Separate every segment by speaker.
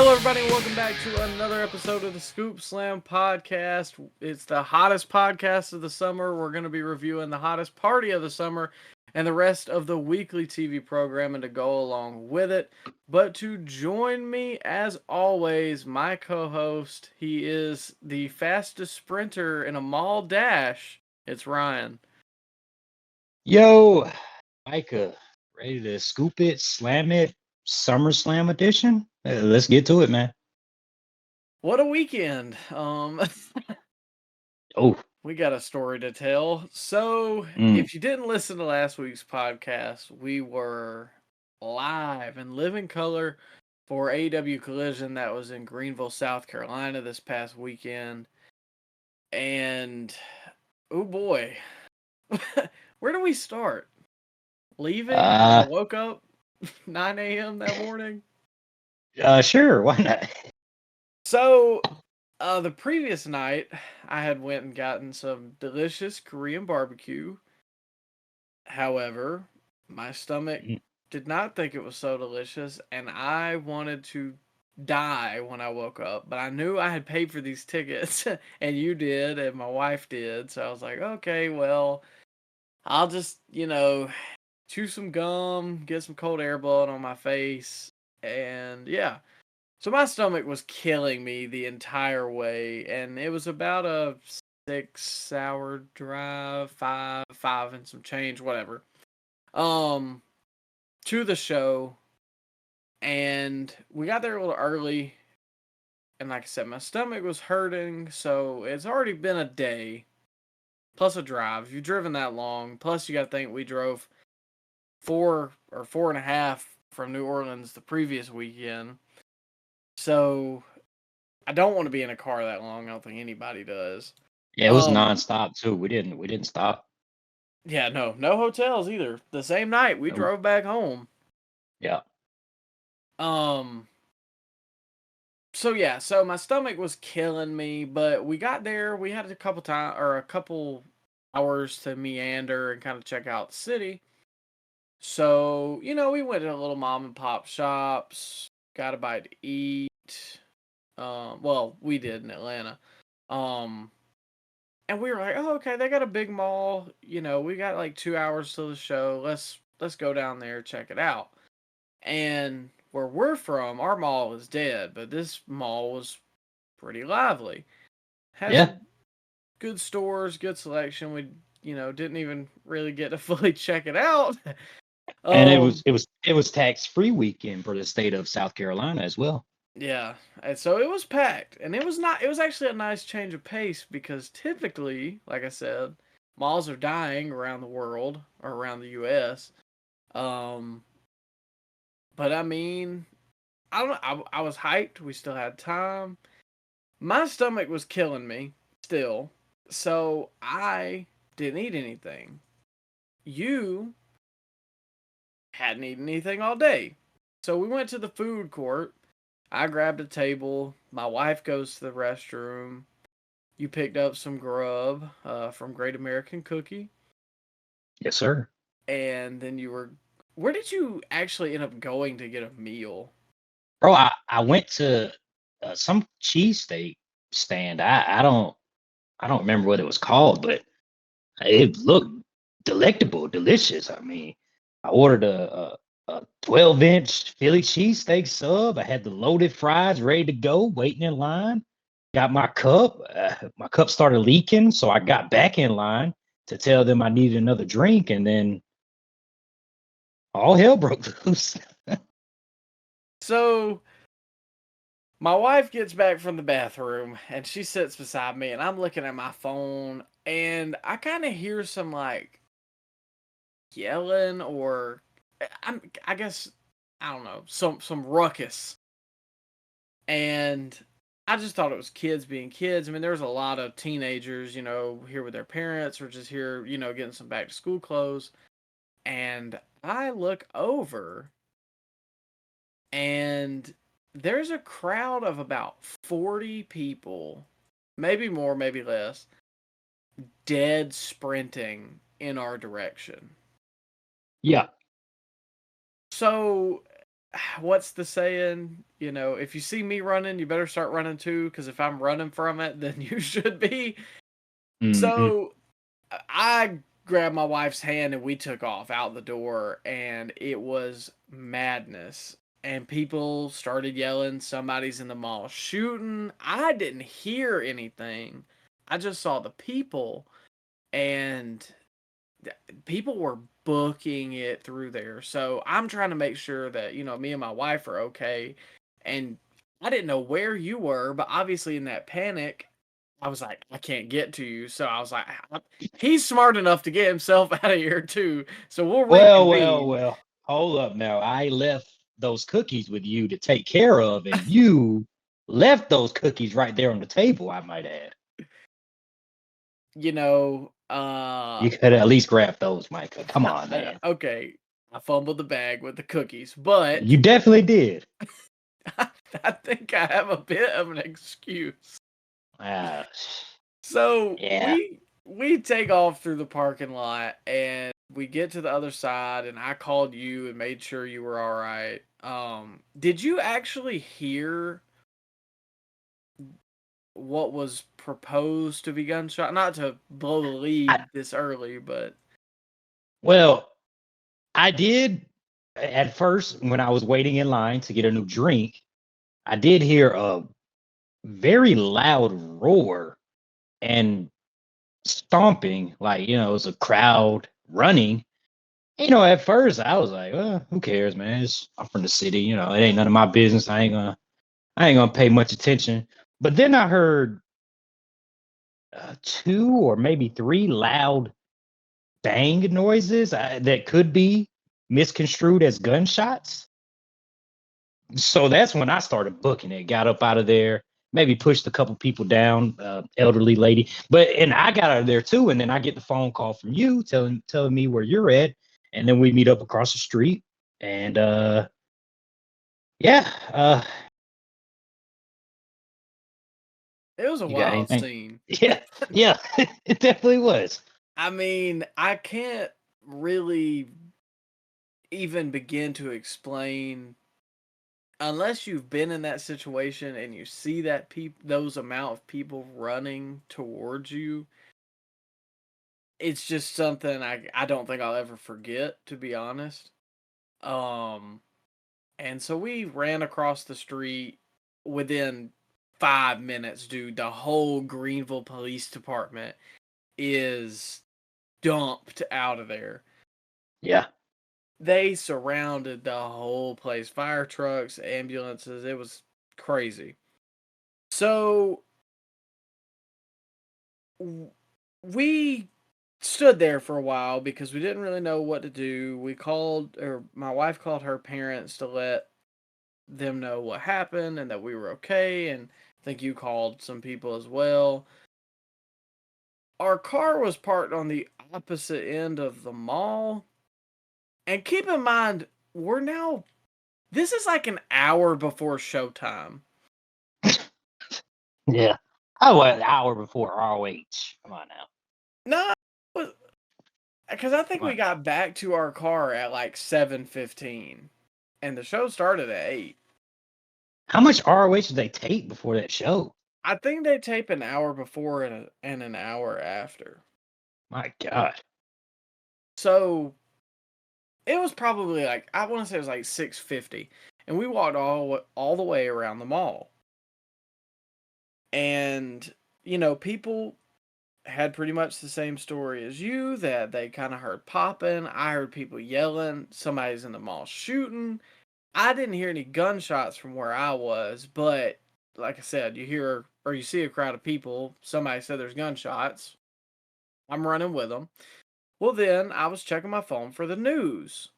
Speaker 1: Hello, everybody, and welcome back to another episode of the Scoop Slam podcast. It's the hottest podcast of the summer. We're going to be reviewing the hottest party of the summer and the rest of the weekly TV programming to go along with it. But to join me, as always, my co-host, he is the fastest sprinter in a mall dash. It's Ryan.
Speaker 2: Yo, Micah, ready to scoop it, slam it, SummerSlam edition? Let's get to it, man.
Speaker 1: What a weekend.
Speaker 2: Oh,
Speaker 1: We got a story to tell. So, if you didn't listen to last week's podcast, we were live in living color for AEW Collision that was in Greenville, South Carolina this past weekend. And, oh boy, where do we start? Leaving? I woke up 9 a.m. that morning.
Speaker 2: Sure, why not?
Speaker 1: So, the previous night, I had went and gotten some delicious Korean barbecue. However, my stomach did not think it was so delicious, and I wanted to die when I woke up. But I knew I had paid for these tickets, and you did, and my wife did. So I was like, okay, well, I'll just, chew some gum, get some cold air blood on my face, and yeah. So my stomach was killing me the entire way, and it was about a 6-hour drive, five and some change, whatever, to the show. And we got there a little early, and like I said, my stomach was hurting, so it's already been a day, plus a drive. If you've driven that long, plus you got to think we drove 4 or 4.5 from New Orleans the previous weekend. So, I don't want to be in a car that long. I don't think anybody does.
Speaker 2: Yeah, it was nonstop too. We didn't stop.
Speaker 1: Yeah, no hotels either. The same night we drove back home.
Speaker 2: Yeah.
Speaker 1: So yeah, so my stomach was killing me, but we got there. We had a couple hours to meander and kind of check out the city. So, we went to little mom and pop shops, got a bite to eat. Well, we did in Atlanta. And we were like, oh, okay, they got a big mall. We got like 2 hours to the show. Let's go down there, check it out. And where we're from, our mall is dead, but this mall was pretty lively. Had some good stores, good selection. We, didn't even really get to fully check it out.
Speaker 2: And it was tax-free weekend for the state of South Carolina as well.
Speaker 1: Yeah, and so it was packed, and it was actually a nice change of pace because typically, like I said, malls are dying around the world or around the U.S. But I mean, I don't know, I was hyped. We still had time. My stomach was killing me still, so I didn't eat anything. You hadn't eaten anything all day, so we went to the food court. I grabbed a table. My wife goes to the restroom. You picked up some grub from Great American Cookie.
Speaker 2: Yes, sir.
Speaker 1: And then where did you actually end up going to get a meal?
Speaker 2: Bro, I went to some cheesesteak stand. I don't remember what it was called, but it looked delectable, delicious. I mean, I ordered a 12-inch Philly cheesesteak sub. I had the loaded fries ready to go, waiting in line. Got my cup. My cup started leaking, so I got back in line to tell them I needed another drink, and then all hell broke loose.
Speaker 1: So, my wife gets back from the bathroom, and she sits beside me, and I'm looking at my phone, and I kind of hear some, like, yelling or... I guess, I don't know, some ruckus. And I just thought it was kids being kids. I mean, there was a lot of teenagers, here with their parents or just here, getting some back to school clothes. And I look over and there's a crowd of about 40 people, maybe more, maybe less, dead sprinting in our direction.
Speaker 2: Yeah.
Speaker 1: So what's the saying? You know, if you see me running, you better start running too, because if I'm running from it, then you should be.
Speaker 2: Mm-hmm.
Speaker 1: So I grabbed my wife's hand and we took off out the door, and it was madness. And people started yelling, somebody's in the mall shooting. I didn't hear anything. I just saw the people, and people were booking it through there. So I'm trying to make sure that, you know, me and my wife are okay. And I didn't know where you were, but obviously in that panic, I was like, I can't get to you. So I was like, he's smart enough to get himself out of here too. So we'll reconvene.
Speaker 2: Well. Hold up now. I left those cookies with you to take care of, and you left those cookies right there on the table, I might add.
Speaker 1: You know,
Speaker 2: You could at least grab those, Micah. Come on,
Speaker 1: I,
Speaker 2: man.
Speaker 1: okay, I fumbled the bag with the cookies, but
Speaker 2: You definitely did.
Speaker 1: I think I have a bit of an excuse.
Speaker 2: Uh,
Speaker 1: So
Speaker 2: yeah.
Speaker 1: we take off through the parking lot, and we get to the other side, and I called you and made sure you were all right. Did you actually hear what was proposed to be gunshot? Not to blow the
Speaker 2: I,
Speaker 1: lead this early, but
Speaker 2: well, I did at first when I was waiting in line to get a new drink. I did hear a very loud roar and stomping, like, it was a crowd running. At first I was like, well, who cares, man? I'm from the city, it ain't none of my business. I ain't gonna pay much attention. But then I heard two or maybe three loud bang noises that could be misconstrued as gunshots. So that's when I started booking it. Got up out of there, maybe pushed a couple people down, elderly lady. And I got out of there too. And then I get the phone call from you telling me where you're at, and then we meet up across the street. And yeah,
Speaker 1: it was a
Speaker 2: you got
Speaker 1: wild
Speaker 2: anything?
Speaker 1: scene.
Speaker 2: Yeah, it definitely was.
Speaker 1: I mean, I can't really even begin to explain unless you've been in that situation and you see that those amount of people running towards you. It's just something I don't think I'll ever forget, to be honest. Um, and so we ran across the street within 5 minutes, dude. The whole Greenville Police Department is dumped out of there.
Speaker 2: Yeah.
Speaker 1: They surrounded the whole place, fire trucks, ambulances. It was crazy. So we stood there for a while because we didn't really know what to do. We called, or my wife called her parents to let them know what happened and that we were okay. And I think you called some people as well. Our car was parked on the opposite end of the mall. And keep in mind, this is like an hour before showtime.
Speaker 2: Yeah. I was an hour before ROH. Come on now.
Speaker 1: No, because I think
Speaker 2: Come
Speaker 1: we
Speaker 2: on now.
Speaker 1: got back to our car at like 7:15, and the show started at 8.
Speaker 2: How much ROH did they tape before that show?
Speaker 1: I think they tape an hour before and an hour after.
Speaker 2: My God.
Speaker 1: So it was probably like, I want to say it was like 6:50, and we walked all the way around the mall. And people had pretty much the same story as you, that they kind of heard popping. I heard people yelling, somebody's in the mall shooting. I didn't hear any gunshots from where I was, but like I said, you hear or you see a crowd of people. Somebody said there's gunshots. I'm running with them. Well, then I was checking my phone for the news.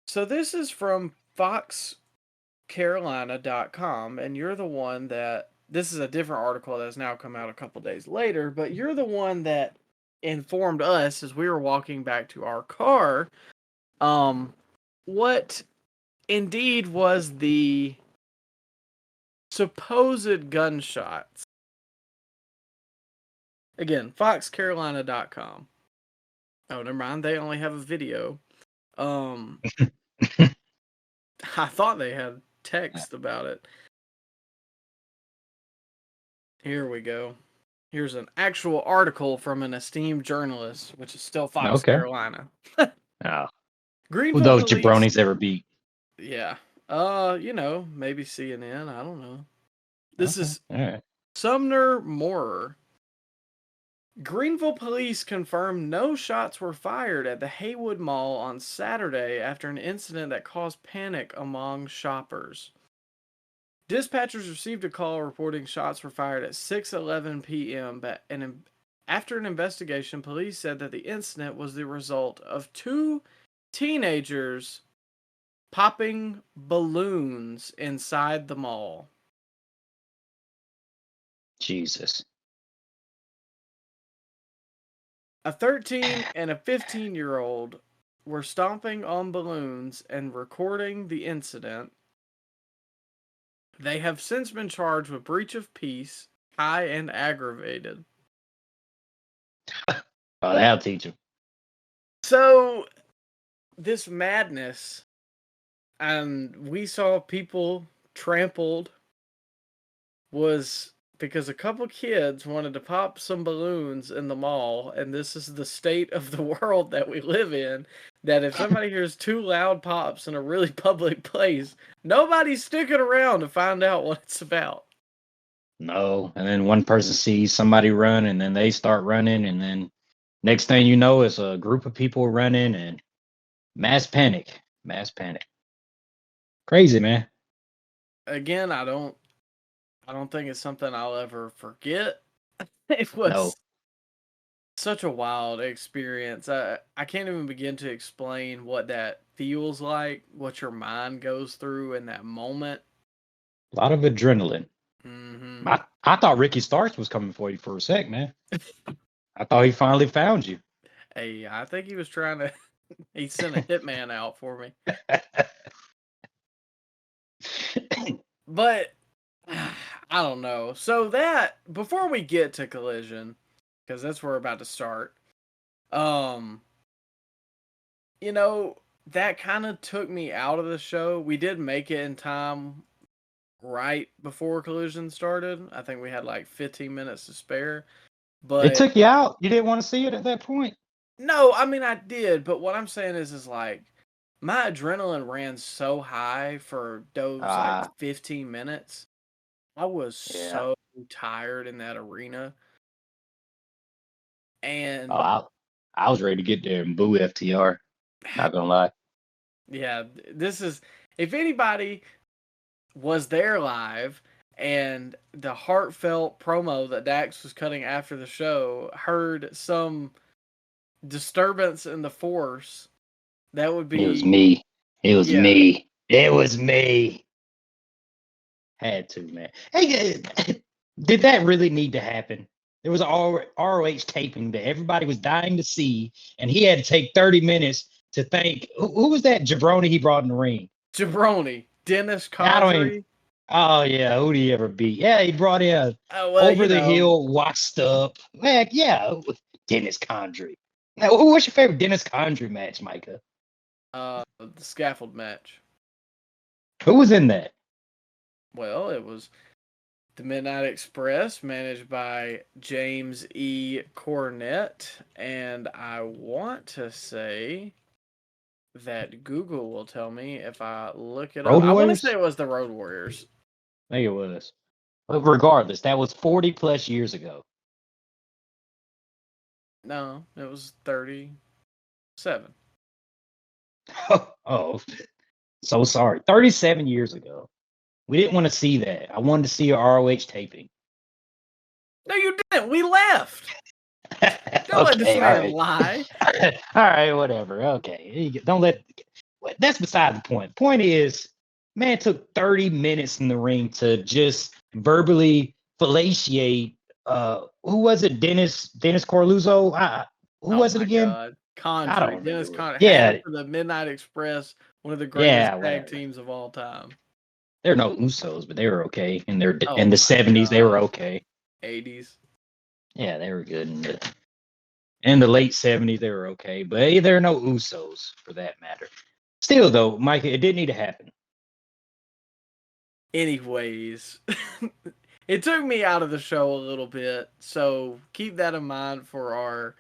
Speaker 1: So this is from foxcarolina.com, and you're the one that this is a different article that's now come out a couple days later, but you're the one that informed us as we were walking back to our car what indeed was the supposed gunshots. Again, foxcarolina.com. Oh, never mind. They only have a video. Um, I thought they had text about it. Here we go. Here's an actual article from an esteemed journalist, which is still Fox
Speaker 2: Okay.
Speaker 1: Carolina.
Speaker 2: Oh, who
Speaker 1: Greenville
Speaker 2: those
Speaker 1: police.
Speaker 2: jabronis ever beat?
Speaker 1: Yeah. Maybe CNN. I don't know. This
Speaker 2: Okay.
Speaker 1: is
Speaker 2: All right.
Speaker 1: Sumner Moorer. Greenville police confirmed no shots were fired at the Haywood Mall on Saturday after an incident that caused panic among shoppers. Dispatchers received a call reporting shots were fired at 6:11 p.m. After an investigation, police said that the incident was the result of two teenagers popping balloons inside the mall.
Speaker 2: Jesus.
Speaker 1: A 13 and a 15-year-old were stomping on balloons and recording the incident. They have since been charged with breach of peace, high and aggravated.
Speaker 2: Oh, that'll teach him.
Speaker 1: So, this madness, and we saw people trampled, was because a couple kids wanted to pop some balloons in the mall, and this is the state of the world that we live in, that if somebody hears two loud pops in a really public place, nobody's sticking around to find out what it's about.
Speaker 2: No. And then one person sees somebody run, and then they start running, and then next thing you know, it's a group of people running and mass panic. Mass panic. Crazy, man.
Speaker 1: Again, I don't think it's something I'll ever forget. It
Speaker 2: No.
Speaker 1: was such a wild experience. I can't even begin to explain what that feels like, what your mind goes through in that moment.
Speaker 2: A lot of adrenaline.
Speaker 1: Mm-hmm.
Speaker 2: I thought Ricky Starks was coming for you for a sec, man. I thought he finally found you.
Speaker 1: Hey, I think he was trying to. He sent a hitman out for me. But I don't know. So that before we get to Collision, because that's where we're about to start. That kind of took me out of the show. We did make it in time right before Collision started. I think we had like 15 minutes to spare. But
Speaker 2: It took you out. You didn't want to see it at that point.
Speaker 1: no, I mean I did. But what I'm saying is like my adrenaline ran so high for those like 15 minutes. I was so tired in that arena. And
Speaker 2: I was ready to get there and boo FTR. Not gonna lie.
Speaker 1: Yeah, this is if anybody was there live and the heartfelt promo that Dax was cutting after the show heard some disturbance in the force, that would be
Speaker 2: It was me. It was me. It was me. Had to, man. Hey, did that really need to happen? There was a ROH taping that everybody was dying to see, and he had to take 30 minutes to thank who was that jabroni he brought in the ring?
Speaker 1: Jabroni, Dennis
Speaker 2: I don't even.
Speaker 1: Condrey.
Speaker 2: Oh yeah, who did he ever beat? Yeah, he brought in over the hill, washed up. Heck yeah, Dennis Condrey. Now, what's your favorite Dennis Condrey match, Micah?
Speaker 1: The scaffold match.
Speaker 2: Who was in that?
Speaker 1: Well, it was the Midnight Express, managed by James E. Cornette, and I want to say that Google will tell me if I look it up. I want to say it was the Road Warriors.
Speaker 2: I think it was. But regardless, that was 40 plus years ago.
Speaker 1: No, it was 37.
Speaker 2: Oh, so sorry. 37 years ago. We didn't want to see that. I wanted to see a ROH taping.
Speaker 1: No, you didn't. We left. Don't let this man lie.
Speaker 2: All right, whatever. Okay. Don't let. That's beside the point. Point is, man took 30 minutes in the ring to just verbally fellatiate. Who was it? Dennis Corluzzo? Who was it again?
Speaker 1: God. Condrey. Dennis Condrey.
Speaker 2: Yeah.
Speaker 1: For the Midnight Express, one of the greatest tag teams of all time.
Speaker 2: They're no Usos, but they were okay. In the 70s, they were okay.
Speaker 1: 80s.
Speaker 2: Yeah, they were good. In the late 70s, they were okay. But there are no Usos for that matter. Still, though, Micah, it did need to happen.
Speaker 1: Anyways, it took me out of the show a little bit, so keep that in mind for our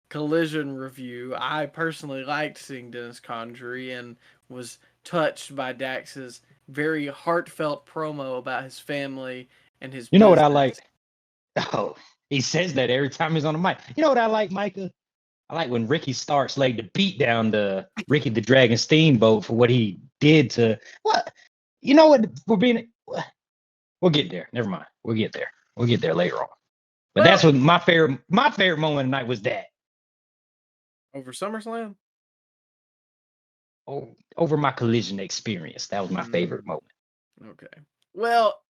Speaker 1: Collision review. I personally liked seeing Dennis Condrey and was touched by Dax's very heartfelt promo about his family and his
Speaker 2: You know what
Speaker 1: business.
Speaker 2: I like? Oh, he says that every time he's on the mic. You know what I like, Micah? I like when Ricky Starks laid the beat down to Ricky the Dragon Steamboat for what he did to what? You know what? We'll get there. Never mind. We'll get there. We'll get there later on. But that's
Speaker 1: Well,
Speaker 2: what my favorite moment of the night was that.
Speaker 1: over SummerSlam?
Speaker 2: Over my Collision experience. That was my favorite moment.
Speaker 1: Okay. Well,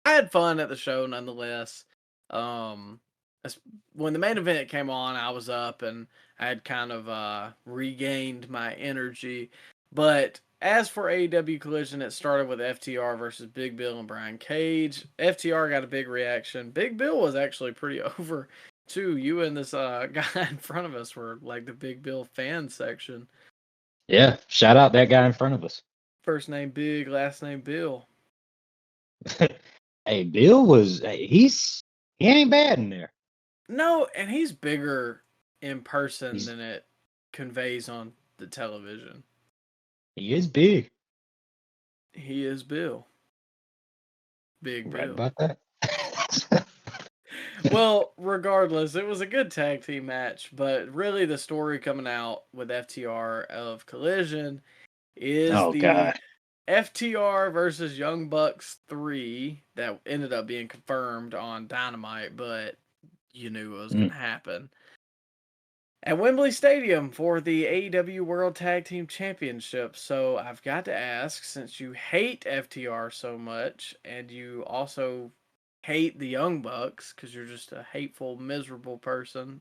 Speaker 1: I had fun at the show nonetheless. When the main event came on, I was up and I had kind of regained my energy. But as for AEW Collision, it started with FTR versus Big Bill and Brian Cage. FTR got a big reaction. Big Bill was actually pretty over too. You and this guy in front of us were like the Big Bill fan section.
Speaker 2: Yeah, shout out that guy in front of us.
Speaker 1: First name Big, last name Bill.
Speaker 2: Hey, Bill was he ain't bad in there.
Speaker 1: No, and he's bigger in person
Speaker 2: He's,
Speaker 1: than it conveys on the television.
Speaker 2: he is big.
Speaker 1: He is Bill. Big
Speaker 2: Right
Speaker 1: Bill.
Speaker 2: about that.
Speaker 1: Well, regardless, it was a good tag team match, but really the story coming out with FTR of Collision is
Speaker 2: Oh
Speaker 1: the
Speaker 2: God.
Speaker 1: FTR versus Young Bucks 3 that ended up being confirmed on Dynamite, but you knew it was going to happen. At Wembley Stadium for the AEW World Tag Team Championship. So I've got to ask, since you hate FTR so much, and you also hate the Young Bucks because you're just a hateful, miserable person,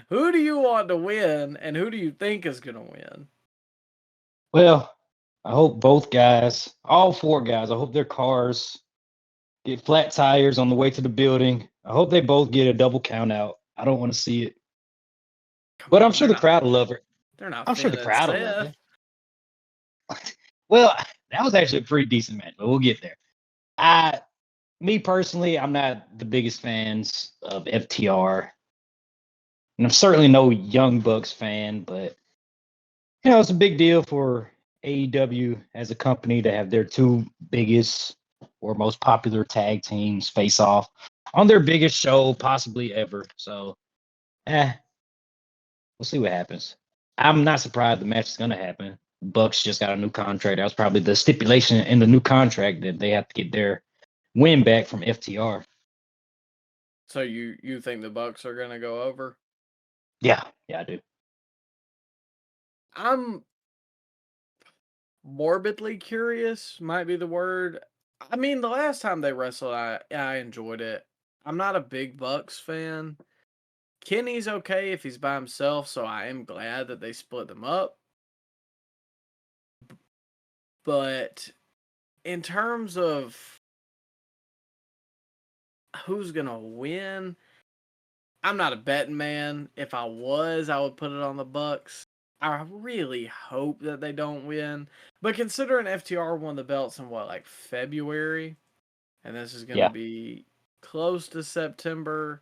Speaker 1: who do you want to win, and who do you think is going to win?
Speaker 2: Well, I hope both guys, all four guys, I hope their cars get flat tires on the way to the building. I hope they both get a double count out. I don't want to see it. But I'm sure the crowd will love it.
Speaker 1: They're not
Speaker 2: I'm sure the
Speaker 1: finna
Speaker 2: crowd will love
Speaker 1: Seth.
Speaker 2: it. Well, that was actually a pretty decent match, but we'll get there. Me personally, I'm not the biggest fans of FTR. And I'm certainly no Young Bucks fan, but it's a big deal for AEW as a company to have their two biggest or most popular tag teams face off on their biggest show possibly ever. So, we'll see what happens. I'm not surprised the match is going to happen. Bucks just got a new contract. That was probably the stipulation in the new contract that they have to get their win back from FTR.
Speaker 1: So you think the Bucks are going to go over?
Speaker 2: Yeah, I do.
Speaker 1: I'm morbidly curious, might be the word. I mean, the last time they wrestled, I enjoyed it. I'm not a big Bucks fan. Kenny's okay if he's by himself, so I am glad that they split them up. But in terms of who's gonna win, I'm not a betting man. If I was, I would put it on the Bucks. I really hope that they don't win. But considering FTR won the belts in like February, and this is gonna be close to September,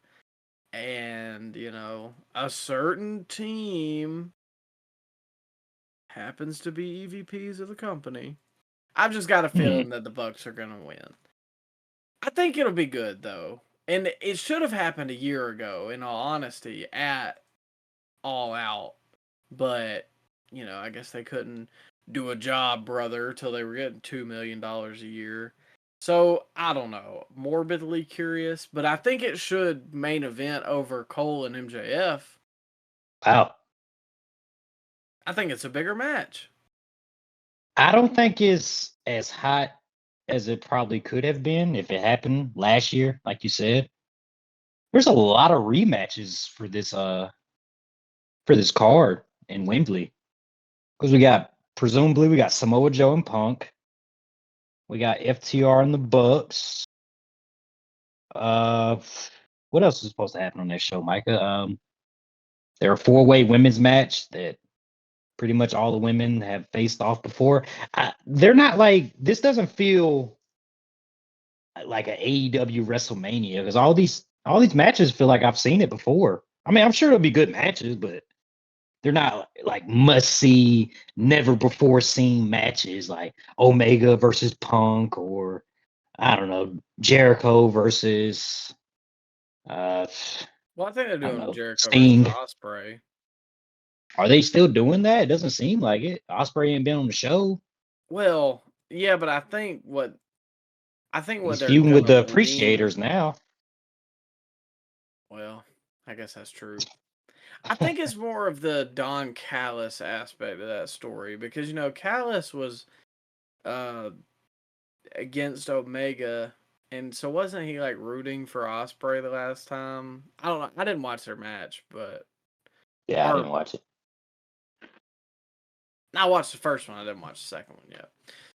Speaker 1: and a certain team happens to be EVPs of the company, I've just got a feeling that the Bucks are gonna win. I think it'll be good though, and it should have happened a year ago. In all honesty, at All Out, but I guess they couldn't do a job, brother, till they were getting $2 million a year. So I don't know, morbidly curious, but I think it should main event over Cole and MJF.
Speaker 2: Wow.
Speaker 1: I think it's a bigger match.
Speaker 2: I don't think it's as hot as it probably could have been if it happened last year, like you said. There's a lot of rematches for this card in Wembley. Because we got Samoa Joe and Punk. We got FTR and the Bucks. What else is supposed to happen on that show, Micah? There a 4-way women's match that Pretty much all the women have faced off before. They're not like this. Doesn't feel like an AEW WrestleMania because all these matches feel like I've seen it before. I mean, I'm sure it'll be good matches, but they're not like must see, never before seen matches like Omega versus Punk or I don't know Jericho versus
Speaker 1: Well, I think they're
Speaker 2: I don't
Speaker 1: doing
Speaker 2: know
Speaker 1: Jericho versus
Speaker 2: Sting.
Speaker 1: Osprey.
Speaker 2: Are they still doing that? It doesn't seem like it. Osprey ain't been on the show.
Speaker 1: Well, yeah, but I think what
Speaker 2: He's
Speaker 1: they're
Speaker 2: feuding with
Speaker 1: gonna
Speaker 2: the
Speaker 1: lean.
Speaker 2: appreciators now.
Speaker 1: Well, I guess that's true. I think it's more of the Don Callis aspect of that story because Callis was uh against Omega, and so wasn't he like rooting for Osprey the last time? I don't know. I didn't watch their match, but
Speaker 2: Yeah, I
Speaker 1: or
Speaker 2: didn't watch it.
Speaker 1: I watched the first one. I didn't watch the second one yet.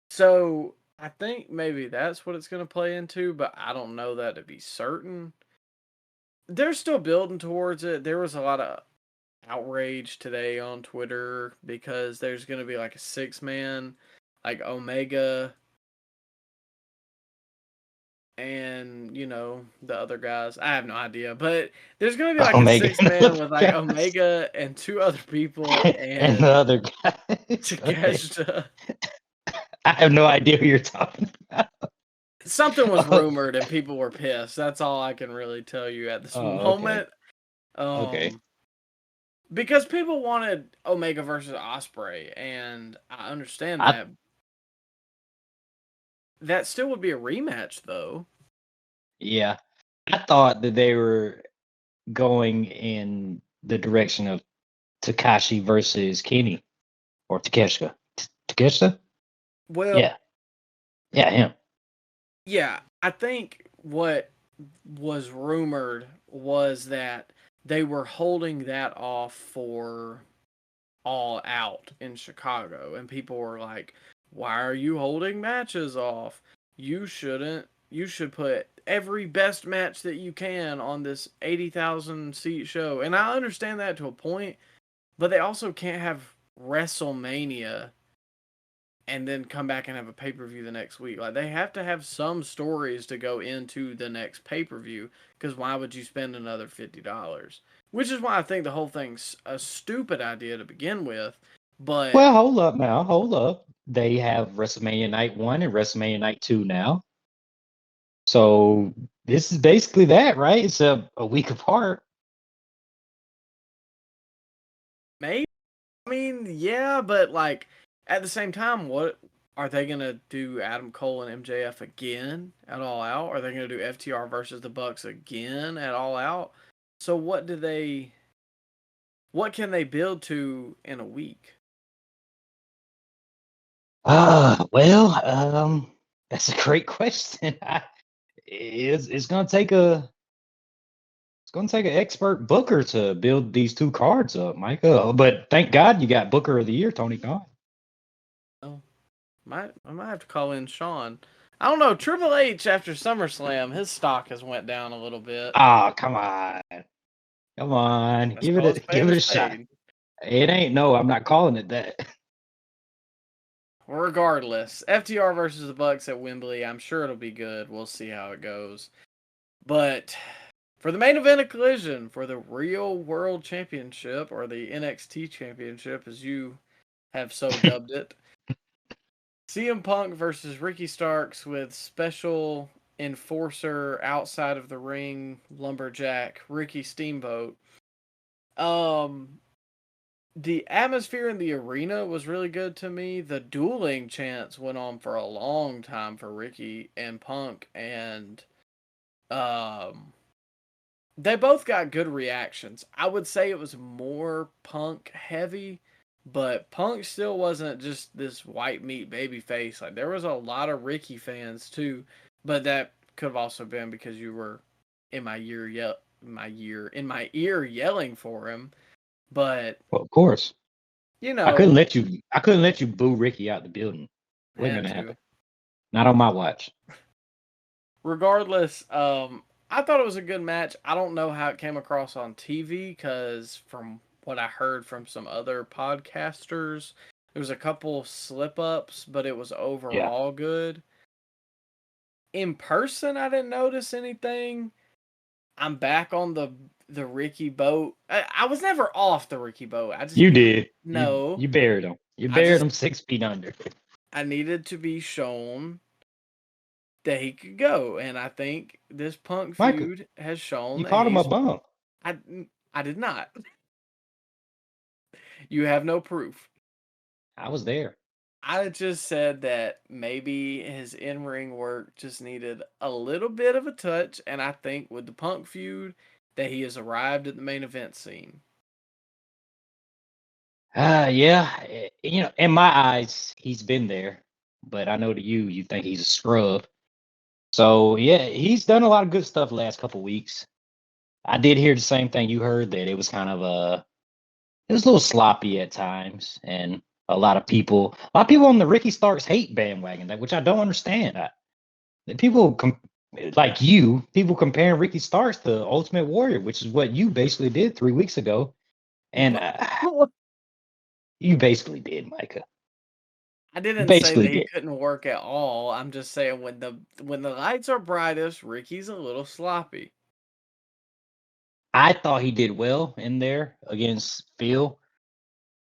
Speaker 1: So I think maybe that's what it's going to play into, but I don't know that to be certain. They're still building towards it. There was a lot of outrage today on Twitter because there's going to be like a 6-man, like Omega and the other guys. I have no idea, but there's going to be like a
Speaker 2: Omega and
Speaker 1: 6-man
Speaker 2: the
Speaker 1: with like
Speaker 2: guys
Speaker 1: Omega and 2 other people
Speaker 2: and the
Speaker 1: and
Speaker 2: other guys. Okay,
Speaker 1: Takeshita.
Speaker 2: I have no idea who you're talking about.
Speaker 1: Something was
Speaker 2: Oh,
Speaker 1: rumored and people were pissed. That's all I can really tell you at this
Speaker 2: okay,
Speaker 1: moment.
Speaker 2: okay.
Speaker 1: Because people wanted Omega versus Osprey, and I understand
Speaker 2: I
Speaker 1: that. That still would be a rematch, though.
Speaker 2: Yeah, I thought that they were going in the direction of Takashi versus Kenny or Takeshita. Takeshita?
Speaker 1: Well,
Speaker 2: Yeah, yeah, him.
Speaker 1: yeah, I think what was rumored was that they were holding that off for All Out in Chicago, and people were like, "Why are you holding matches off? You shouldn't. You should put every best match that you can on this 80,000 seat show." And I understand that to a point, but they also can't have WrestleMania and then come back and have a pay-per-view the next week. Like they have to have some stories to go into the next pay-per-view, because why would you spend another $50? Which is why I think the whole thing's a stupid idea to begin with. But
Speaker 2: Well, hold up now, hold up. They have WrestleMania Night 1 and WrestleMania Night 2 now. So this is basically that, right? It's a week apart.
Speaker 1: maybe, I mean, yeah, but like at the same time, what are they gonna do? Adam Cole and MJF again at All Out? Are they gonna do FTR versus the Bucks again at All Out? So what can they build to in a week?
Speaker 2: That's a great question. It's gonna take a it's gonna take an expert booker to build these two cards up, Micah. But thank God you got Booker of the Year, Tony Khan.
Speaker 1: Oh, I might have to call in Sean. I don't know. Triple H after SummerSlam, his stock has went down a little bit.
Speaker 2: Ah, come on, come on,
Speaker 1: Let's call a spade
Speaker 2: give
Speaker 1: a
Speaker 2: it a shot.
Speaker 1: spade.
Speaker 2: It ain't no, I'm not calling it that.
Speaker 1: Regardless, FTR versus the Bucks at Wembley. I'm sure it'll be good. We'll see how it goes. But for the main event of Collision, for the Real World Championship, or the NXT Championship, as you have so dubbed it, CM Punk versus Ricky Starks with special enforcer outside of the ring lumberjack Ricky Steamboat. Um, the atmosphere in the arena was really good to me. The dueling chants went on for a long time for Ricky and Punk, and um, they both got good reactions. I would say it was more Punk heavy, but Punk still wasn't just this white meat baby face. Like there was a lot of Ricky fans too, but that could have also been because you were in my ear yelling for him. But
Speaker 2: Well, of course,
Speaker 1: you know,
Speaker 2: I couldn't let you boo Ricky out the building. Wasn't
Speaker 1: had
Speaker 2: gonna
Speaker 1: to.
Speaker 2: happen. Not on my watch.
Speaker 1: Regardless, I thought it was a good match. I don't know how it came across on TV because from what I heard from some other podcasters, there was a couple slip ups, but it was
Speaker 2: Yeah.
Speaker 1: overall good. In person, I didn't notice anything. I'm back on the Ricky boat. I was never off the Ricky boat. I just
Speaker 2: You
Speaker 1: needed
Speaker 2: did.
Speaker 1: no.
Speaker 2: You buried him. You
Speaker 1: I
Speaker 2: buried
Speaker 1: just
Speaker 2: him 6 feet under.
Speaker 1: I needed to be shown that he could go, and I think this Punk
Speaker 2: Michael,
Speaker 1: feud has shown
Speaker 2: you
Speaker 1: that
Speaker 2: called him a bum.
Speaker 1: I I did not. You have no proof.
Speaker 2: I was there.
Speaker 1: I just said that maybe his in-ring work just needed a little bit of a touch, and I think with the Punk feud that he has arrived at the main event scene.
Speaker 2: Yeah. In my eyes, he's been there, but I know to you think he's a scrub. So yeah, he's done a lot of good stuff the last couple weeks. I did hear the same thing you heard, that it was kind of it was a little sloppy at times, and a lot of people on the Ricky Starks hate bandwagon, which I don't understand. People like people comparing Ricky Starks to Ultimate Warrior, which is what you basically did 3 weeks ago, and you basically did, Micah.
Speaker 1: I
Speaker 2: You
Speaker 1: didn't say that
Speaker 2: basically
Speaker 1: he
Speaker 2: did.
Speaker 1: couldn't work at all. I'm just saying when the lights are brightest, Ricky's a little sloppy.
Speaker 2: I thought he did well in there against Phil,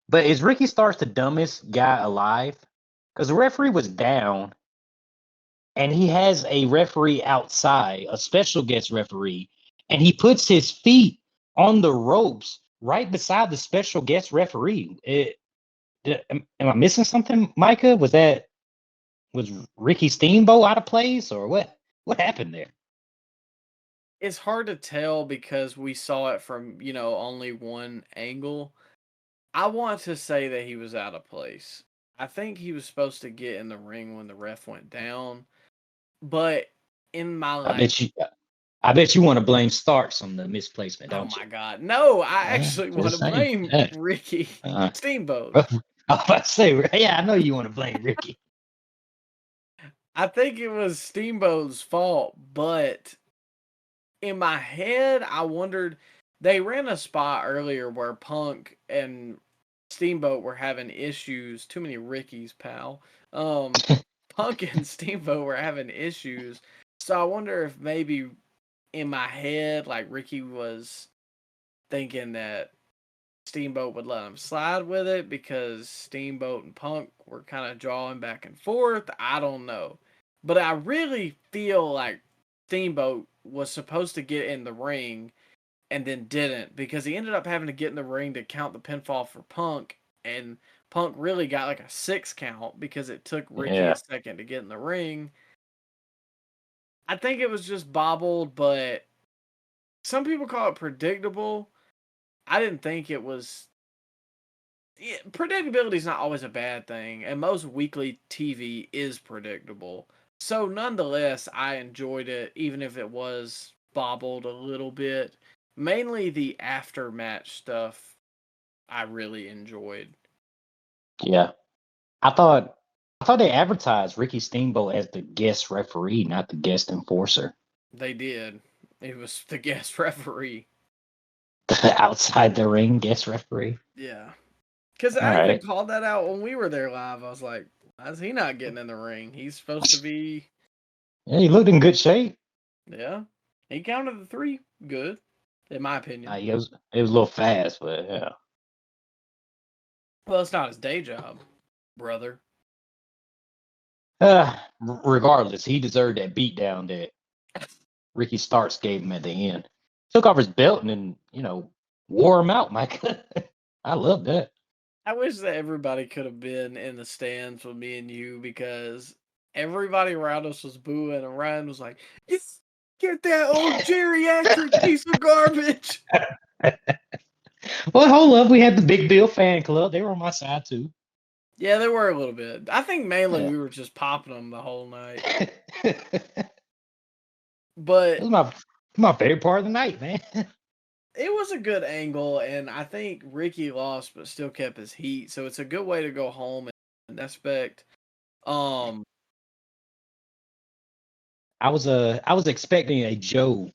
Speaker 2: but is Ricky Starks the dumbest guy alive? Because the referee was down, and he has a referee outside, a special guest referee, and he puts his feet on the ropes right beside the special guest referee. Am I missing something, Micah? Was Ricky Steamboat out of place, or what? What happened there?
Speaker 1: It's hard to tell because we saw it from, only one angle. I want to say that he was out of place. I think he was supposed to get in the ring when the ref went down, but in my
Speaker 2: I bet
Speaker 1: like,
Speaker 2: you. I bet you want to blame Starks on the misplacement,
Speaker 1: oh
Speaker 2: don't you?
Speaker 1: my god, no! I actually want to
Speaker 2: Just saying.
Speaker 1: blame Ricky Steamboat.
Speaker 2: I was about to say, yeah, I know you want to blame Ricky.
Speaker 1: I think it was Steamboat's fault, but in my head, I wondered. They ran a spot earlier where Punk and Steamboat were having issues. Too many Rickies, pal. Punk and Steamboat were having issues. So I wonder if maybe in my head, like Ricky was thinking that Steamboat would let him slide with it because Steamboat and Punk were kind of drawing back and forth. I don't know. But I really feel like Steamboat was supposed to get in the ring and then didn't because he ended up having to get in the ring to count the pinfall for Punk, and Punk really got like a 6 count because it took Ricky a
Speaker 2: Yeah,
Speaker 1: second to get in the ring. I think it was just bobbled, but some people call it predictable. I didn't think it was. Yeah, predictability is not always a bad thing, and most weekly TV is predictable. So, nonetheless, I enjoyed it, even if it was bobbled a little bit. Mainly the after match stuff I really enjoyed.
Speaker 2: yeah. I thought they advertised Ricky Steamboat as the guest referee, not the guest enforcer.
Speaker 1: They did. It was the guest referee.
Speaker 2: The outside the ring guest referee.
Speaker 1: Yeah. Because
Speaker 2: All
Speaker 1: I even
Speaker 2: right.
Speaker 1: called that out when we were there live. I was like, why is he not getting in the ring? He's supposed to be.
Speaker 2: Yeah, he looked in good shape.
Speaker 1: Yeah. He counted the 3 good, in my opinion.
Speaker 2: It was a little fast, but yeah.
Speaker 1: Well, it's not his day job, brother.
Speaker 2: Regardless, he deserved that beatdown that Ricky Starks gave him at the end. Took off his belt and then, wore him out, Mike. I love that.
Speaker 1: I wish that everybody could have been in the stands with me and you because everybody around us was booing and Ryan was like, "Yes, get that old geriatric piece of garbage."
Speaker 2: Well, hold up. We had the Big Bill fan club. They were on my side too.
Speaker 1: Yeah, there were a little bit. I think mainly
Speaker 2: Yeah.
Speaker 1: we were just popping them the whole night.
Speaker 2: That
Speaker 1: But
Speaker 2: was my favorite part of the night, man.
Speaker 1: it was a good angle, and I think Ricky lost but still kept his heat, so it's a good way to go home in that aspect.
Speaker 2: I was expecting a Joe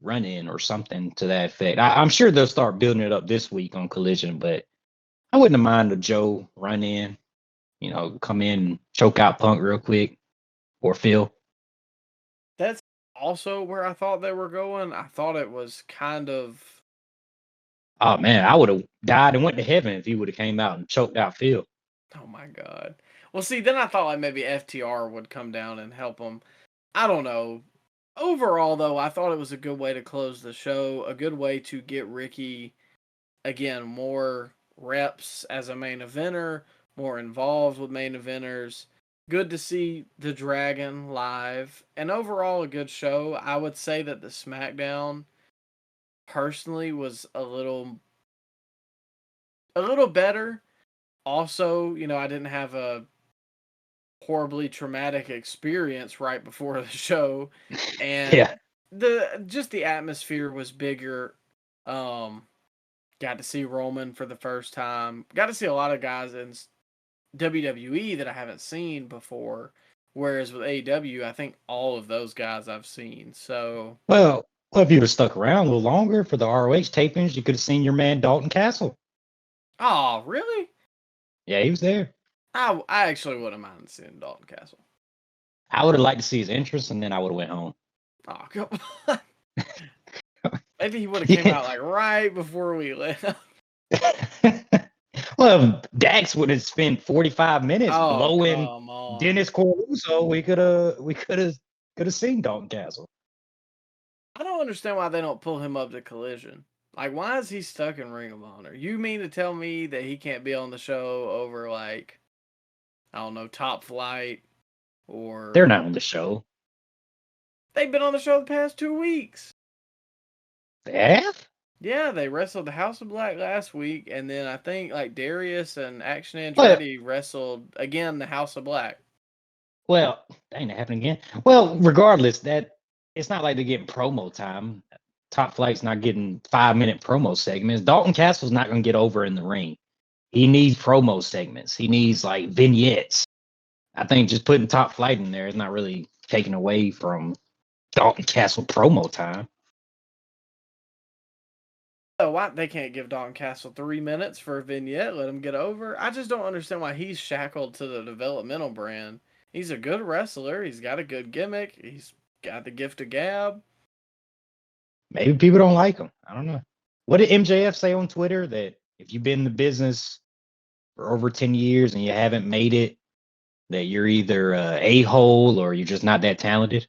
Speaker 2: run-in or something to that effect. I'm sure they'll start building it up this week on Collision, but I wouldn't mind a Joe run-in, come in and choke out Punk real quick, or Phil.
Speaker 1: That's also where I thought they were going. I thought it was kind of...
Speaker 2: Oh, man, I would have died and went to heaven if he would have came out and choked out Phil.
Speaker 1: Oh, my God. Well, see, then I thought like maybe FTR would come down and help him. I don't know. Overall, though, I thought it was a good way to close the show, a good way to get Ricky, again, more reps as a main eventer, more involved with main eventers. Good to see the Dragon live, and overall a good show. I would say that the SmackDown, personally, was a little better. Also, I didn't have a horribly traumatic experience right before the show, and
Speaker 2: Yeah.
Speaker 1: the atmosphere was bigger. Got to see Roman for the first time. Got to see a lot of guys in WWE that I haven't seen before. Whereas with AEW, I think all of those guys I've seen. So,
Speaker 2: Well, if you would have stuck around a little longer for the ROH tapings, you could have seen your man Dalton Castle.
Speaker 1: oh, really?
Speaker 2: Yeah, he was there.
Speaker 1: I actually wouldn't mind seeing Dalton Castle.
Speaker 2: I would have liked to see his entrance, and then I would have went home.
Speaker 1: Oh, come on. Maybe he would have came out like right before we left.
Speaker 2: Well, Dax would have spent 45 minutes blowing
Speaker 1: come on.
Speaker 2: Dennis Coruzzo. We could have seen Dalton Castle.
Speaker 1: I don't understand why they don't pull him up to Collision. Like, why is he stuck in Ring of Honor? You mean to tell me that he can't be on the show over, like, I don't know, Top Flight or...
Speaker 2: They're not on the show.
Speaker 1: They've been on the show the past 2 weeks.
Speaker 2: They have?
Speaker 1: Yeah, they wrestled the House of Black last week, and then I think, like, Darius and Action Andretti wrestled, again, the House of Black.
Speaker 2: Well, that ain't happening again. Well, regardless, that it's not like they're getting promo time. Top Flight's not getting 5-minute promo segments. Dalton Castle's not going to get over in the ring. He needs promo segments. He needs like vignettes. I think just putting Top Flight in there is not really taking away from Dalton Castle promo time.
Speaker 1: So why they can't give Dalton Castle 3 minutes for a vignette? Let him get over. I just don't understand why he's shackled to the developmental brand. He's a good wrestler. He's got a good gimmick. He's got the gift of gab.
Speaker 2: Maybe people don't like him. I don't know. What did MJF say on Twitter? That if you've been in the business for over 10 years and you haven't made it, that you're either a a-hole or you're just not that talented?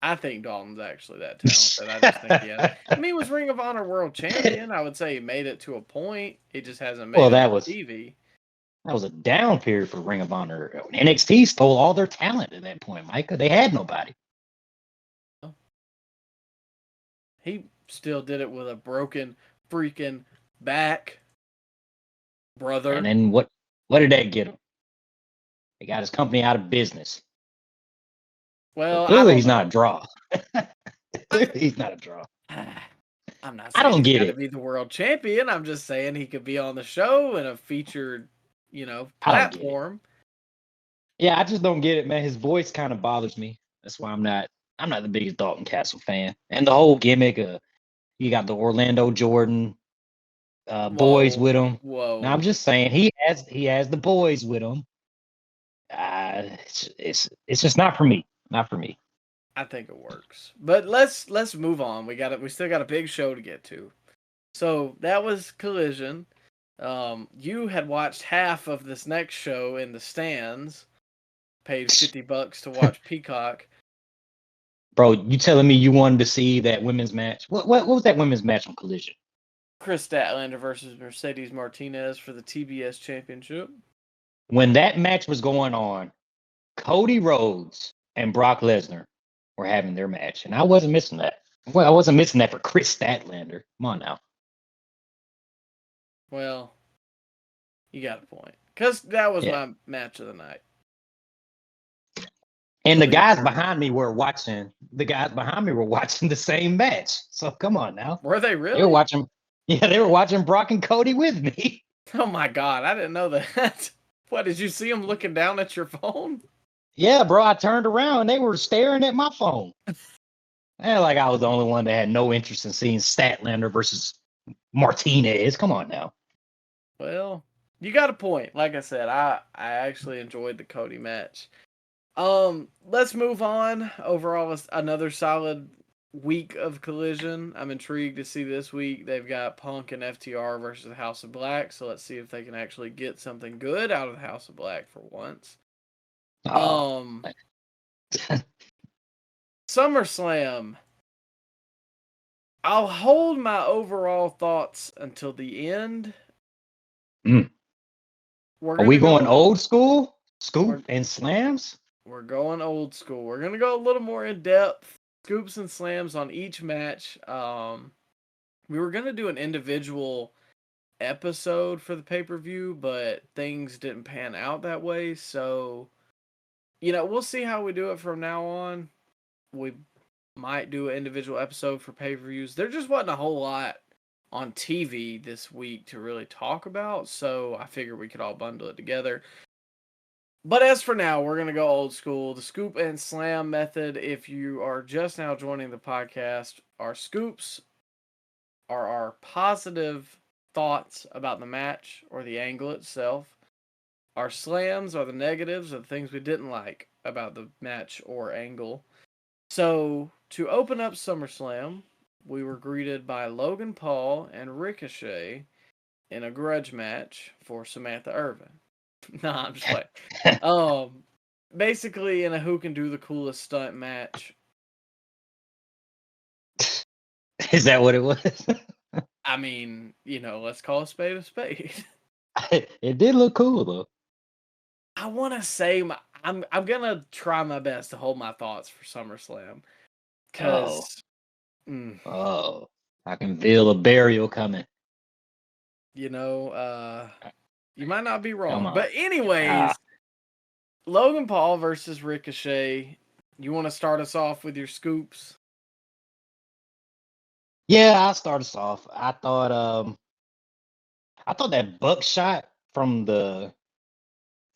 Speaker 1: I think Dalton's actually that talented. I just think he has. I mean, he was Ring of Honor World Champion. I would say he made it to a point. He just hasn't made it on TV.
Speaker 2: That was a down period for Ring of Honor. NXT stole all their talent at that point, Micah. They had nobody.
Speaker 1: He still did it with a broken freaking back, brother.
Speaker 2: And then what did that get him? They got his company out of business.
Speaker 1: Well,
Speaker 2: clearly he's not a draw. He's not a draw.
Speaker 1: I'm not saying
Speaker 2: I don't get
Speaker 1: he's
Speaker 2: it.
Speaker 1: To be the world champion. I'm just saying he could be on the show in a featured, platform.
Speaker 2: Yeah, I just don't get it, man. His voice kind of bothers me. That's why I'm not the biggest Dalton Castle fan. And the whole gimmick, you got the Orlando Jordan boys with him.
Speaker 1: Whoa.
Speaker 2: Now I'm just saying he has the boys with him. It's just not for me. Not for me.
Speaker 1: I think it works. But let's move on. We still got a big show to get to. So that was Collision. You had watched half of this next show in the stands. Paid $50 to watch Peacock.
Speaker 2: Bro, you telling me you wanted to see that women's match? What was that women's match on Collision?
Speaker 1: Chris Statlander versus Mercedes Martinez for the TBS Championship.
Speaker 2: When that match was going on, Cody Rhodes and Brock Lesnar were having their match, and I wasn't missing that. Well, I wasn't missing that for Chris Statlander. Come on now.
Speaker 1: Well, you got a point. Because that was my match of the night.
Speaker 2: And the guys behind me were watching the same match. So come on now.
Speaker 1: Were they really?
Speaker 2: They were watching Brock and Cody with me.
Speaker 1: Oh my God, I didn't know that. What, did you see them looking down at your phone?
Speaker 2: Yeah, bro. I turned around and they were staring at my phone. And like I was the only one that had no interest in seeing Statlander versus Martinez. Come on now.
Speaker 1: Well, you got a point. Like I said, I actually enjoyed the Cody match. Let's move on. Overall, it's another solid week of Collision. I'm intrigued to see this week. They've got Punk and FTR versus the House of Black, so let's see if they can actually get something good out of the House of Black for once.
Speaker 2: Oh.
Speaker 1: SummerSlam. I'll hold my overall thoughts until the end.
Speaker 2: Mm. Are we going old school? Scoop and slams?
Speaker 1: We're going old school. We're going to go a little more in depth. Scoops and slams on each match. We were going to do an individual episode for the pay-per-view, but things didn't pan out that way. So, we'll see how we do it from now on. We might do an individual episode for pay-per-views. There just wasn't a whole lot on TV this week to really talk about, so I figured we could all bundle it together. But as for now, we're going to go old school. The scoop and slam method, if you are just now joining the podcast, our scoops are our positive thoughts about the match or the angle itself. Our slams are the negatives or the things we didn't like about the match or angle. So, to open up SummerSlam, we were greeted by Logan Paul and Ricochet in a grudge match for Samantha Irvin. Nah, I'm just playing. Basically in a who can do the coolest stunt match.
Speaker 2: Is that what it was?
Speaker 1: I mean, let's call a spade a spade.
Speaker 2: It did look cool though.
Speaker 1: I want to say I'm gonna try my best to hold my thoughts for SummerSlam, cause
Speaker 2: I can feel a burial coming.
Speaker 1: You might not be wrong, but anyways, Logan Paul versus Ricochet. You want to start us off with your scoops?
Speaker 2: Yeah, I'll start us off. I thought that buckshot from the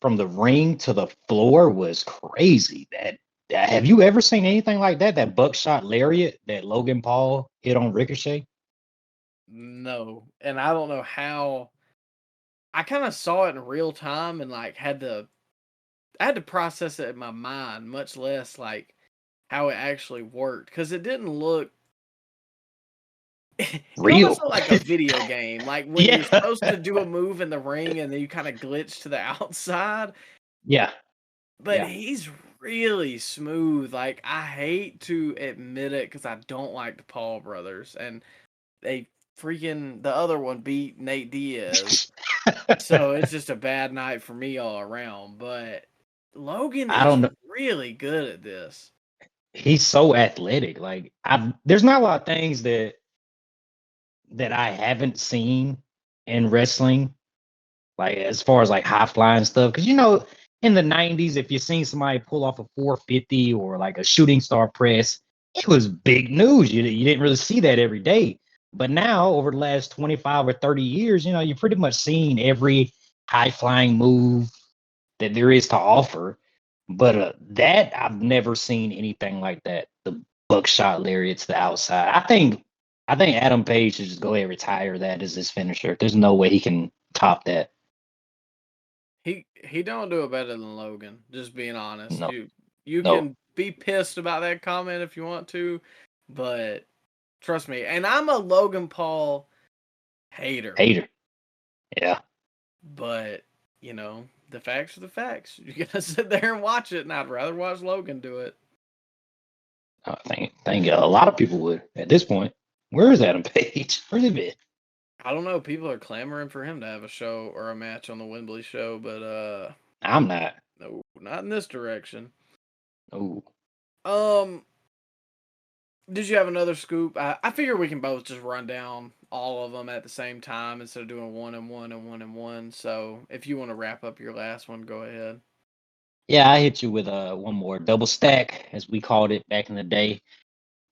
Speaker 2: ring to the floor was crazy. That have you ever seen anything like that? That buckshot lariat that Logan Paul hit on Ricochet?
Speaker 1: No, and I don't know how. I kind of saw it in real time and I had to process it in my mind, much less like how it actually worked, because it didn't look. It
Speaker 2: real.
Speaker 1: almost looked like a video game, like when you're supposed to do a move in the ring and then you kind of glitch to the outside.
Speaker 2: Yeah,
Speaker 1: but he's really smooth. Like, I hate to admit it because I don't like the Paul brothers, and the other one beat Nate Diaz. So it's just a bad night for me all around. But Logan is really good at this.
Speaker 2: He's so athletic. Like, there's not a lot of things that I haven't seen in wrestling, like as far as like high flying stuff. Because in the 90s, if you seen somebody pull off a 450 or like a shooting star press, it was big news. You didn't really see that every day. But now, over the last 25 or 30 years, you've pretty much seen every high flying move that there is to offer. But that I've never seen anything like that. The buckshot lariat to the outside. I think Adam Page should just go ahead and retire that as his finisher. There's no way he can top that.
Speaker 1: He don't do it better than Logan, just being honest.
Speaker 2: No.
Speaker 1: You can be pissed about that comment if you want to, but trust me. And I'm a Logan Paul hater.
Speaker 2: Yeah.
Speaker 1: But, the facts are the facts. You gotta sit there and watch it, and I'd rather watch Logan do it.
Speaker 2: I think a lot of people would at this point. Where is Adam Page? Where's he been?
Speaker 1: I don't know. People are clamoring for him to have a show or a match on the Wembley show, but
Speaker 2: I'm not.
Speaker 1: No, not in this direction.
Speaker 2: Oh.
Speaker 1: Did you have another scoop? I figure we can both just run down all of them at the same time instead of doing one and one and one and one. So if you want to wrap up your last one, go ahead.
Speaker 2: Yeah, I hit you with one more double stack, as we called it back in the day.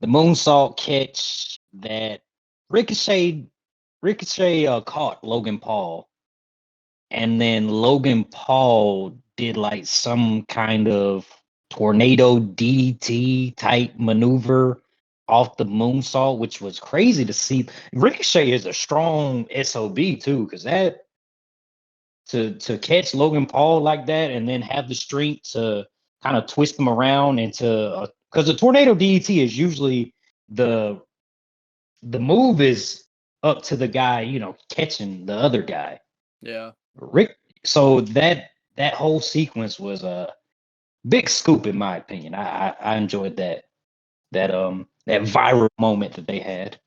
Speaker 2: The moonsault catch that Ricochet caught Logan Paul, and then Logan Paul did like some kind of tornado DDT type maneuver off the moonsault, which was crazy to see. Ricochet is a strong SOB too, because that to catch Logan Paul like that and then have the strength to kind of twist him around into because the tornado DDT is usually the move is up to the guy, catching the other guy.
Speaker 1: Yeah.
Speaker 2: So that whole sequence was a big scoop in my opinion. I enjoyed that viral moment that they had.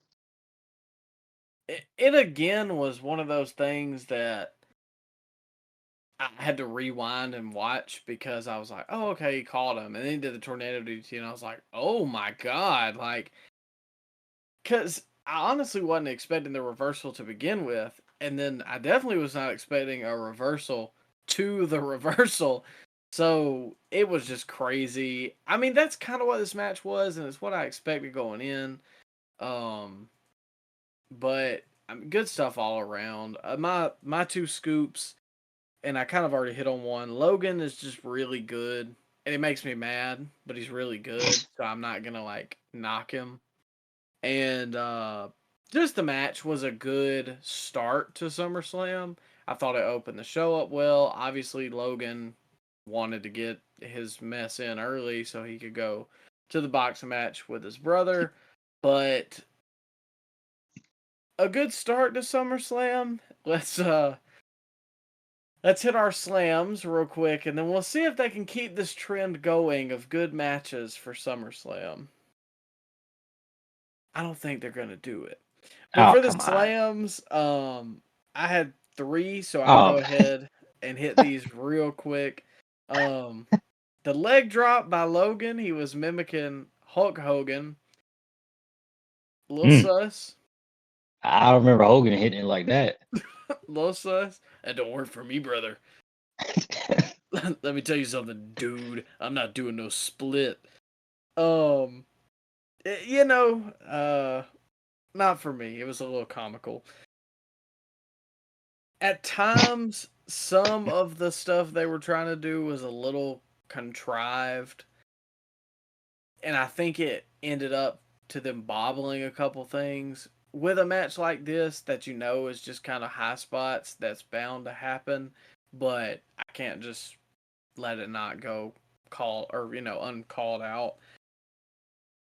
Speaker 1: It again was one of those things that I had to rewind and watch because I was like, oh, okay, he caught him. And then he did the tornado DT, and I was like, oh my God. Like, because I honestly wasn't expecting the reversal to begin with. And then I definitely was not expecting a reversal to the reversal. So it was just crazy. I mean, that's kind of what this match was, and it's what I expected going in. But good stuff all around. My two scoops, and I kind of already hit on one. Logan is just really good, and it makes me mad, but he's really good, so I'm not gonna like knock him. And just the match was a good start to SummerSlam. I thought it opened the show up well. Obviously, Logan wanted to get his mess in early so he could go to the boxing match with his brother, but a good start to SummerSlam. Let's hit our slams real quick, and then we'll see if they can keep this trend going of good matches for SummerSlam. I don't think they're gonna do it. But for the slams, I had 3, so I'll go ahead and hit these real quick. The leg drop by Logan, he was mimicking Hulk Hogan. Little sus.
Speaker 2: I don't remember Hogan hitting it like that.
Speaker 1: Little sus. That don't work for me, brother. Let me tell you something, dude. I'm not doing no split. Not for me. It was a little comical. At times, some of the stuff they were trying to do was a little contrived. And I think it ended up to them bobbling a couple things. With a match like this that is just kind of high spots, that's bound to happen. But I can't just let it not go uncalled out.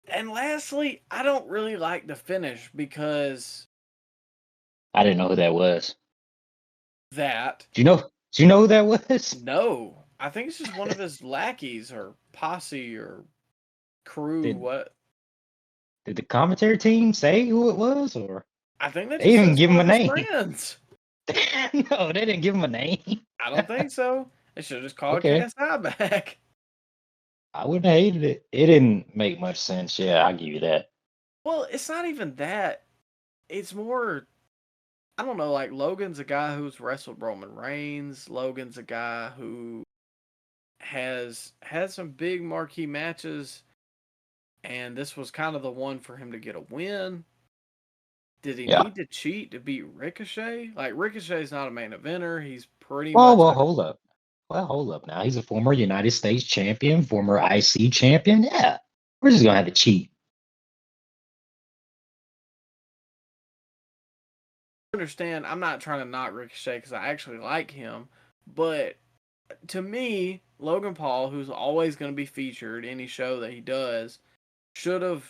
Speaker 1: And lastly, I don't really like the finish because
Speaker 2: I didn't know who that was.
Speaker 1: That.
Speaker 2: Do you know who that was?
Speaker 1: No. I think it's just one of his lackeys or posse or crew.
Speaker 2: Did the commentary team say who it was, or
Speaker 1: I think they
Speaker 2: even
Speaker 1: just
Speaker 2: give him a name?
Speaker 1: Friends.
Speaker 2: No, they didn't give him a name.
Speaker 1: I don't think so. They should have just called KSI back.
Speaker 2: I wouldn't have hated it. It didn't make much sense. Yeah, I'll give you that.
Speaker 1: Well, it's not even that. It's more, I don't know, like Logan's a guy who's wrestled Roman Reigns. Logan's a guy who has had some big marquee matches, and this was kind of the one for him to get a win. Did he need to cheat to beat Ricochet? Like, Ricochet's not a main eventer. He's pretty much...
Speaker 2: Well, hold up. Well, hold up now. He's a former United States champion, former IC champion. Yeah, we're just going to have to cheat.
Speaker 1: I understand. I'm not trying to knock Ricochet because I actually like him. But to me, Logan Paul, who's always going to be featured any show that he does, should have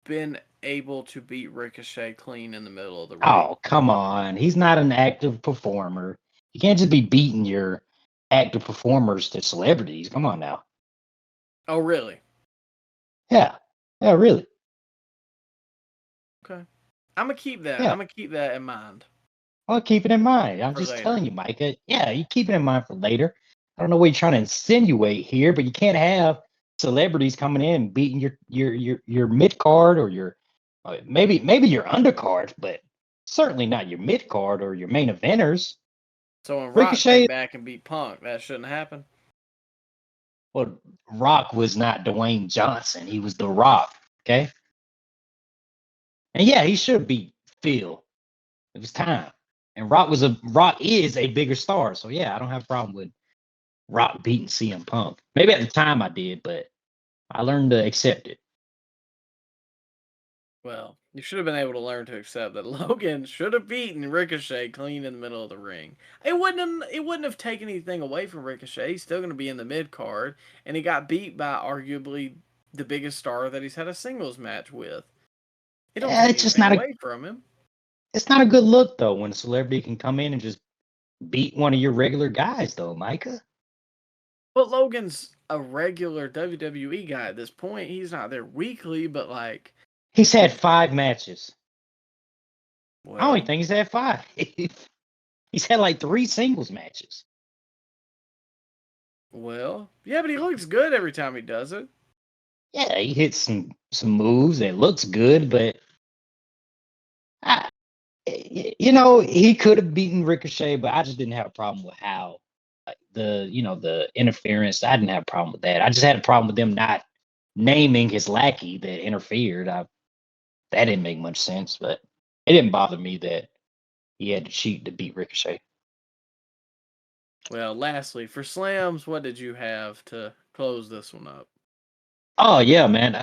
Speaker 1: been able to beat Ricochet clean in the middle of the ring.
Speaker 2: Oh, come on. He's not an active performer. You can't just be beating your active performers to celebrities. Come on now.
Speaker 1: Oh, really?
Speaker 2: Yeah, really.
Speaker 1: Okay. I'm going to keep that.
Speaker 2: Yeah.
Speaker 1: I'm going to keep that in mind.
Speaker 2: Well, keep it in mind. I'm just telling you, Micah. Yeah, you keep it in mind for later. I don't know what you're trying to insinuate here, but you can't have celebrities coming in and beating your mid card or your maybe your undercard, but certainly not your mid card or your main eventers.
Speaker 1: So when Rock came back and beat Punk, that shouldn't happen.
Speaker 2: Well, Rock was not Dwayne Johnson. He was The Rock. Okay. And yeah, he should beat Phil. It was time. And Rock is a bigger star. So yeah, I don't have a problem Rock beating CM Punk. Maybe at the time I did, but I learned to accept it.
Speaker 1: Well, you should have been able to learn to accept that Logan should have beaten Ricochet clean in the middle of the ring. It wouldn't have taken anything away from Ricochet. He's still going to be in the mid card, and he got beat by arguably the biggest star that he's had a singles match with. It don't take
Speaker 2: It's just
Speaker 1: anything
Speaker 2: not
Speaker 1: away from him.
Speaker 2: it's not a good look though when a celebrity can come in and just beat one of your regular guys though, Micah.
Speaker 1: But Logan's a regular WWE guy at this point. He's not there weekly, but like,
Speaker 2: He's had 5 matches. I
Speaker 1: well,
Speaker 2: don't think he's had 5. He's had like 3 singles matches.
Speaker 1: yeah, but he looks good every time he does it.
Speaker 2: Yeah, he hits some moves. It looks good, but he could have beaten Ricochet, but I just didn't have a problem with how the interference. I didn't have a problem with that. I just had a problem with them not naming his lackey that interfered. That didn't make much sense, but it didn't bother me that he had to cheat to beat Ricochet.
Speaker 1: Well, lastly, for slams, what did you have to close this one up?
Speaker 2: Oh yeah, man.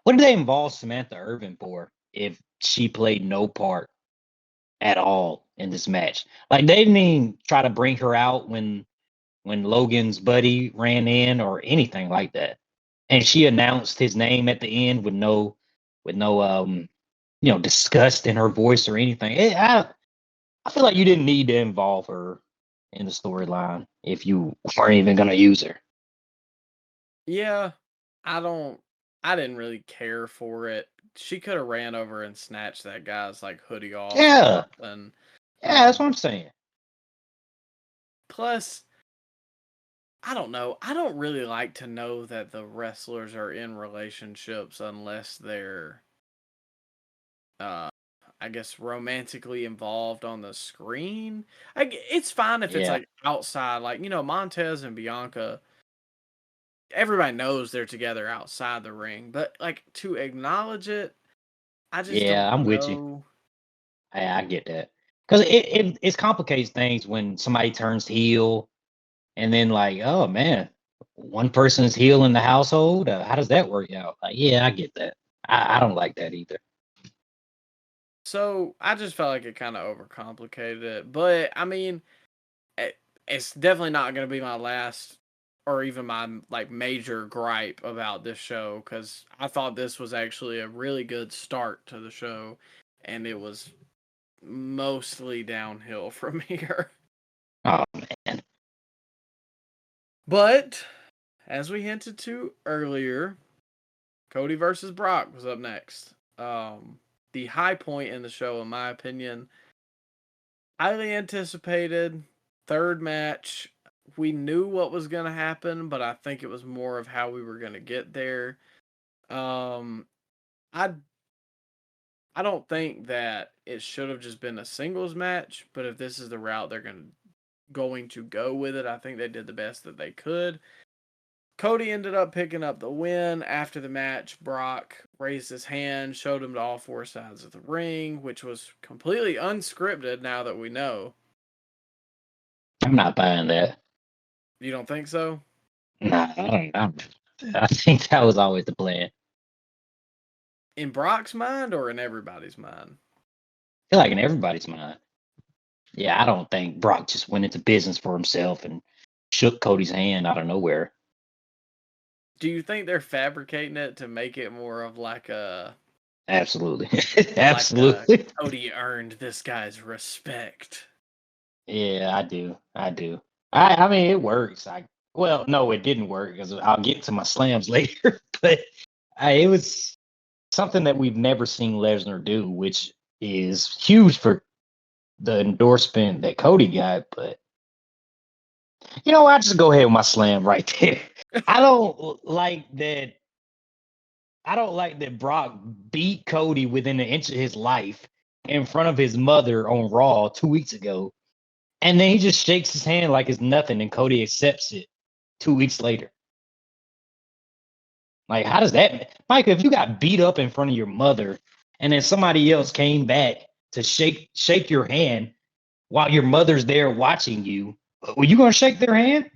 Speaker 2: What did they involve Samantha Irvin for if she played no part at all in this match? Like they didn't even try to bring her out when Logan's buddy ran in or anything like that. And she announced his name at the end with no disgust in her voice or anything. I feel like you didn't need to involve her in the storyline if you weren't even gonna use her.
Speaker 1: Yeah, I didn't really care for it. She could have ran over and snatched that guy's like hoodie off.
Speaker 2: Yeah.
Speaker 1: And
Speaker 2: Yeah, that's what I'm saying.
Speaker 1: plus, I don't know. I don't really like to know that the wrestlers are in relationships unless they're I guess romantically involved on the screen. It's fine if it's
Speaker 2: Yeah.
Speaker 1: like outside, like Montez and Bianca. Everybody knows they're together outside the ring, but like to acknowledge it, I just
Speaker 2: Yeah,
Speaker 1: don't
Speaker 2: I'm with you.
Speaker 1: know.
Speaker 2: I get that. Because it complicates things when somebody turns heel and then like, oh man, one person's heel in the household. How does that work out? Like, yeah, I get that. I don't like that either.
Speaker 1: So I just felt like it kind of overcomplicated it, but I mean, it's definitely not going to be my last or even my like major gripe about this show because I thought this was actually a really good start to the show, and it was mostly downhill from here.
Speaker 2: Oh man.
Speaker 1: But as we hinted to earlier, Cody versus Brock was up next. The high point in the show, in my opinion, highly anticipated third match. We knew what was going to happen, but I think it was more of how we were going to get there. I don't think that it should have just been a singles match, but if this is the route they're going to go with it, I think they did the best that they could. Cody ended up picking up the win. After the match, Brock raised his hand, showed him to all 4 sides of the ring, which was completely unscripted now that we know.
Speaker 2: I'm not buying that.
Speaker 1: You don't think so?
Speaker 2: Nah, I think that was always the plan.
Speaker 1: In Brock's mind or in everybody's mind?
Speaker 2: I feel like in everybody's mind. Yeah, I don't think Brock just went into business for himself and shook Cody's hand out of nowhere.
Speaker 1: Do you think they're fabricating it to make it more of like a...
Speaker 2: Absolutely. Absolutely.
Speaker 1: Like Cody earned this guy's respect.
Speaker 2: Yeah, I do. I mean, it works. Well, no, it didn't work because I'll get to my slams later. But it was something that we've never seen Lesnar do, which is huge for the endorsement that Cody got. But I'll just go ahead with my slam right there. I don't like that. I don't like that Brock beat Cody within an inch of his life in front of his mother on Raw 2 weeks ago. And then he just shakes his hand like it's nothing, and Cody accepts it 2 weeks later. Like, how does that, Micah? If you got beat up in front of your mother, and then somebody else came back to shake your hand while your mother's there watching you, Were you gonna shake their hand?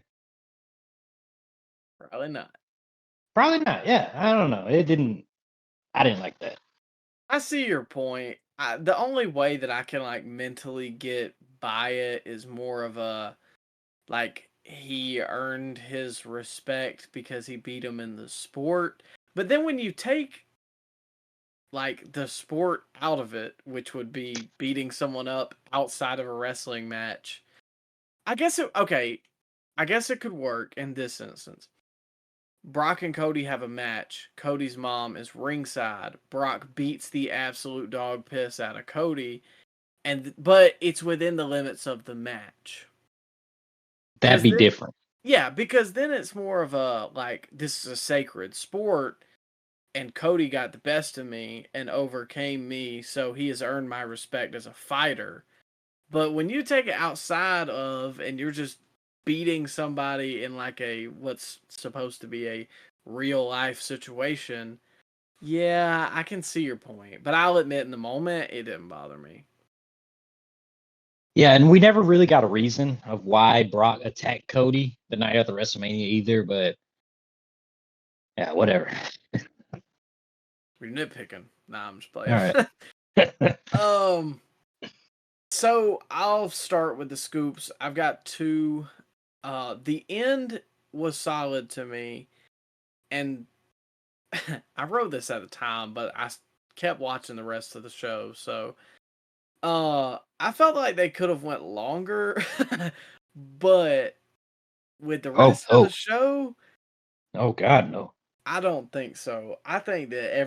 Speaker 1: Probably not.
Speaker 2: Probably not. Yeah, I don't know. It didn't. I didn't like that.
Speaker 1: I see your point. The only way that I can like mentally get by it is more of a like he earned his respect because he beat him in the sport. But then when you take like the sport out of it, which would be beating someone up outside of a wrestling match, I guess I guess it could work in this instance. Brock and Cody have a match. Cody's mom is ringside. Brock beats the absolute dog piss out of Cody, but it's within the limits of the match.
Speaker 2: That'd be different.
Speaker 1: Yeah, because then it's more of a like this is a sacred sport, and Cody got the best of me and overcame me, so he has earned my respect as a fighter. But when you take it outside of and you're just beating somebody in like a what's supposed to be a real life situation, yeah, I can see your point. But I'll admit in the moment it didn't bother me.
Speaker 2: Yeah, and we never really got a reason of why Brock attacked Cody the night after WrestleMania either, but yeah, whatever.
Speaker 1: We're nitpicking. Nah, I'm just playing.
Speaker 2: All right.
Speaker 1: So I'll start with the scoops. I've got two. The end was solid to me, and I wrote this at the time, but I kept watching the rest of the show. So, I felt like they could have went longer, but with the rest of the show,
Speaker 2: oh God, no.
Speaker 1: I don't think so. I think that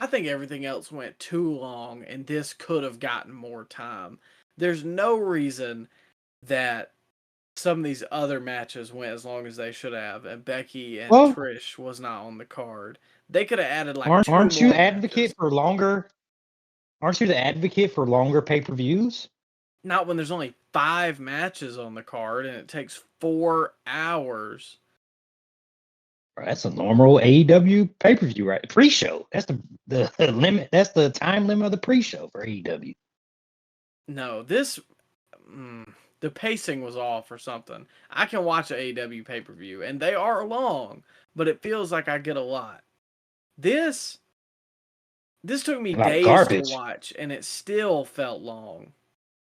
Speaker 1: I think everything else went too long, and this could have gotten more time. There's no reason that some of these other matches went as long as they should have, and Becky and Trish was not on the card. They could have added like
Speaker 2: aren't you
Speaker 1: advocate
Speaker 2: for longer? Aren't you the advocate for longer pay-per-views?
Speaker 1: Not when there's only 5 matches on the card and it takes 4 hours.
Speaker 2: That's a normal AEW pay-per-view, right? Pre-show. That's the limit. That's the time limit of the pre-show for AEW.
Speaker 1: No, this the pacing was off or something. I can watch an AEW pay-per-view and they are long, but it feels like I get a lot. This took me days to watch and it still felt long.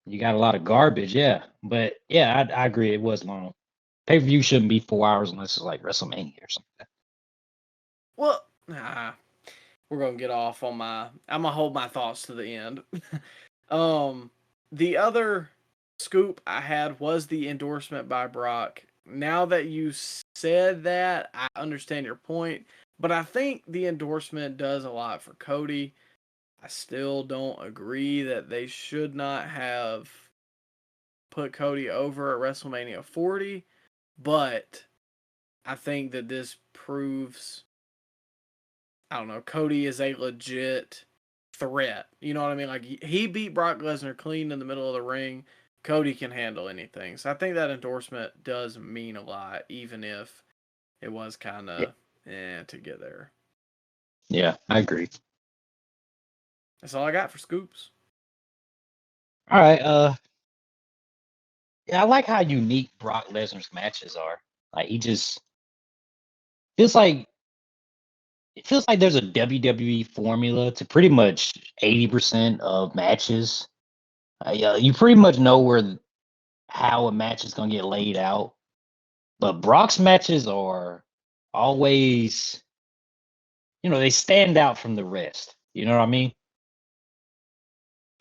Speaker 2: You got a lot of garbage, yeah. But yeah, I agree. It was long. Pay-per-view shouldn't be 4 hours unless it's like WrestleMania or something.
Speaker 1: Well, we're gonna get off on I'm gonna hold my thoughts to the end. The other scoop I had was the endorsement by Brock. Now that you said that, I understand your point, but I think the endorsement does a lot for Cody. I still don't agree that they should not have put Cody over at WrestleMania 40, but I think that this proves, I don't know, Cody is a legit threat. You know what I mean? Like, he beat Brock Lesnar clean in the middle of the ring. Cody can handle anything. So I think that endorsement does mean a lot, even if it was kind of to get there.
Speaker 2: Yeah, I agree.
Speaker 1: That's all I got for scoops.
Speaker 2: All right. Yeah, I like how unique Brock Lesnar's matches are. Like, he just feels like there's a WWE formula to pretty much 80% of matches. You pretty much know how a match is gonna get laid out, but Brock's matches are always, they stand out from the rest. You know what I mean?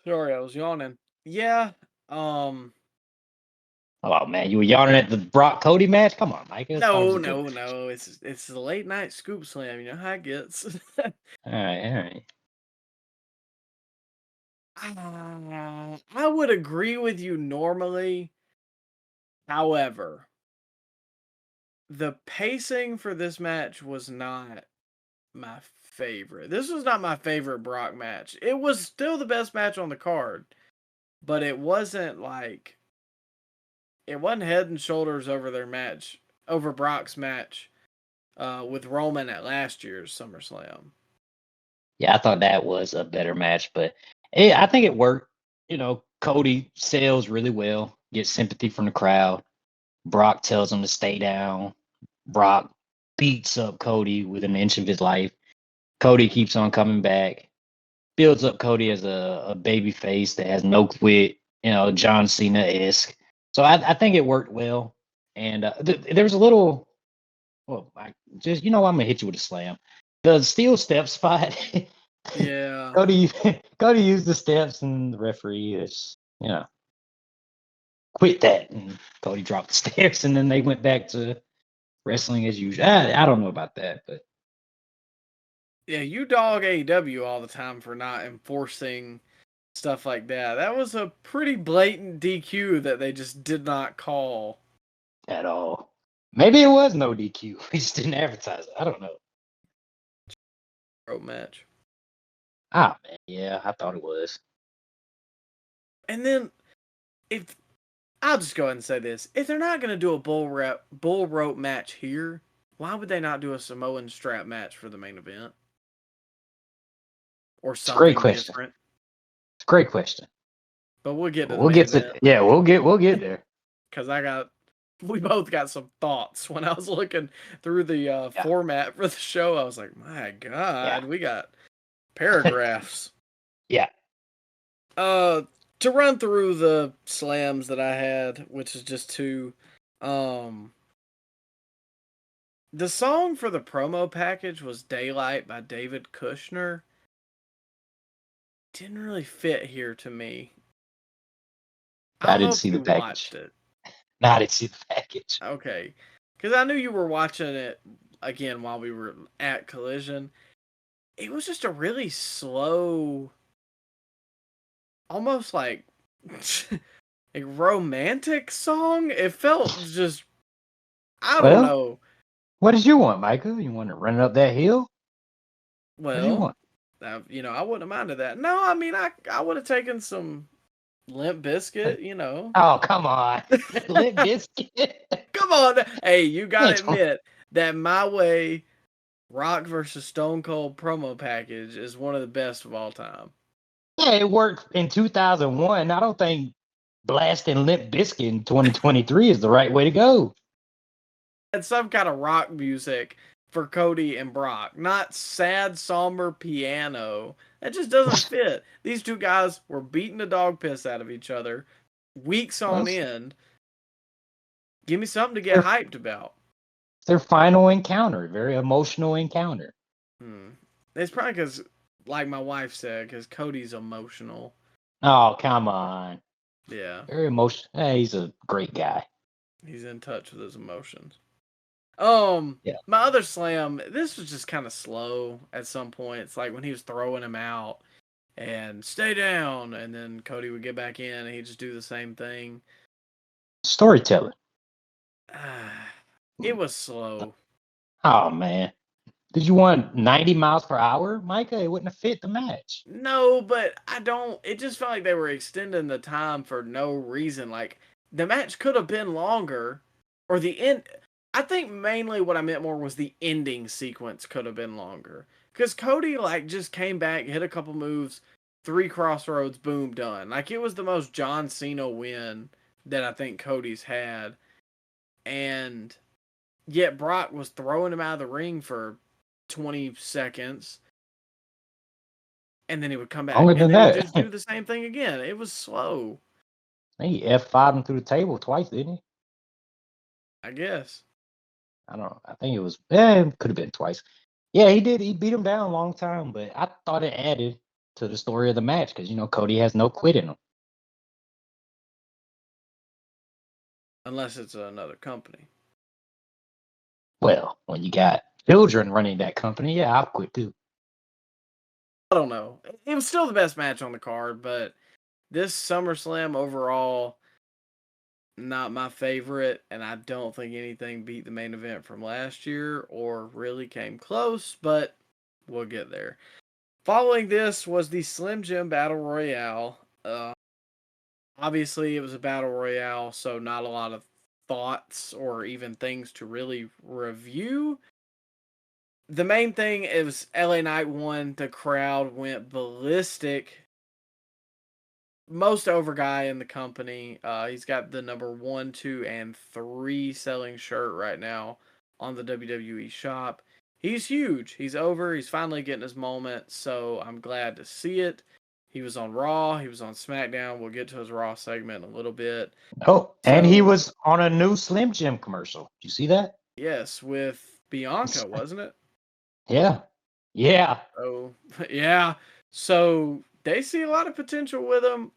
Speaker 1: Sorry, I was yawning. Yeah.
Speaker 2: Oh man, you were yawning at the Brock Cody match? Come on, Mike.
Speaker 1: No. It's the late night scoop slam. You know how it gets.
Speaker 2: All right.
Speaker 1: I would agree with you normally. However, the pacing for this match was not my favorite. This was not my favorite Brock match. It was still the best match on the card, but it wasn't head and shoulders over Brock's match with Roman at last year's SummerSlam.
Speaker 2: Yeah, I thought that was a better match, but I think it worked. Cody sells really well. gets sympathy from the crowd. Brock tells him to stay down. Brock beats up Cody with an inch of his life. Cody keeps on coming back. Builds up Cody as a baby face that has no quit, John Cena-esque. So I think it worked well. And there's a little, well, I'm gonna hit you with a slam. The steel step spot.
Speaker 1: Yeah.
Speaker 2: Cody used the steps, and the referee is, quit that. And Cody dropped the steps, and then they went back to wrestling as usual. I don't know about that, but
Speaker 1: Yeah, you dog AEW all the time for not enforcing stuff like that. That was a pretty blatant DQ that they just did not call.
Speaker 2: at all. Maybe it was no DQ. We just didn't advertise it. I don't know.
Speaker 1: Rope match.
Speaker 2: Ah, man, yeah, I thought it was.
Speaker 1: And then, if I'll just go ahead and say this: if they're not going to do a bull rope match here, why would they not do a Samoan strap match for the main event or
Speaker 2: It's a great
Speaker 1: something
Speaker 2: question.
Speaker 1: different?
Speaker 2: It's a great question.
Speaker 1: But we'll get to the
Speaker 2: We'll
Speaker 1: main
Speaker 2: get
Speaker 1: event.
Speaker 2: to yeah, we'll get there.
Speaker 1: Because we both got some thoughts when I was looking through the format for the show. I was like, my God, we got paragraphs.
Speaker 2: Yeah.
Speaker 1: To run through the slams that I had, which is just two, the song for the promo package was Daylight by David Kushner. Didn't really fit here to me.
Speaker 2: I didn't see the package.
Speaker 1: Watched it.
Speaker 2: No, I didn't see the package.
Speaker 1: Okay. Because I knew you were watching it again while we were at Collision. It was just a really slow, almost like a romantic song. It felt just, I don't know.
Speaker 2: What did you want, Micah? You want to run up that hill?
Speaker 1: Well,
Speaker 2: what do you want?
Speaker 1: I wouldn't have minded that. No, I mean, I would have taken some Limp Bizkit,
Speaker 2: Oh, come on. Limp Bizkit.
Speaker 1: Come on. Hey, you got to admit that My Way Rock versus Stone Cold promo package is one of the best of all time.
Speaker 2: Yeah, it worked in 2001. I don't think blasting Limp Bizkit in 2023 is the right way to go.
Speaker 1: And some kind of rock music for Cody and Brock, not sad, somber piano. That just doesn't fit. These two guys were beating the dog piss out of each other weeks on end. Give me something to get hyped about.
Speaker 2: Their final encounter, very emotional encounter.
Speaker 1: It's probably because, like my wife said, because Cody's emotional.
Speaker 2: Oh, come on.
Speaker 1: Yeah.
Speaker 2: Very emotional. Hey, he's a great guy.
Speaker 1: He's in touch with his emotions. My other slam, this was just kind of slow at some point. It's like when he was throwing him out and stay down, and then Cody would get back in and he'd just do the same thing.
Speaker 2: Storytelling.
Speaker 1: It was slow.
Speaker 2: Oh, man. Did you want 90 miles per hour, Micah? It wouldn't have fit the match.
Speaker 1: No, but it just felt like they were extending the time for no reason. Like, the match could have been longer, or the end. I think mainly what I meant more was the ending sequence could have been longer. Because Cody, just came back, hit a couple moves, 3 crossroads, boom, done. Like, it was the most John Cena win that I think Cody's had. And yet Brock was throwing him out of the ring for 20 seconds. And then he would come back.
Speaker 2: Longer
Speaker 1: and
Speaker 2: than
Speaker 1: then
Speaker 2: that.
Speaker 1: He'd just do the same thing again. It was slow.
Speaker 2: He F5'd him through the table twice, didn't he?
Speaker 1: I guess.
Speaker 2: I don't know. I think it was, it could have been twice. Yeah, he did. He beat him down a long time, but I thought it added to the story of the match because, Cody has no quit in him.
Speaker 1: Unless it's another company.
Speaker 2: Well, when you got children running that company, yeah, I'll quit too.
Speaker 1: I don't know. It was still the best match on the card, but this SummerSlam overall, not my favorite, and I don't think anything beat the main event from last year or really came close, but we'll get there. Following this was the Slim Jim Battle Royale. Obviously, it was a Battle Royale, so not a lot of thoughts or even things to really review. The main thing is LA Knight won. The crowd went ballistic. most over guy in the company. He's got the number 1, 2, and 3 selling shirt right now on the WWE shop. He's huge. He's over. He's finally getting his moment, so I'm glad to see it. He was on Raw. He was on SmackDown. We'll get to his Raw segment in a little bit.
Speaker 2: Oh, and he
Speaker 1: So,
Speaker 2: was on a new Slim Jim commercial. Did you see that?
Speaker 1: yes, with Bianca, wasn't it?
Speaker 2: Yeah. Yeah.
Speaker 1: Oh, yeah. So they see a lot of potential with him.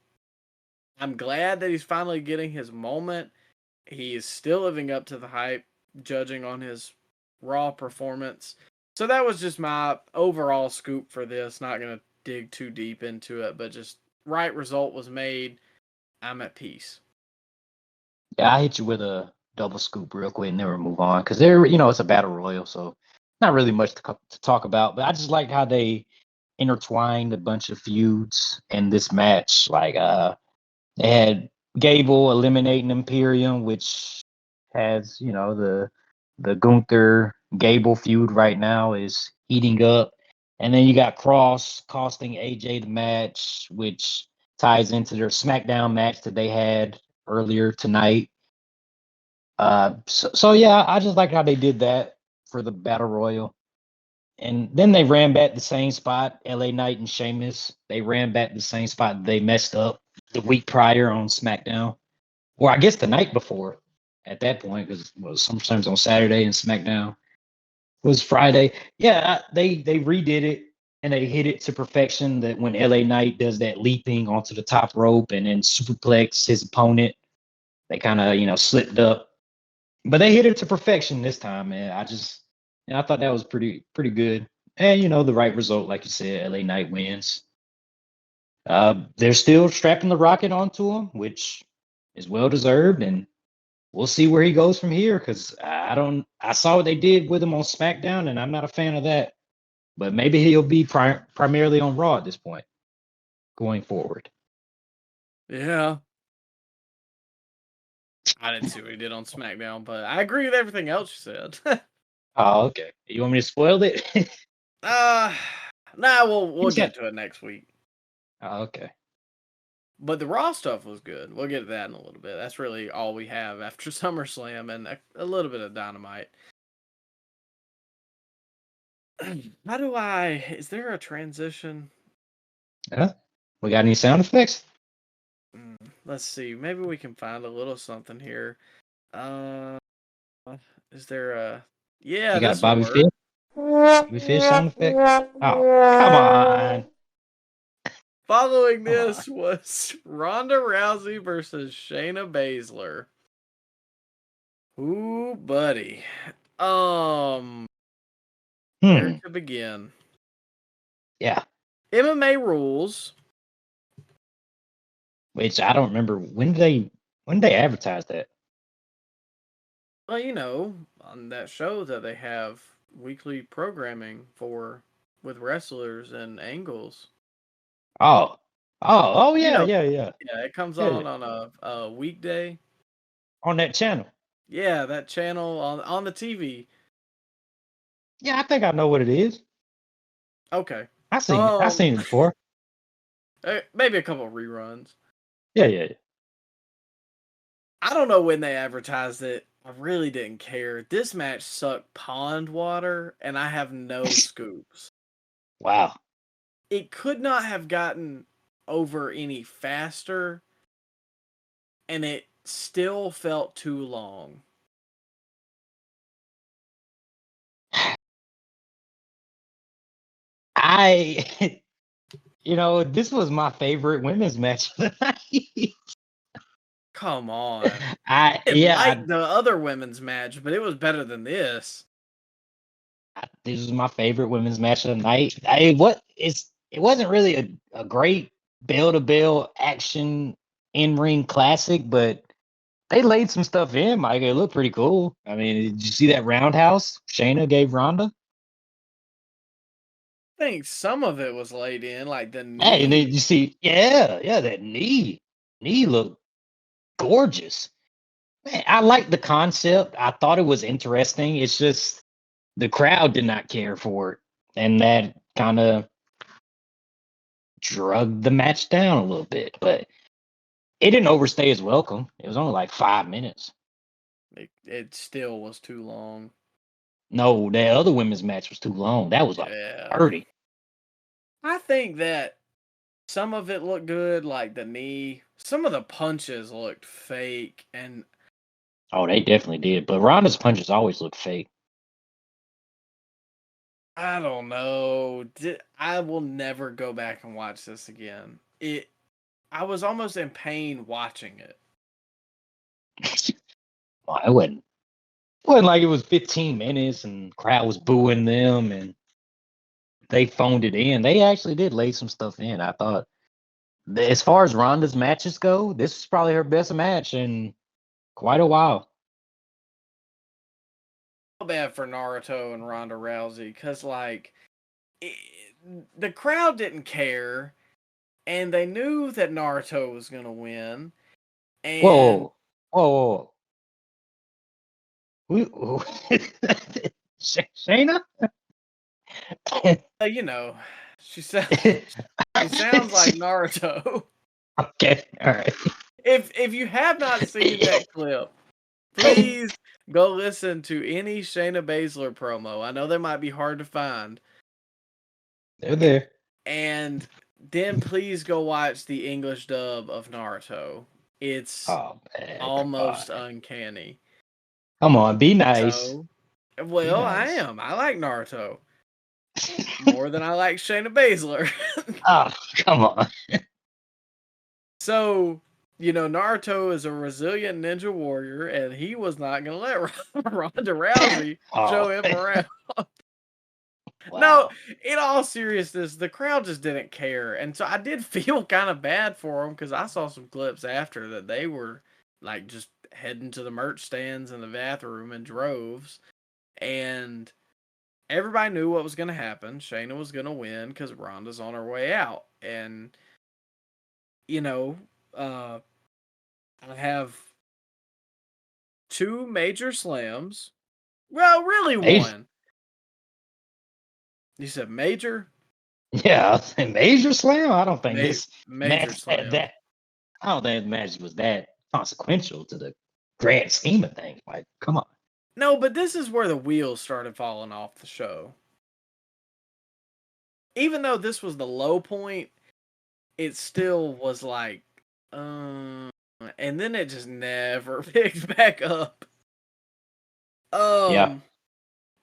Speaker 1: I'm glad that he's finally getting his moment. He is still living up to the hype, judging on his Raw performance. So that was just my overall scoop for this. Not going to dig too deep into it, but just right result was made. I'm at peace.
Speaker 2: Yeah, I hit you with a double scoop real quick and then we'll move on. Because it's a battle royal, so not really much to talk about. But I just like how they intertwined a bunch of feuds in this match. Like they had Gable eliminating Imperium, which has, the Gunther Gable feud right now is heating up. And then you got Cross costing AJ the match, which ties into their SmackDown match that they had earlier tonight. So yeah, I just like how they did that for the Battle Royal. And then they ran back the same spot, LA Knight and Sheamus. They ran back the same spot they messed up the week prior on SmackDown. Or I guess the night before at that point, because it was sometimes on Saturday and SmackDown was Friday. Yeah, they redid it and they hit it to perfection. That when LA Knight does that leaping onto the top rope and then superplex his opponent, they kind of slipped up, but they hit it to perfection this time, man. I thought that was pretty good, and the right result, like you said, LA Knight wins. They're still strapping the rocket onto him, which is well deserved, and we'll see where he goes from here. Because I saw what they did with him on SmackDown, and I'm not a fan of that. But maybe he'll be primarily on Raw at this point, going forward.
Speaker 1: Yeah. I didn't see what he did on SmackDown, but I agree with everything else you said.
Speaker 2: Oh, okay. You want me to spoil it?
Speaker 1: uh, nah, we'll
Speaker 2: Yeah.
Speaker 1: get to it next week.
Speaker 2: Oh, okay.
Speaker 1: But the Raw stuff was good. We'll get to that in a little bit. That's really all we have after SummerSlam and a little bit of Dynamite. Is there a transition?
Speaker 2: Yeah. We got any sound effects?
Speaker 1: Let's see. Maybe we can find a little something here. Uh, is there a? Yeah,
Speaker 2: You got a
Speaker 1: this will
Speaker 2: Bobby
Speaker 1: work.
Speaker 2: Fish? Bobby Fish sound effect? Oh, come on.
Speaker 1: Following
Speaker 2: Come on.
Speaker 1: this was Ronda Rousey versus Shayna Baszler. Ooh, buddy. Where to begin?
Speaker 2: Yeah.
Speaker 1: MMA rules.
Speaker 2: Which I don't remember when did they advertise that?
Speaker 1: Well, on that show that they have weekly programming with wrestlers and angles.
Speaker 2: Oh yeah.
Speaker 1: Yeah, it comes
Speaker 2: Yeah.
Speaker 1: on a weekday.
Speaker 2: On that channel.
Speaker 1: Yeah, that channel on the TV.
Speaker 2: Yeah, I think I know what it is.
Speaker 1: Okay.
Speaker 2: I seen it before.
Speaker 1: Maybe a couple of reruns.
Speaker 2: Yeah.
Speaker 1: I don't know when they advertised it. I really didn't care. This match sucked pond water, and I have no scoops.
Speaker 2: Wow.
Speaker 1: It could not have gotten over any faster, and it still felt too long.
Speaker 2: This was my favorite women's match of the night.
Speaker 1: Come on.
Speaker 2: I
Speaker 1: I
Speaker 2: yeah,
Speaker 1: liked the other women's match, but it was better than this.
Speaker 2: this was my favorite women's match of the night. It wasn't really a great bell to bell action in ring classic, but they laid some stuff in, Mike. It looked pretty cool. I mean, did you see that roundhouse Shayna gave Ronda?
Speaker 1: I think some of it was laid in, like the
Speaker 2: Hey, and then
Speaker 1: knee.
Speaker 2: you see, that knee looked gorgeous. Man, I like the concept. I thought it was interesting. It's just the crowd did not care for it, and that kind of drugged the match down a little bit. But It didn't overstay its welcome. It was only like 5 minutes.
Speaker 1: It still was too long.
Speaker 2: No, that other women's match was too long. That was like 30.
Speaker 1: I think that some of it looked good, like the knee. Some of the punches looked fake, and
Speaker 2: Oh, they definitely did. But Ronda's punches always look fake.
Speaker 1: I don't know. I will never go back and watch this again. I was almost in pain watching it.
Speaker 2: Well, it wasn't like it was 15 minutes and crowd was booing them and they phoned it in. They actually did lay some stuff in. I thought, as far as Ronda's matches go, this is probably her best match in quite a while.
Speaker 1: Bad for Naruto and Ronda Rousey because the crowd didn't care, and they knew that Naruto was gonna win. And
Speaker 2: Whoa, whoa, whoa. Shayna?
Speaker 1: you know, she sounds like Naruto.
Speaker 2: Okay, all right.
Speaker 1: If you have not seen that clip, please go listen to any Shayna Baszler promo. I know they might be hard to find.
Speaker 2: They're there.
Speaker 1: And then please go watch the English dub of Naruto. It's almost uncanny.
Speaker 2: Come on, be nice.
Speaker 1: So, well, I am. I like Naruto more than I like Shayna Baszler.
Speaker 2: Oh, come on.
Speaker 1: So, Naruto is a resilient ninja warrior, and he was not going to let Ronda Rousey show him around. Wow. No, in all seriousness, the crowd just didn't care. And so I did feel kind of bad for them because I saw some clips after that they were like just heading to the merch stands in the bathroom in droves. And everybody knew what was going to happen. Shayna was going to win because Ronda's on her way out. And, I have 2 major slams. Well, really one. You said major?
Speaker 2: Yeah, major slam. I don't think this
Speaker 1: major slam.
Speaker 2: I don't think the match was that consequential to the grand scheme of things. Like, come on.
Speaker 1: No, but this is where the wheels started falling off the show. Even though this was the low point, it still was like, and then it just never picked back up.
Speaker 2: Yeah.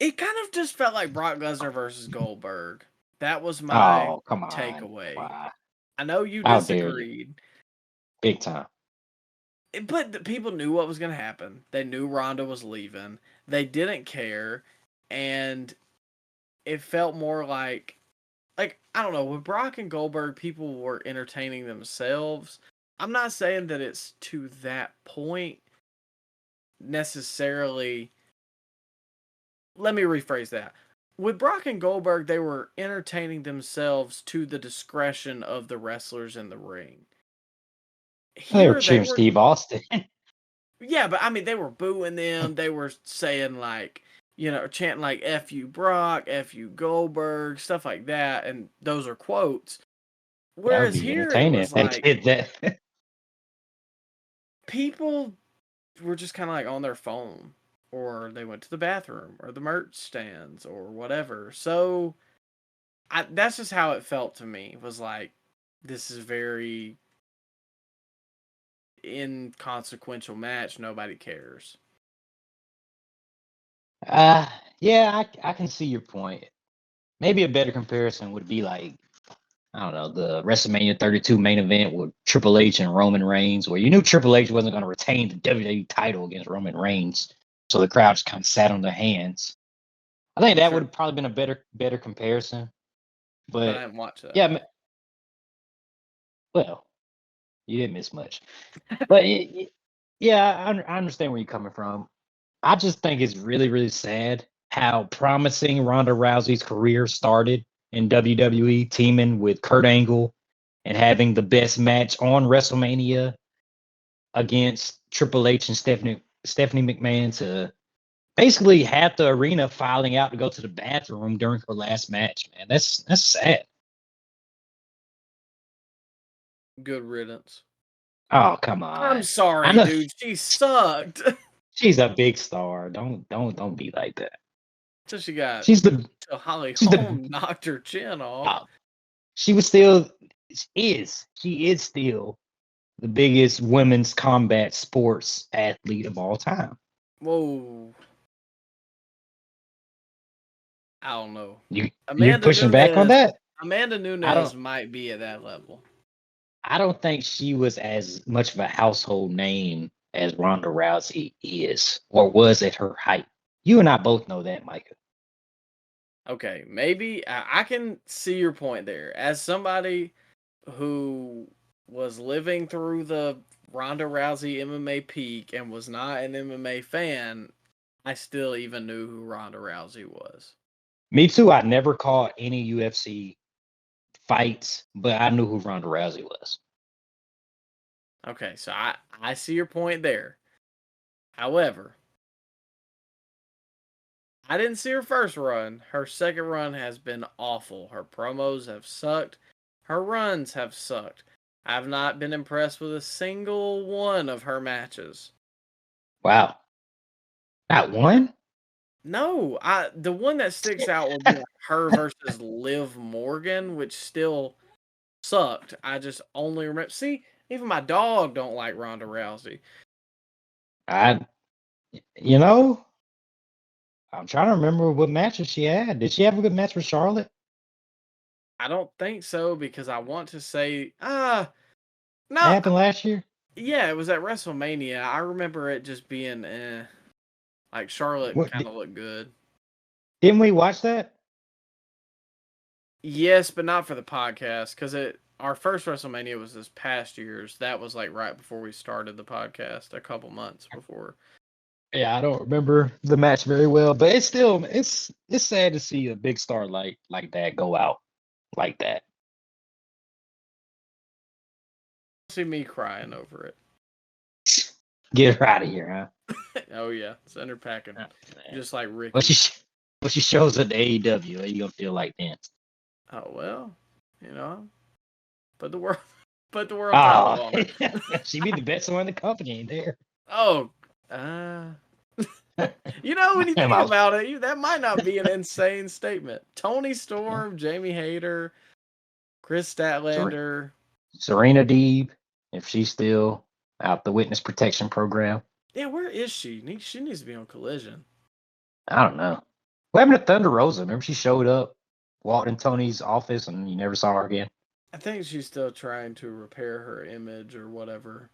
Speaker 1: It kind of just felt like Brock Lesnar versus Goldberg. That was my takeaway.
Speaker 2: Wow.
Speaker 1: I know you disagreed.
Speaker 2: Big time.
Speaker 1: But the people knew what was going to happen. They knew Ronda was leaving. They didn't care. And it felt more like, I don't know, with Brock and Goldberg, people were entertaining themselves. I'm not saying that it's to that point necessarily. Let me rephrase that. With Brock and Goldberg, they were entertaining themselves to the discretion of the wrestlers in the ring.
Speaker 2: They were cheering Steve Austin.
Speaker 1: Yeah, but I mean, they were booing them. They were saying chanting like "F you Brock," "F you Goldberg," stuff like that, and those are quotes. Whereas here it was like
Speaker 2: that.
Speaker 1: People were just kind of like on their phone, or they went to the bathroom, or the merch stands, or whatever. So, that's just how it felt to me. It was like, this is very inconsequential match. Nobody cares.
Speaker 2: Yeah, I can see your point. Maybe a better comparison would be like, I don't know, the WrestleMania 32 main event with Triple H and Roman Reigns, where you knew Triple H wasn't going to retain the WWE title against Roman Reigns, so the crowd just kind of sat on their hands. I think that would have probably been a better comparison. But
Speaker 1: I didn't watch that.
Speaker 2: Yeah, well, you didn't miss much. But yeah, I understand where you're coming from. I just think it's really, really sad how promising Ronda Rousey's career started in WWE, teaming with Kurt Angle and having the best match on WrestleMania against Triple H and Stephanie McMahon, to basically have the arena filing out to go to the bathroom during her last match. Man, that's sad.
Speaker 1: Good riddance.
Speaker 2: Oh, come
Speaker 1: I'm
Speaker 2: on. I
Speaker 1: sorry,
Speaker 2: know
Speaker 1: dude. She sucked.
Speaker 2: she's a big star. Don't be like that.
Speaker 1: Till she got
Speaker 2: She's the
Speaker 1: till Holly
Speaker 2: she's the
Speaker 1: Holm knocked her chin off.
Speaker 2: uh, she was still she is still the biggest women's combat sports athlete of all time.
Speaker 1: Whoa. I don't know.
Speaker 2: You're pushing back on that?
Speaker 1: Amanda
Speaker 2: I
Speaker 1: Nunes
Speaker 2: don't
Speaker 1: might be at that level.
Speaker 2: I don't think she was as much of a household name as Ronda Rousey is or was at her height. You and I both know that, Micah.
Speaker 1: Okay, maybe I can see your point there. As somebody who was living through the Ronda Rousey MMA peak and was not an MMA fan, I still even knew who Ronda Rousey was.
Speaker 2: Me too. I never caught any UFC fights, but I knew who Ronda Rousey was.
Speaker 1: Okay, so I see your point there. However, I didn't see her first run. Her second run has been awful. Her promos have sucked. Her runs have sucked. I've not been impressed with a single one of her matches.
Speaker 2: Wow. Not one?
Speaker 1: No, the one that sticks out would be like her versus Liv Morgan, which still sucked. I just only remember. See, even my dog don't like Ronda Rousey.
Speaker 2: I you know, I'm trying to remember what matches she had. Did she have a good match with Charlotte?
Speaker 1: I don't think so because I want to say,
Speaker 2: That
Speaker 1: no,
Speaker 2: happened last year?
Speaker 1: yeah, it was at WrestleMania. I remember it just being, like Charlotte
Speaker 2: What
Speaker 1: kind of looked good.
Speaker 2: didn't we watch that?
Speaker 1: Yes, but not for the podcast because our first WrestleMania was this past year's. That was like right before we started the podcast, a couple months before.
Speaker 2: Yeah, I don't remember the match very well, but it's still it's sad to see a big star like that go out like that.
Speaker 1: See me crying over it.
Speaker 2: Get her out of here,
Speaker 1: Oh yeah, send her packing,
Speaker 2: huh?
Speaker 1: just like
Speaker 2: When
Speaker 1: Ricky.
Speaker 2: she shows up to AEW, what you gonna feel like then?
Speaker 1: Oh well, you know, put the world, put the world title
Speaker 2: Oh,
Speaker 1: on her.
Speaker 2: she be the best one in the company ain't there.
Speaker 1: Oh, you know, when you
Speaker 2: Am
Speaker 1: think
Speaker 2: I-
Speaker 1: about it, that might not be an insane statement. Tony Storm, Jamie Hayter, Chris
Speaker 2: Ser-
Speaker 1: Statlander.
Speaker 2: Serena Deeb, if she's still out the witness protection program.
Speaker 1: Yeah, where is she? She needs to be on Collision.
Speaker 2: I don't know. What happened to Thunder Rosa? Remember she showed up, walked in Tony's office, and you never saw her again.
Speaker 1: I think she's still trying to repair her image or whatever.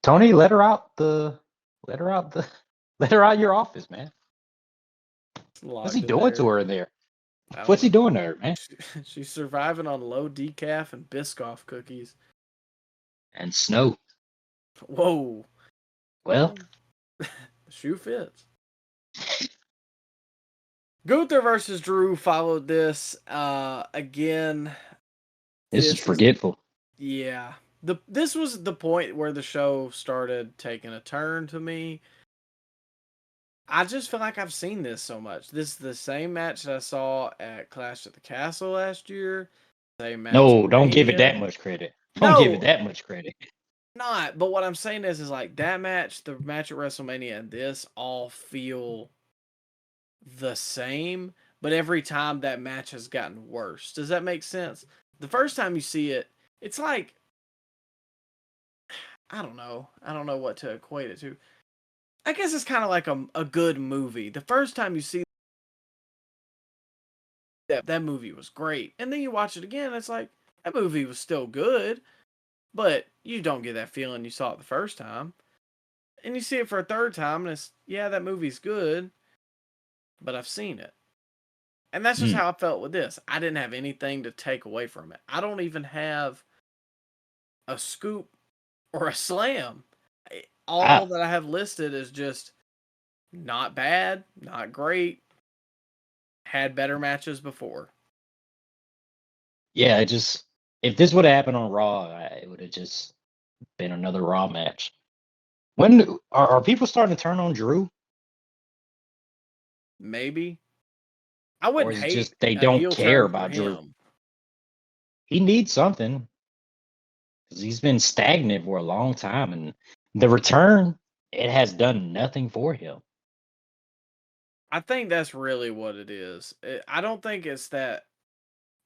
Speaker 2: Tony, let her out the let her out of your office, man. What's he
Speaker 1: Locked in
Speaker 2: doing to
Speaker 1: there.
Speaker 2: her in there?
Speaker 1: I don't
Speaker 2: What's he
Speaker 1: know.
Speaker 2: doing to her, man?
Speaker 1: She's surviving on low decaf and Biscoff cookies.
Speaker 2: And Snow.
Speaker 1: Whoa.
Speaker 2: Well,
Speaker 1: The shoe fits. Gunther versus Drew followed this. Again,
Speaker 2: this is forgetful.
Speaker 1: yeah. This was the point where the show started taking a turn to me. I just feel like I've seen this so much. This is the same match that I saw at Clash at the Castle last year. Same match.
Speaker 2: No,
Speaker 1: at
Speaker 2: don't give it that
Speaker 1: Mania.
Speaker 2: much credit. Don't give it that much credit.
Speaker 1: Not. But what I'm saying is like that match, the match at WrestleMania, and this all feel the same. But every time that match has gotten worse. Does that make sense? The first time you see it, it's like I don't know. I don't know what to equate it to. I guess it's kind of like a good movie. The first time you see that movie was great. And then you watch it again, it's like, that movie was still good. But you don't get that feeling you saw it the first time. And you see it for a third time, and it's, yeah, that movie's good. But I've seen it. And that's just how I felt with this. I didn't have anything to take away from it. I don't even have a scoop or a slam. All that I have listed is just not bad, not great, had better matches before.
Speaker 2: Yeah, if this would have happened on Raw, it would have just been another Raw match. When are people starting to turn on Drew?
Speaker 1: Maybe. I
Speaker 2: Or
Speaker 1: wouldn't
Speaker 2: is it
Speaker 1: hate
Speaker 2: just they
Speaker 1: a
Speaker 2: don't
Speaker 1: heel
Speaker 2: care
Speaker 1: turn for
Speaker 2: about Drew?
Speaker 1: him.
Speaker 2: He needs something. because he's been stagnant for a long time, and the return, it has done nothing for him.
Speaker 1: I think that's really what it is. I don't think it's that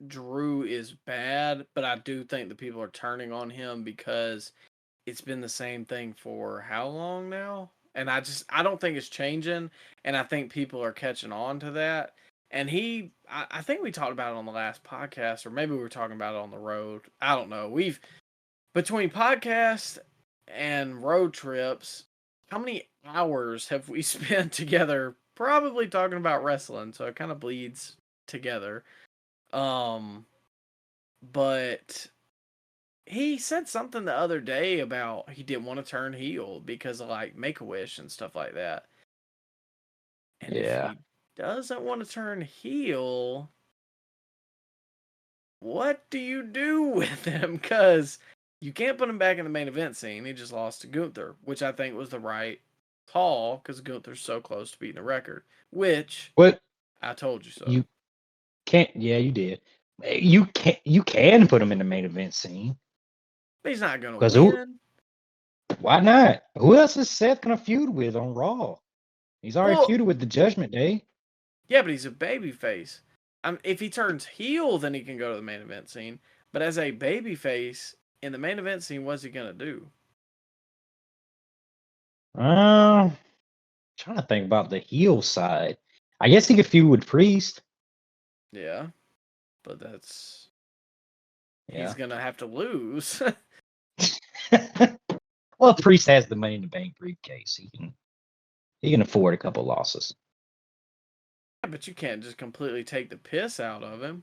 Speaker 1: Drew is bad, but I do think the people are turning on him because it's been the same thing for how long now? And I don't think it's changing, and I think people are catching on to that. And I think we talked about it on the last podcast, or maybe we were talking about it on the road. I don't know. Between podcasts and road trips, how many hours have we spent together probably talking about wrestling? So it kind of bleeds together. But he said something the other day about he didn't want to turn heel because of like Make-A-Wish and stuff like that. And if he doesn't want to turn heel, what do you do with him? Because you can't put him back in the main event scene. He just lost to Gunther, which I think was the right call because Gunther's so close to beating the record. Which
Speaker 2: What
Speaker 1: I told you so.
Speaker 2: you can't? Yeah, you did. You can put him in the main event scene.
Speaker 1: But he's not going to win.
Speaker 2: Why not? Who else is Seth going to feud with on Raw? He's already feuded with the Judgment Day.
Speaker 1: Yeah, but he's a babyface. If he turns heel, then he can go to the main event scene. But as a babyface in the main event scene, what's he gonna do?
Speaker 2: Trying to think about the heel side. I guess he could feud with Priest.
Speaker 1: Yeah, but he's gonna have to lose.
Speaker 2: Well, Priest has the Money in the Bank briefcase. He can afford a couple losses.
Speaker 1: Yeah, but you can't just completely take the piss out of him.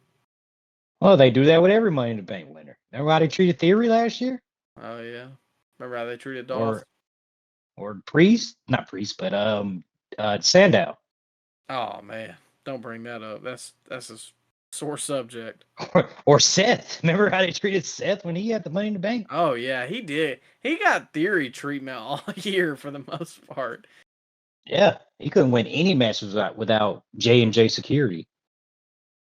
Speaker 2: Well, they do that with every Money in the Bank winner. Remember how they treated Theory last year?
Speaker 1: Oh yeah, remember how they treated Dolph?
Speaker 2: Or Priest? Not Priest, but Sandow.
Speaker 1: Oh man, don't bring that up. That's a sore subject.
Speaker 2: Or Seth. Remember how they treated Seth when he had the Money in the Bank?
Speaker 1: Oh yeah, he did. He got Theory treatment all year for the most part.
Speaker 2: Yeah, he couldn't win any matches without J&J security.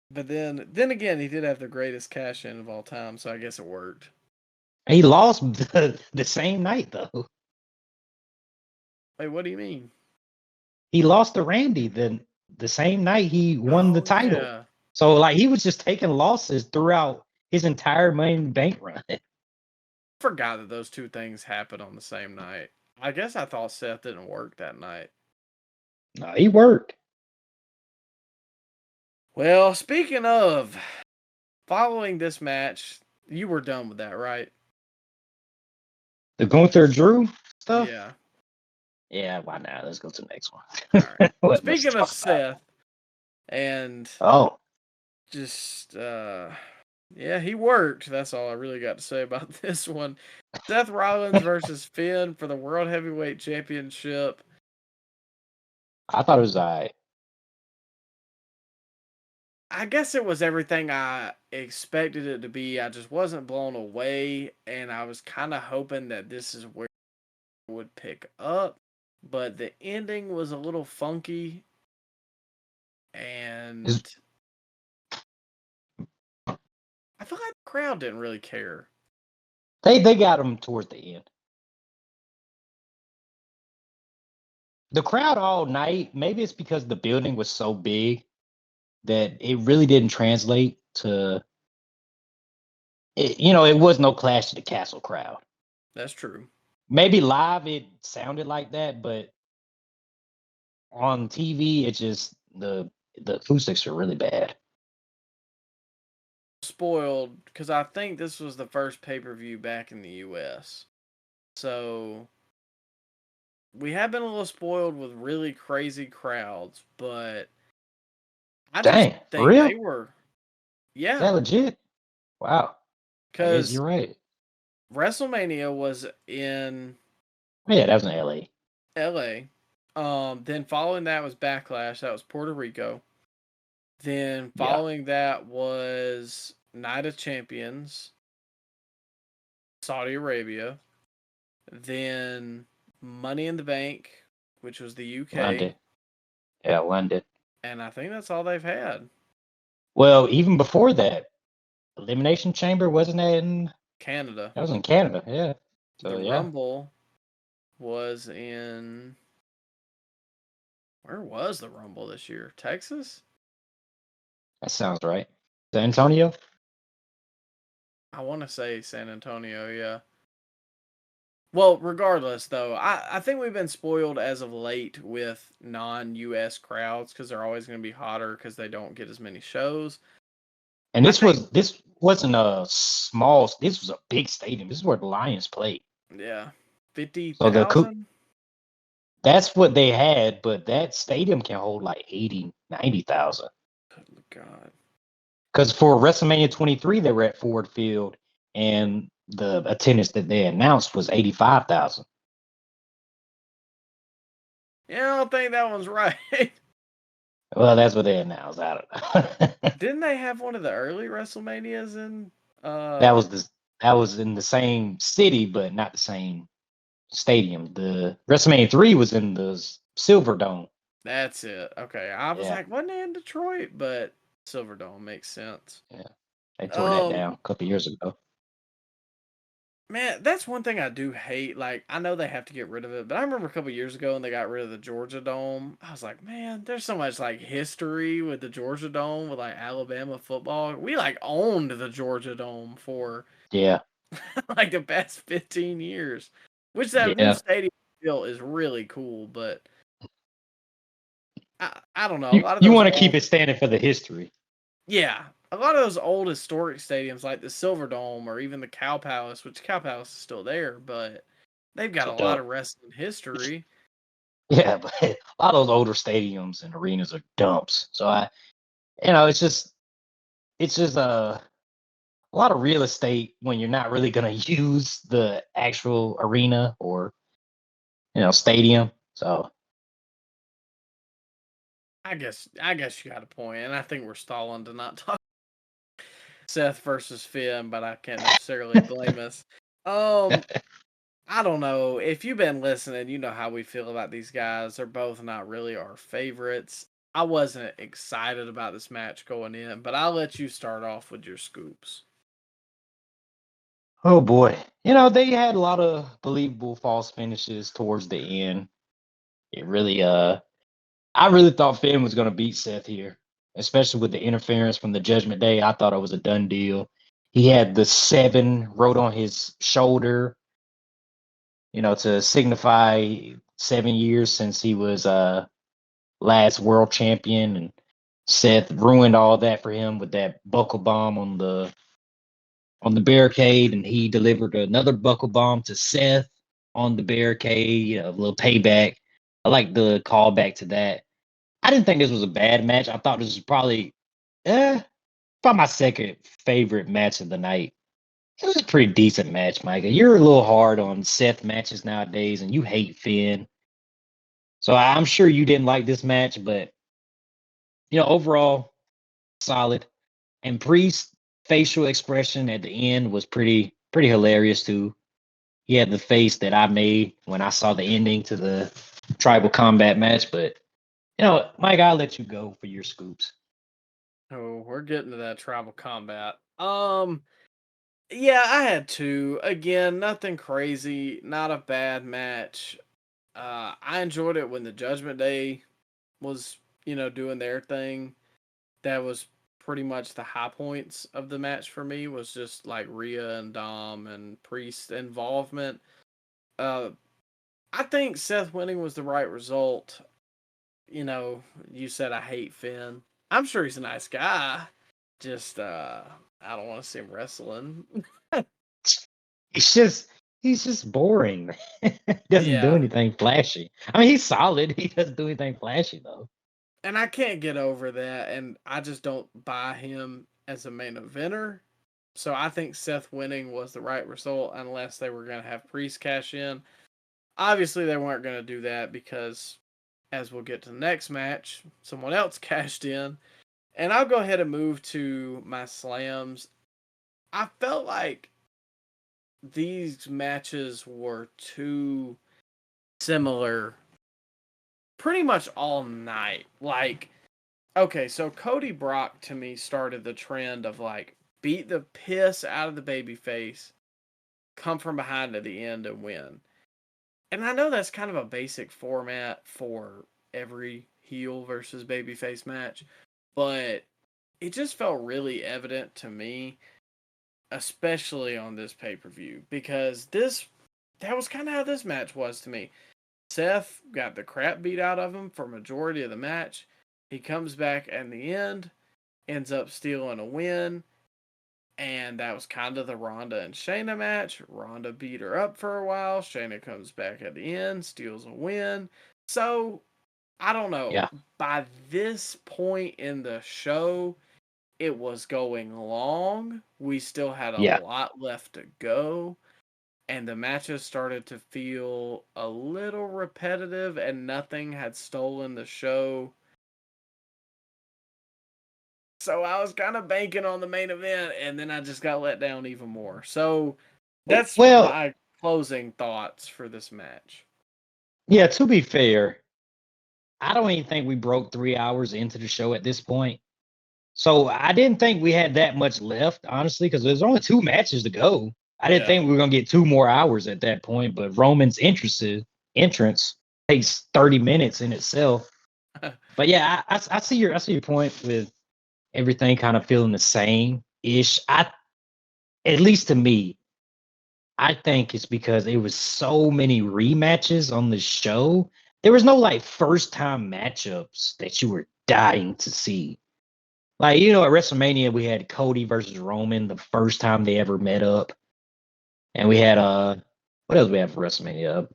Speaker 1: But then again, he did have the greatest cash in of all time, so I guess it worked.
Speaker 2: He lost the same night, though.
Speaker 1: Wait, what do you mean?
Speaker 2: He lost to Randy the same night he won the title.
Speaker 1: Yeah.
Speaker 2: So, like, he was just taking losses throughout his entire Money in the Bank run.
Speaker 1: I forgot that those two things happened on the same night. I guess I thought Seth didn't work that night.
Speaker 2: No, he worked.
Speaker 1: Well, speaking of, following this match, you were done with that, right?
Speaker 2: The Gunther Drew stuff?
Speaker 1: Yeah.
Speaker 2: Yeah, why not? Let's go to the next one.
Speaker 1: All right. Speaking of Seth, and just yeah, he worked. That's all I really got to say about this one. Seth Rollins versus Finn for the World Heavyweight Championship.
Speaker 2: I thought it was I
Speaker 1: guess it was everything I expected it to be. I just wasn't blown away, and I was kind of hoping that this is where it would pick up. But the ending was a little funky, and I feel like the crowd didn't really care.
Speaker 2: They got him towards the end. The crowd all night, maybe it's because the building was so big that it really didn't translate to it. It was no Clash of the Castle crowd.
Speaker 1: That's true.
Speaker 2: Maybe live it sounded like that, but on TV it just the acoustics are really bad.
Speaker 1: Spoiled because I think this was the first pay-per-view back in the US. So we have been a little spoiled with really crazy crowds, but I just think
Speaker 2: for real?
Speaker 1: they were. Yeah.
Speaker 2: Is that legit? Wow.
Speaker 1: Because
Speaker 2: you're right.
Speaker 1: WrestleMania was in
Speaker 2: Yeah, that was in LA.
Speaker 1: Then following that was Backlash. That was Puerto Rico. Then following that was Night of Champions, Saudi Arabia. Then Money in the Bank, which was the UK.
Speaker 2: London. Yeah, London.
Speaker 1: And I think that's all they've had.
Speaker 2: Well, even before that, Elimination Chamber, wasn't that in
Speaker 1: Canada.
Speaker 2: That was in Canada, yeah. So
Speaker 1: The
Speaker 2: yeah,
Speaker 1: Rumble was in. Where was the Rumble this year? Texas?
Speaker 2: that sounds right. San Antonio.
Speaker 1: I want to say San Antonio, yeah. Well, regardless, though, I think we've been spoiled as of late with non-US crowds because they're always going to be hotter because they don't get as many shows.
Speaker 2: And
Speaker 1: I think,
Speaker 2: this wasn't a small. This was a big stadium. This is where the Lions played.
Speaker 1: yeah,
Speaker 2: So
Speaker 1: 50,000.
Speaker 2: that's what they had, but that stadium can hold like 80, 90,000.
Speaker 1: Good God.
Speaker 2: Because for WrestleMania 23, they were at Ford Field, and the attendance that they announced was 85,000.
Speaker 1: Yeah, I don't think that one's right.
Speaker 2: Well, that's what they announced. I don't know.
Speaker 1: Didn't they have one of the early WrestleManias in?
Speaker 2: that was the that was in the same city, but not the same stadium. The WrestleMania 3 was in the Silver Dome.
Speaker 1: That's it. Okay, I was
Speaker 2: Yeah,
Speaker 1: like, wasn't it in Detroit? But Silverdome makes sense.
Speaker 2: yeah. They tore that
Speaker 1: Um,
Speaker 2: down a couple years ago.
Speaker 1: Man, that's one thing I do hate. Like, I know they have to get rid of it, but I remember a couple years ago when they got rid of the Georgia Dome. I was like, man, there's so much like history with the Georgia Dome with like Alabama football. We like owned the Georgia Dome for
Speaker 2: Yeah,
Speaker 1: like the past 15 years, which that new
Speaker 2: yeah.
Speaker 1: stadium built is really cool. But I don't know. A
Speaker 2: You
Speaker 1: lot of
Speaker 2: you
Speaker 1: those
Speaker 2: want to keep
Speaker 1: old,
Speaker 2: it standing for the history.
Speaker 1: yeah, a lot of those old historic stadiums like the Silver Dome or even the Cow Palace, which Cow Palace is still there, but they've got
Speaker 2: It's
Speaker 1: a
Speaker 2: a
Speaker 1: lot
Speaker 2: dump.
Speaker 1: of wrestling history.
Speaker 2: Yeah, but a lot of those older stadiums and arenas are dumps. So it's just a lot of real estate when you're not really gonna use the actual arena or stadium. So
Speaker 1: I guess you got a point, and I think we're stalling to not talk Seth versus Finn, but I can't necessarily blame us. Um, I don't know. If you've been listening, you know how we feel about these guys. They're both not really our favorites. I wasn't excited about this match going in, but I'll let you start off with your scoops.
Speaker 2: oh boy, they had a lot of believable false finishes towards the end. It really I really thought Finn was gonna beat Seth here, especially with the interference from the Judgment Day. I thought it was a done deal. He had the 7 wrote on his shoulder, to signify 7 years since he was last world champion, and Seth ruined all that for him with that buckle bomb on the barricade, and he delivered another buckle bomb to Seth on the barricade, a little payback. I like the callback to that. I didn't think this was a bad match. I thought this was probably my second favorite match of the night. It was a pretty decent match, Micah. You're a little hard on Seth matches nowadays, and you hate Finn. So I'm sure you didn't like this match, but overall, solid. And Priest's facial expression at the end was pretty hilarious too. He had the face that I made when I saw the ending to the tribal combat match. But Mike, I'll let you go for your scoops.
Speaker 1: Oh, we're getting to that tribal combat. Yeah, I had two. Again, nothing crazy, not a bad match. I enjoyed it when the Judgment Day was, doing their thing. That was pretty much the high points of the match for me was just like Rhea and Dom and Priest involvement. Uh, I think Seth winning was the right result. You said I hate Finn. I'm sure he's a nice guy. Just I don't want to see him wrestling.
Speaker 2: He's just boring. He doesn't do
Speaker 1: Yeah.
Speaker 2: anything flashy. I mean, he's solid. He doesn't do anything flashy though.
Speaker 1: And I can't get over that, and I just don't buy him as a main eventer. So I think Seth winning was the right result unless they were going to have Priest cash in. Obviously, they weren't going to do that because, as we'll get to the next match, someone else cashed in. And I'll go ahead and move to my slams. I felt like these matches were too similar pretty much all night. Like, okay, so Cody Brock to me started the trend of like beat the piss out of the babyface, come from behind at the end and win. And I know that's kind of a basic format for every heel versus babyface match, but it just felt really evident to me, especially on this pay-per-view, because that was kind of how this match was to me. Seth got the crap beat out of him for majority of the match. He comes back at the end, ends up stealing a win, and that was kind of the Ronda and Shayna match. Ronda beat her up for a while. Shayna comes back at the end, steals a win. So, I don't know.
Speaker 2: Yeah.
Speaker 1: By this point in the show, it was going long. We still had a
Speaker 2: Yeah.
Speaker 1: lot left to go. And the matches started to feel a little repetitive, and nothing had stolen the show. So I was kind of banking on the main event, and then I just got let down even more. So that's
Speaker 2: Well,
Speaker 1: my closing thoughts for this match.
Speaker 2: yeah, to be fair, I don't even think we broke 3 hours into the show at this point. So I didn't think we had that much left, honestly, because there's only 2 matches to go. I didn't think we were gonna get 2 more hours at that point, but Roman's entrance takes 30 minutes in itself. But yeah, I see your point with everything kind of feeling the same ish. At least to me, I think it's because there was so many rematches on the show. There was no like first time matchups that you were dying to see. Like, at WrestleMania we had Cody versus Roman the first time they ever met up. And we had what else we have for WrestleMania?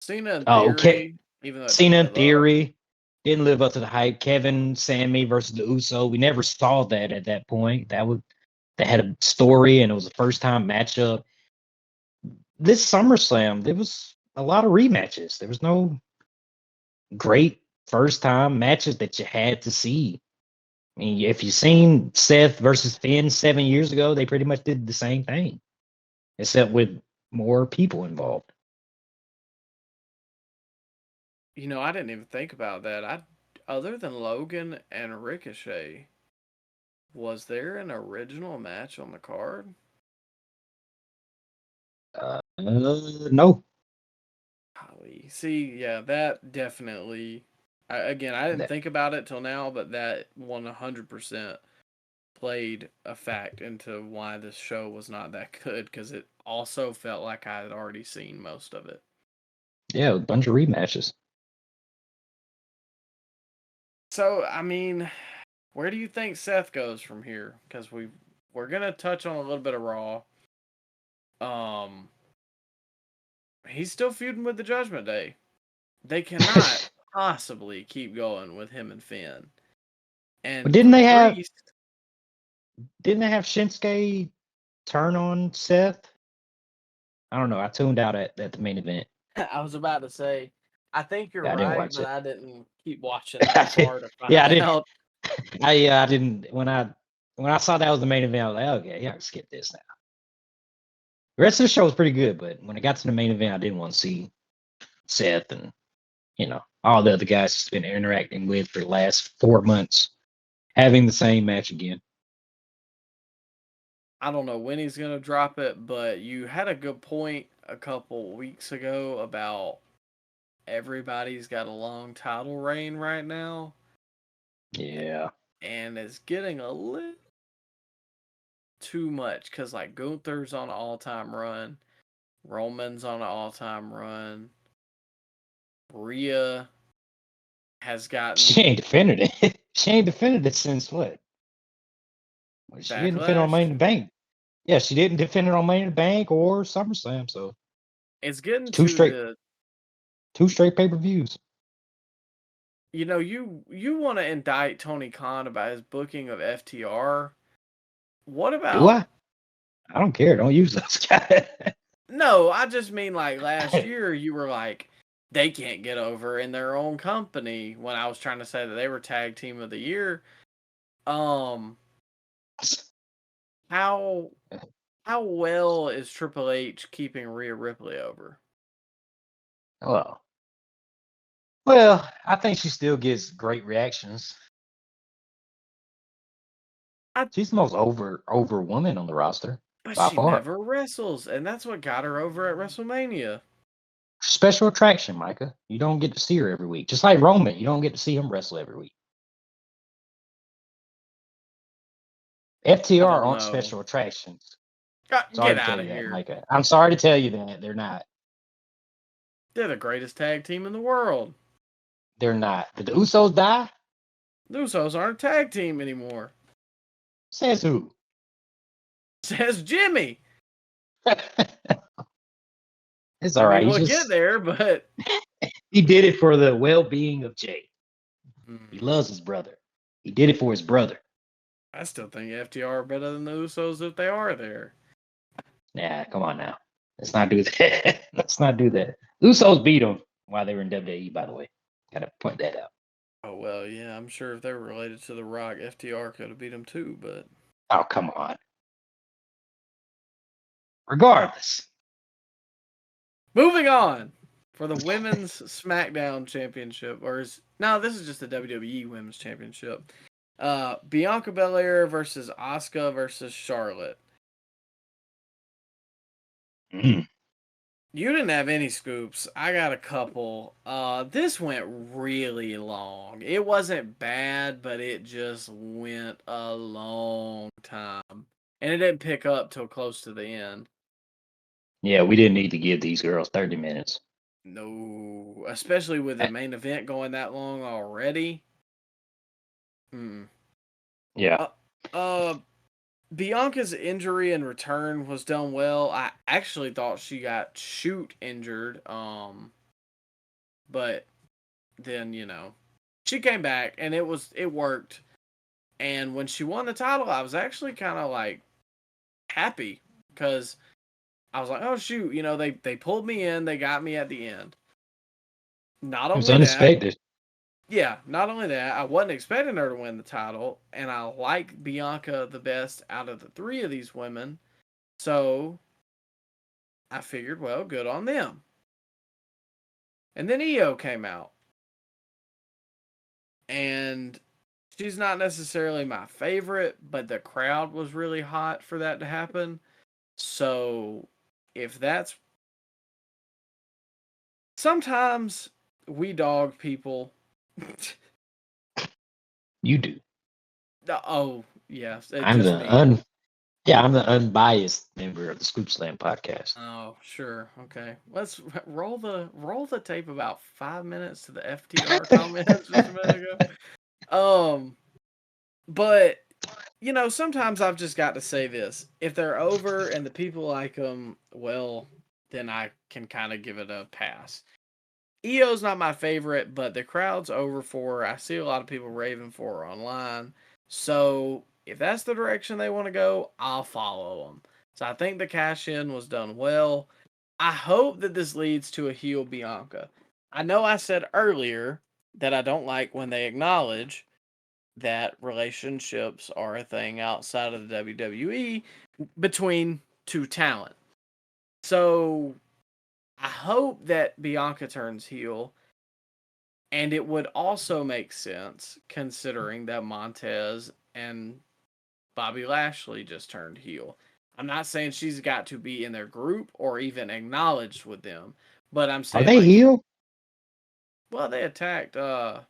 Speaker 1: Cena in
Speaker 2: Oh,
Speaker 1: Theory, even though it didn't
Speaker 2: Cena in
Speaker 1: live up.
Speaker 2: Theory didn't live up to the hype. Kevin, Sammy versus the Uso. We never saw that at that point. That had a story and it was a first time matchup. This SummerSlam, there was a lot of rematches. There was no great first time matches that you had to see. I mean, if you've seen Seth versus Finn 7 years ago, they pretty much did the same thing, except with more people involved.
Speaker 1: I didn't even think about that. Other than Logan and Ricochet, was there an original match on the card?
Speaker 2: No.
Speaker 1: Golly. See, yeah, that definitely. Again, I didn't
Speaker 2: That-
Speaker 1: think about it till now, but that 100% played a fact into why this show was not that good, because it also felt like I had already seen most of it.
Speaker 2: Yeah, a bunch of rematches.
Speaker 1: So, I mean, where do you think Seth goes from here? Because we're gonna touch on a little bit of Raw. Um, he's still feuding with the Judgment Day. They cannot possibly keep going with him and Finn.
Speaker 2: But
Speaker 1: And for Priest,
Speaker 2: didn't they have Shinsuke turn on Seth? I don't know. I tuned out at the main event.
Speaker 1: I was about to say, I think you're
Speaker 2: I didn't
Speaker 1: right,
Speaker 2: watch
Speaker 1: but
Speaker 2: it.
Speaker 1: I didn't keep watching that far to
Speaker 2: Yeah, I
Speaker 1: find
Speaker 2: did.
Speaker 1: out.
Speaker 2: I didn't when I saw that was the main event. I was like, okay, yeah, I can skip this now. The rest of the show was pretty good, but when it got to the main event, I didn't want to see Seth and all the other guys he's been interacting with for the last 4 months having the same match again.
Speaker 1: I don't know when he's gonna drop it, but you had a good point a couple weeks ago about everybody's got a long title reign right now,
Speaker 2: Yeah.
Speaker 1: and it's getting a little too much because like Gunther's on an all-time run, Roman's on an all-time run, Rhea has
Speaker 2: She
Speaker 1: gotten
Speaker 2: ain't defended it. She ain't defended it since what? Well, she didn't defend it on Money
Speaker 1: backlash.
Speaker 2: in the Bank. Yeah, she didn't defend it on Money in the Bank or SummerSlam. So
Speaker 1: It's getting
Speaker 2: two
Speaker 1: to
Speaker 2: straight
Speaker 1: the
Speaker 2: two straight pay-per-views.
Speaker 1: you want to indict Tony Khan about his booking of FTR. What
Speaker 2: Do
Speaker 1: about
Speaker 2: I? I don't care. Don't use those guys.
Speaker 1: no, I just mean like last year you were like they can't get over in their own company when I was trying to say that they were tag team of the year. Um how how well is Triple H keeping Rhea Ripley over?
Speaker 2: well, well, I think she still gets great reactions.
Speaker 1: I
Speaker 2: She's the most over woman on the roster.
Speaker 1: But
Speaker 2: by
Speaker 1: she
Speaker 2: far.
Speaker 1: never wrestles, and that's what got her over at WrestleMania.
Speaker 2: Special attraction, Micah. You don't get to see her every week. Just like Roman, you don't get to see him wrestle every week.
Speaker 1: I
Speaker 2: FTR
Speaker 1: don't
Speaker 2: aren't
Speaker 1: know.
Speaker 2: special attractions. Sorry
Speaker 1: Get
Speaker 2: to
Speaker 1: out
Speaker 2: tell
Speaker 1: of
Speaker 2: you that,
Speaker 1: here.
Speaker 2: Micah. I'm sorry to tell you that. They're not.
Speaker 1: They're the greatest tag team in the world.
Speaker 2: They're not. Did the Usos die?
Speaker 1: The Usos aren't a tag team anymore.
Speaker 2: Says who?
Speaker 1: Says Jimmy.
Speaker 2: It's all right.
Speaker 1: We'll get there, but
Speaker 2: He did it for the well-being of Jay. He
Speaker 1: mm,
Speaker 2: loves his brother. He did it for his brother.
Speaker 1: I still think FTR are better than the Usos if they are there.
Speaker 2: Nah, come on now. Let's not do that. Let's not do that. Usos beat them while they were in WWE, by the way. Gotta point that out.
Speaker 1: Oh well, yeah, I'm sure if they were related to The Rock, FTR could have beat them too, but
Speaker 2: Oh, come on. Regardless.
Speaker 1: moving on for the Women's SmackDown Championship, this is just the WWE Women's Championship. Bianca Belair versus Asuka versus Charlotte.
Speaker 2: Mm.
Speaker 1: You didn't have any scoops. I got a couple. This went really long. It wasn't bad, but it just went a long time. And it didn't pick up till close to the end.
Speaker 2: Yeah, we didn't need to give these girls 30 minutes.
Speaker 1: No, especially with the main event going that long already.
Speaker 2: Yeah.
Speaker 1: Bianca's injury and return was done well. I actually thought she got shoot injured. But then, she came back and it worked. And when she won the title, I was actually kind of like happy because I was like, oh shoot, they pulled me in, they got me at the end. Not
Speaker 2: It was
Speaker 1: only
Speaker 2: unexpected.
Speaker 1: yeah, not only that, I wasn't expecting her to win the title, and I like Bianca the best out of the three of these women. So I figured, well, good on them. And then Io came out. And she's not necessarily my favorite, but the crowd was really hot for that to happen. So if that's... Sometimes we dog people.
Speaker 2: You do.
Speaker 1: Oh, yes.
Speaker 2: I'm the unbiased member of the Scoop Slam podcast.
Speaker 1: Oh, sure. Okay. Let's roll the tape about 5 minutes to the FTR comments just a minute ago. But sometimes I've just got to say this. If they're over and the people like them, well, then I can kind of give it a pass. Io's not my favorite, but the crowd's over for her. I see a lot of people raving for her online. So if that's the direction they want to go, I'll follow them. So I think the cash in was done well. I hope that this leads to a heel Bianca. I know I said earlier that I don't like when they acknowledge that relationships are a thing outside of the WWE between two talent. So I hope that Bianca turns heel, and it would also make sense considering that Montez and Bobby Lashley just turned heel. I'm not saying she's got to be in their group or even acknowledged with them, but I'm saying
Speaker 2: Are they heel?
Speaker 1: Well, they attacked the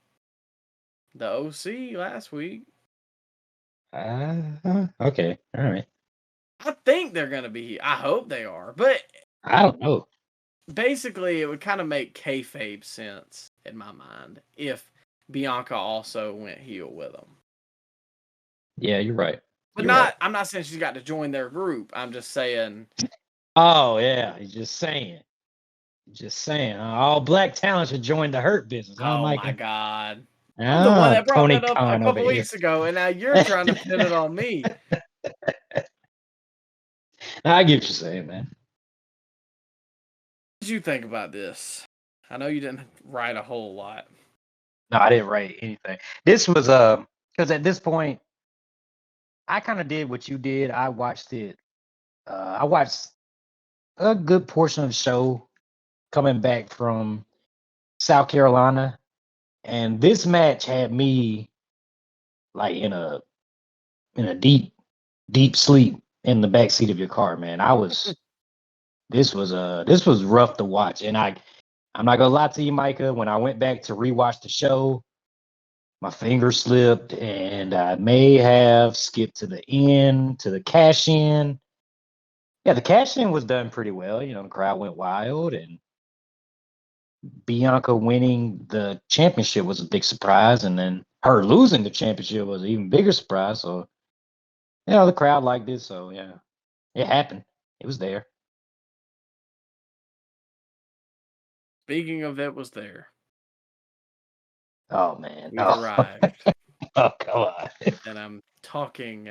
Speaker 1: OC last week.
Speaker 2: Okay, all right.
Speaker 1: I think they're gonna be. I hope they are, but
Speaker 2: I don't know.
Speaker 1: Basically, it would kind of make kayfabe sense in my mind if Bianca also went heel with them.
Speaker 2: Yeah, you're right.
Speaker 1: But I'm not saying she's got to join their group. I'm just saying.
Speaker 2: Oh yeah, he's just saying. All black talent should join the Hurt Business.
Speaker 1: Oh
Speaker 2: Micah?
Speaker 1: My God! I'm the one that brought that up a couple weeks ago, and now you're trying to pin it on me.
Speaker 2: I get what you're saying, man.
Speaker 1: What did you think about this? I know you didn't write a whole lot.
Speaker 2: No, I didn't write anything. This was because at this point, I kind of did what you did. I watched it. I watched a good portion of the show coming back from South Carolina, and this match had me like in a deep sleep in the back seat of your car, man. This was rough to watch, and I'm not gonna lie to you, Micah. When I went back to rewatch the show, my finger slipped, and I may have skipped to the end to the cash in. Yeah, the cash in was done pretty well. You know, the crowd went wild, and Bianca winning the championship was a big surprise, and then her losing the championship was an even bigger surprise. So, you know, the crowd liked it. So, yeah, it happened. It was there.
Speaker 1: Speaking of it was there.
Speaker 2: Oh man.
Speaker 1: We've arrived.
Speaker 2: Oh, come on.
Speaker 1: And I'm talking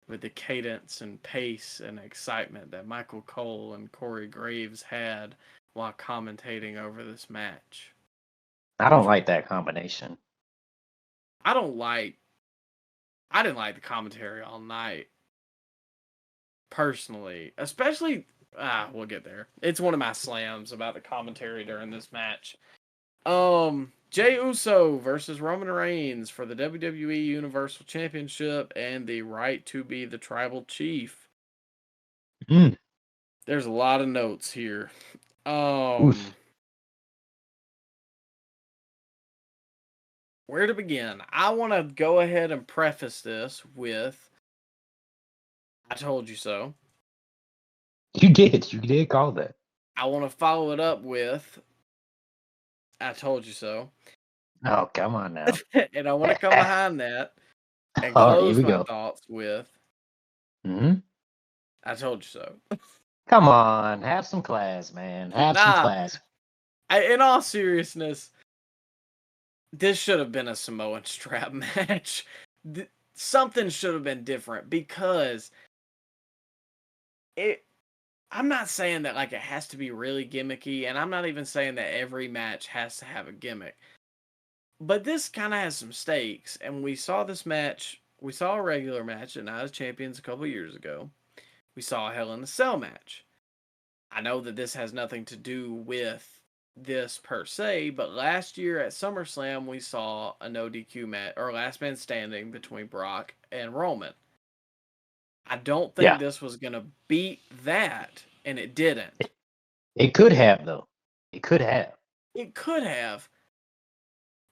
Speaker 1: with the cadence and pace and excitement that Michael Cole and Corey Graves had while commentating over this match.
Speaker 2: I don't like that combination.
Speaker 1: I didn't like the commentary all night. Personally. Especially we'll get there. It's one of my slams about the commentary during this match. Jey Uso versus Roman Reigns for the WWE Universal Championship and the right to be the tribal chief. There's a lot of notes here. Where to begin? I want to go ahead and preface this with I told you so.
Speaker 2: You did call that.
Speaker 1: I want to follow it up with I told you so.
Speaker 2: Oh, come on now.
Speaker 1: And I want to come behind that and close my thoughts with I told you so.
Speaker 2: Come on, have some class, man. Have some class.
Speaker 1: In all seriousness, this should have been a Samoan strap match. Something should have been different because I'm not saying that like it has to be really gimmicky, and I'm not even saying that every match has to have a gimmick. But this kind of has some stakes, and we saw this match. We saw a regular match at Night of Champions a couple years ago. We saw a Hell in a Cell match. I know that this has nothing to do with this per se, but last year at SummerSlam we saw a no DQ match or last man standing between Brock and Roman. I don't think this was gonna beat that, and it didn't.
Speaker 2: It could have though. It could have.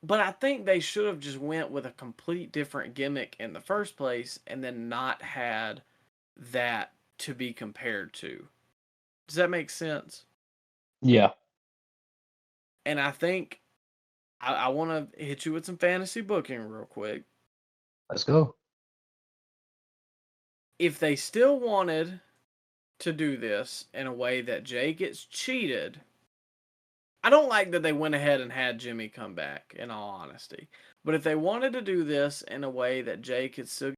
Speaker 1: But I think they should have just went with a complete different gimmick in the first place and then not had that to be compared to. Does that make sense?
Speaker 2: Yeah.
Speaker 1: And I think I want to hit you with some fantasy booking real quick.
Speaker 2: Let's go.
Speaker 1: If they still wanted to do this in a way that Jay gets cheated, I don't like that they went ahead and had Jimmy come back, in all honesty. But if they wanted to do this in a way that Jay could still...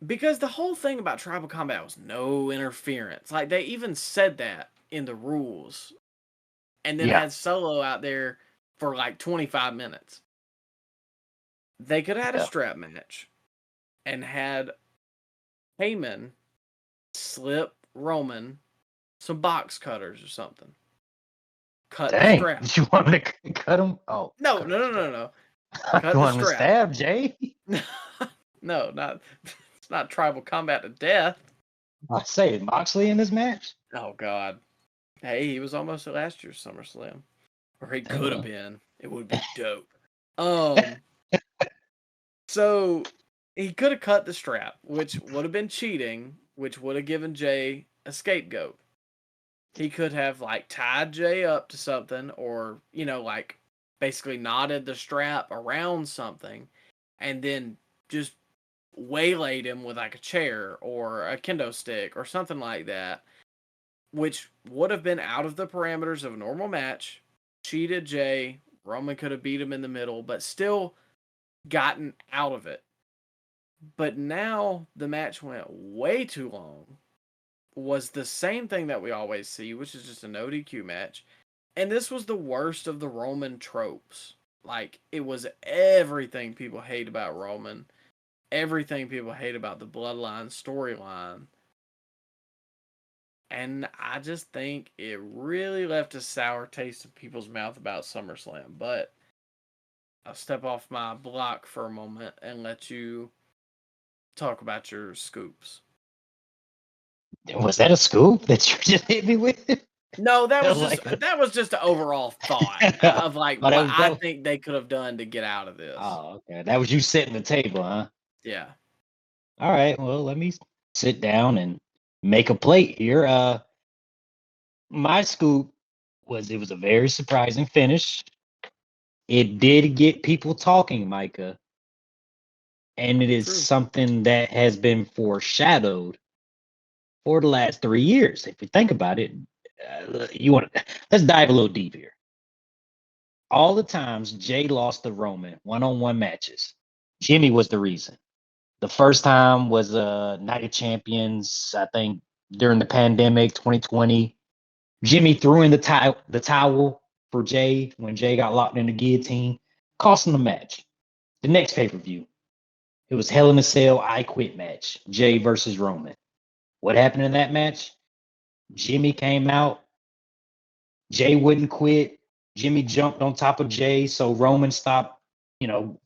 Speaker 1: Because the whole thing about Tribal Combat was no interference. Like, they even said that in the rules. And then had Solo out there for like 25 minutes. They could have had a strap match and had Heyman slip Roman some box cutters or something. Cut the strap.
Speaker 2: Did you want me to cut him? Oh.
Speaker 1: No. Cut
Speaker 2: you want him to stab Jay?
Speaker 1: No, it's not Tribal Combat to death.
Speaker 2: I say, Moxley in this match?
Speaker 1: Oh, God. Hey, he was almost at last year's SummerSlam. Or he could have been. It would be dope. So, he could have cut the strap, which would have been cheating, which would have given Jay a scapegoat. He could have, like, tied Jay up to something or, you know, like, basically knotted the strap around something and then just waylaid him with, like, a chair or a kendo stick or something like that, which would have been out of the parameters of a normal match, cheated Jay, Roman could have beat him in the middle, but still gotten out of it. But now the match went way too long, was the same thing that we always see, which is just a no DQ match, and this was the worst of the Roman tropes. Like, it was everything people hate about Roman, everything people hate about the Bloodline storyline. And I just think it really left a sour taste in people's mouth about SummerSlam. But I'll step off my block for a moment and let you talk about your scoops.
Speaker 2: Was that a scoop that you just hit me with?
Speaker 1: No, that was
Speaker 2: Like,
Speaker 1: just an overall thought of like
Speaker 2: oh,
Speaker 1: what
Speaker 2: that
Speaker 1: I
Speaker 2: was,
Speaker 1: think they could have done to get out of this.
Speaker 2: oh, okay. That was you setting the table, huh?
Speaker 1: Yeah.
Speaker 2: All right. Well, let me sit down and make a plate here. My scoop was a very surprising finish. It did get people talking, Micah, and it is
Speaker 1: True.
Speaker 2: something that has been foreshadowed for the last 3 years. If you think about it, let's dive a little deep here. All the times Jay lost to Roman one-on-one matches, Jimmy was the reason. The first time was Night of Champions, I think during the pandemic, 2020. Jimmy threw in the towel for Jay when Jay got locked in the guillotine, costing the match. The next pay-per-view, it was Hell in a Cell I Quit match, Jay versus Roman. What happened in that match? Jimmy came out. Jay wouldn't quit. Jimmy jumped on top of Jay, so Roman stopped, you know,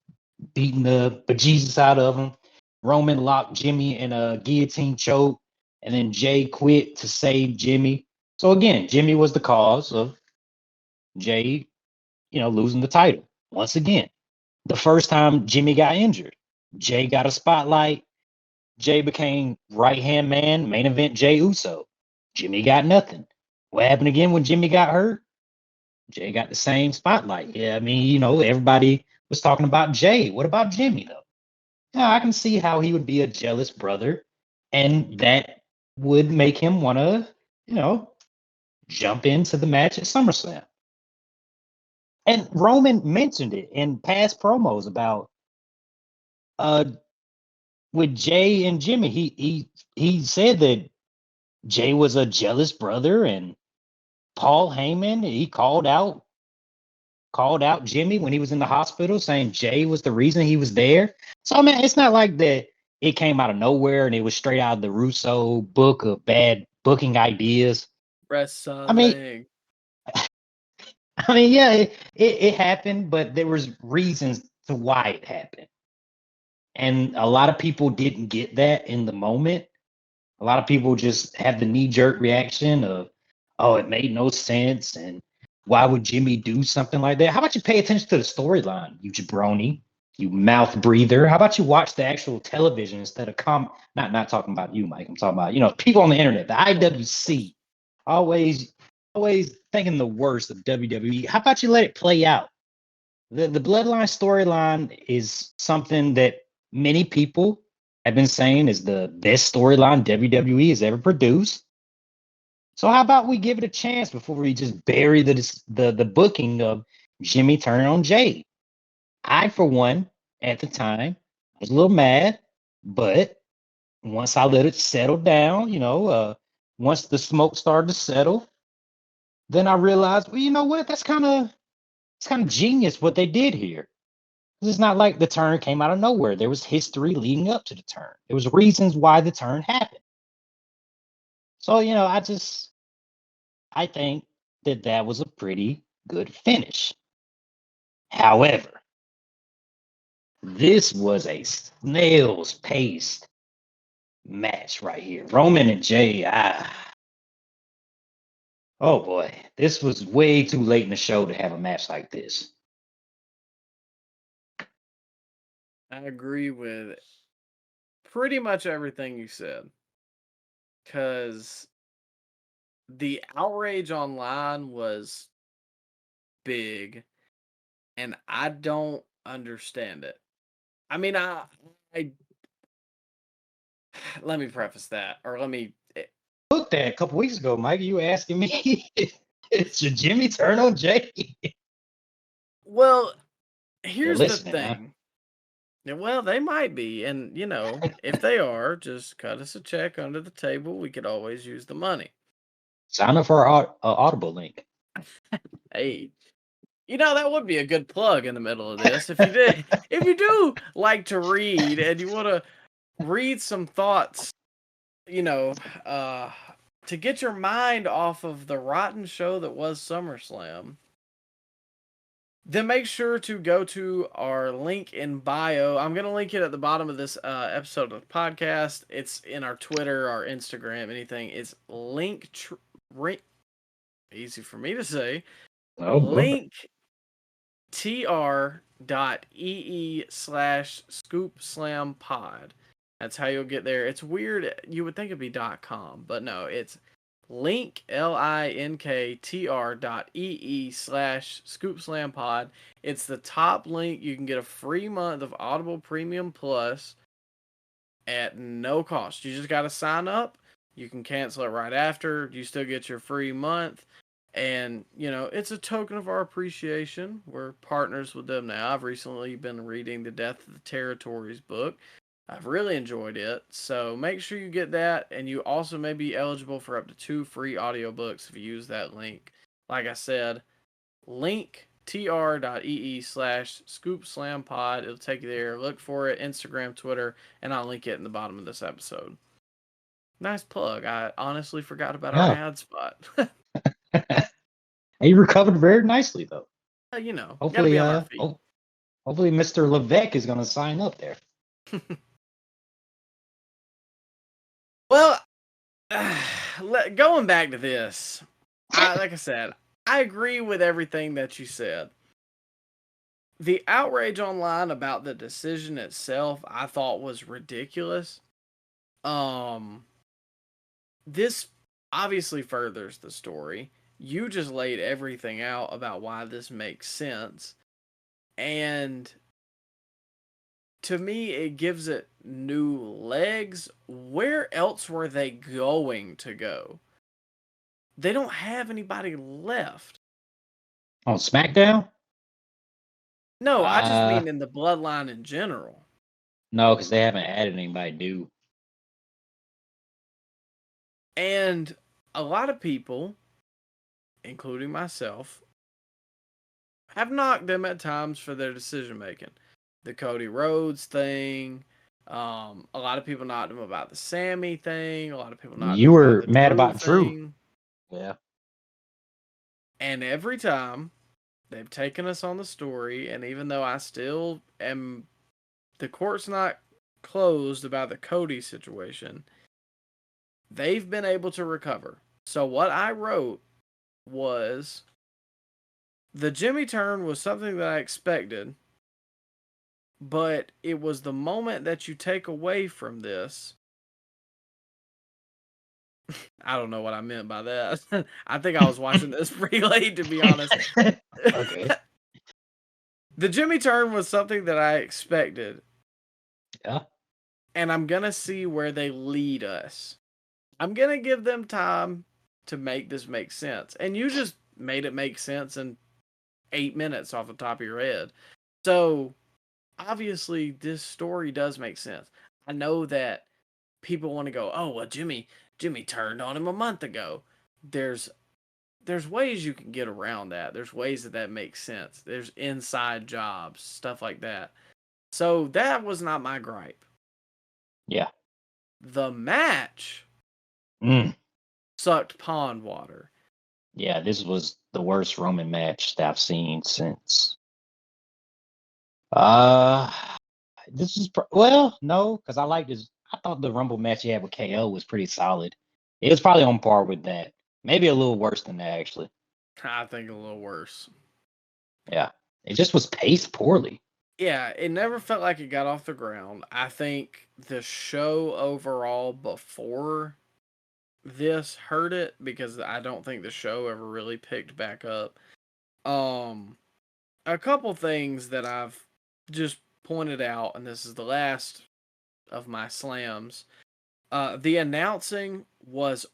Speaker 2: beating the bejesus out of him. Roman locked Jimmy in a guillotine choke, and then Jay quit to save Jimmy. So again, Jimmy was the cause of Jay, losing the title once again. The first time Jimmy got injured, Jay got a spotlight. Jay became right hand man, main event Jay Uso. Jimmy got nothing. What happened again when Jimmy got hurt? Jay got the same spotlight. Yeah, I mean, everybody was talking about Jay. What about Jimmy, though? Yeah, I can see how he would be a jealous brother, and that would make him want to, jump into the match at SummerSlam. And Roman mentioned it in past promos about uh with Jay and Jimmy. He said that Jay was a jealous brother, and Paul Heyman, he called out Jimmy when he was in the hospital, saying Jay was the reason he was there. So I mean, it's not like that it came out of nowhere and it was straight out of the Russo book of bad booking ideas. I mean,
Speaker 1: Wrestling.
Speaker 2: yeah, it happened, but there was reasons to why it happened. And a lot of people didn't get that in the moment. A lot of people just have the knee-jerk reaction of, oh, it made no sense, and why would Jimmy do something like that? How about you pay attention to the storyline, you jabroni, you mouth breather? How about you watch the actual television instead of not talking about you, Mike. I'm talking about, people on the internet, the IWC, always always thinking the worst of WWE. How about you let it play out? The bloodline storyline is something that many people have been saying is the best storyline WWE has ever produced. So how about we give it a chance before we just bury the booking of Jimmy turning on Jay? I, for one, at the time, was a little mad, but once I let it settle down, once the smoke started to settle, then I realized, well, you know what? It's kind of genius what they did here. It's not like the turn came out of nowhere. There was history leading up to the turn. There was reasons why the turn happened. So, I think that was a pretty good finish. However, this was a snail's paced match right here. Roman and Jay, oh boy, this was way too late in the show to have a match like this.
Speaker 1: I agree with pretty much everything you said. Because the outrage online was big, and I don't understand it. I mean, I let me preface that, or let me.
Speaker 2: Looked at a couple weeks ago, Mike. You were asking me, should Jimmy turn on Jay?
Speaker 1: Well,
Speaker 2: They're
Speaker 1: here's the
Speaker 2: listening, huh?
Speaker 1: thing. Yeah, well, they might be, and if they are, just cut us a check under the table. We could always use the money.
Speaker 2: Sign up for our Audible link.
Speaker 1: Hey, that would be a good plug in the middle of this. If you do like to read and you want to read some thoughts, to get your mind off of the rotten show that was SummerSlam, then make sure to go to our link in bio. I'm going to link it at the bottom of this episode of the podcast. It's in our Twitter, our Instagram, anything. It's easy for me to say.
Speaker 2: Oh boy.
Speaker 1: linktr.ee/scoopslammedpod. That's how you'll get there. It's weird. You would think it'd be .com, but no, it's linktr.ee/scoopslampod. It's the top link. You can get a free month of Audible Premium Plus at no cost. You just got to sign up. You can cancel it right after. You still get your free month. And, it's a token of our appreciation. We're partners with them now. I've recently been reading the Death of the Territories book. I've really enjoyed it. So make sure you get that. And you also may be eligible for up to 2 free audiobooks if you use that link. Like I said, linktr.ee/scoopslampod. It'll take you there. Look for it, Instagram, Twitter, and I'll link it in the bottom of this episode. Nice plug. I honestly forgot about our ad spot.
Speaker 2: You recovered very nicely, though.
Speaker 1: Hopefully,
Speaker 2: Hopefully, hopefully Mr. Levesque is going to sign up there.
Speaker 1: Well, going back to this, like I said, I agree with everything that you said. The outrage online about the decision itself, I thought was ridiculous. This obviously furthers the story. You just laid everything out about why this makes sense. And to me, it gives it new legs. Where else were they going to go? They don't have anybody left.
Speaker 2: On SmackDown?
Speaker 1: No, I just mean in the bloodline in general.
Speaker 2: No, because they haven't added anybody new.
Speaker 1: And a lot of people, including myself, have knocked them at times for their decision making. The Cody Rhodes thing. A lot of people knocked him about the Sammy thing. A lot of people knocked
Speaker 2: You
Speaker 1: him
Speaker 2: were
Speaker 1: about the
Speaker 2: mad
Speaker 1: Drew
Speaker 2: about Drew.
Speaker 1: thing.
Speaker 2: Yeah.
Speaker 1: And every time they've taken us on the story, and even though I still am, the court's not closed about the Cody situation, they've been able to recover. So what I wrote was, the Jimmy turn was something that I expected, but it was the moment that you take away from this. I don't know what I meant by that. I think I was watching this pretty late, to be honest.
Speaker 2: Okay.
Speaker 1: The Jimmy turn was something that I expected.
Speaker 2: Yeah.
Speaker 1: And I'm going to see where they lead us. I'm going to give them time to make this make sense. And you just made it make sense in 8 minutes off the top of your head. So, obviously, this story does make sense. I know that people want to go, oh, well, Jimmy turned on him a month ago. There's ways you can get around that. There's ways that makes sense. There's inside jobs, stuff like that. So that was not my gripe.
Speaker 2: Yeah.
Speaker 1: The match sucked pond water.
Speaker 2: Yeah, this was the worst Roman match that I've seen since. This is no, because I like this. I thought the Rumble match he had with KO was pretty solid. It was probably on par with that. Maybe a little worse than that, actually.
Speaker 1: I think a little worse.
Speaker 2: Yeah. It just was paced poorly.
Speaker 1: Yeah, it never felt like it got off the ground. I think the show overall before this hurt it because I don't think the show ever really picked back up. A couple things that I've just pointed out, and this is the last of my slams. The announcing was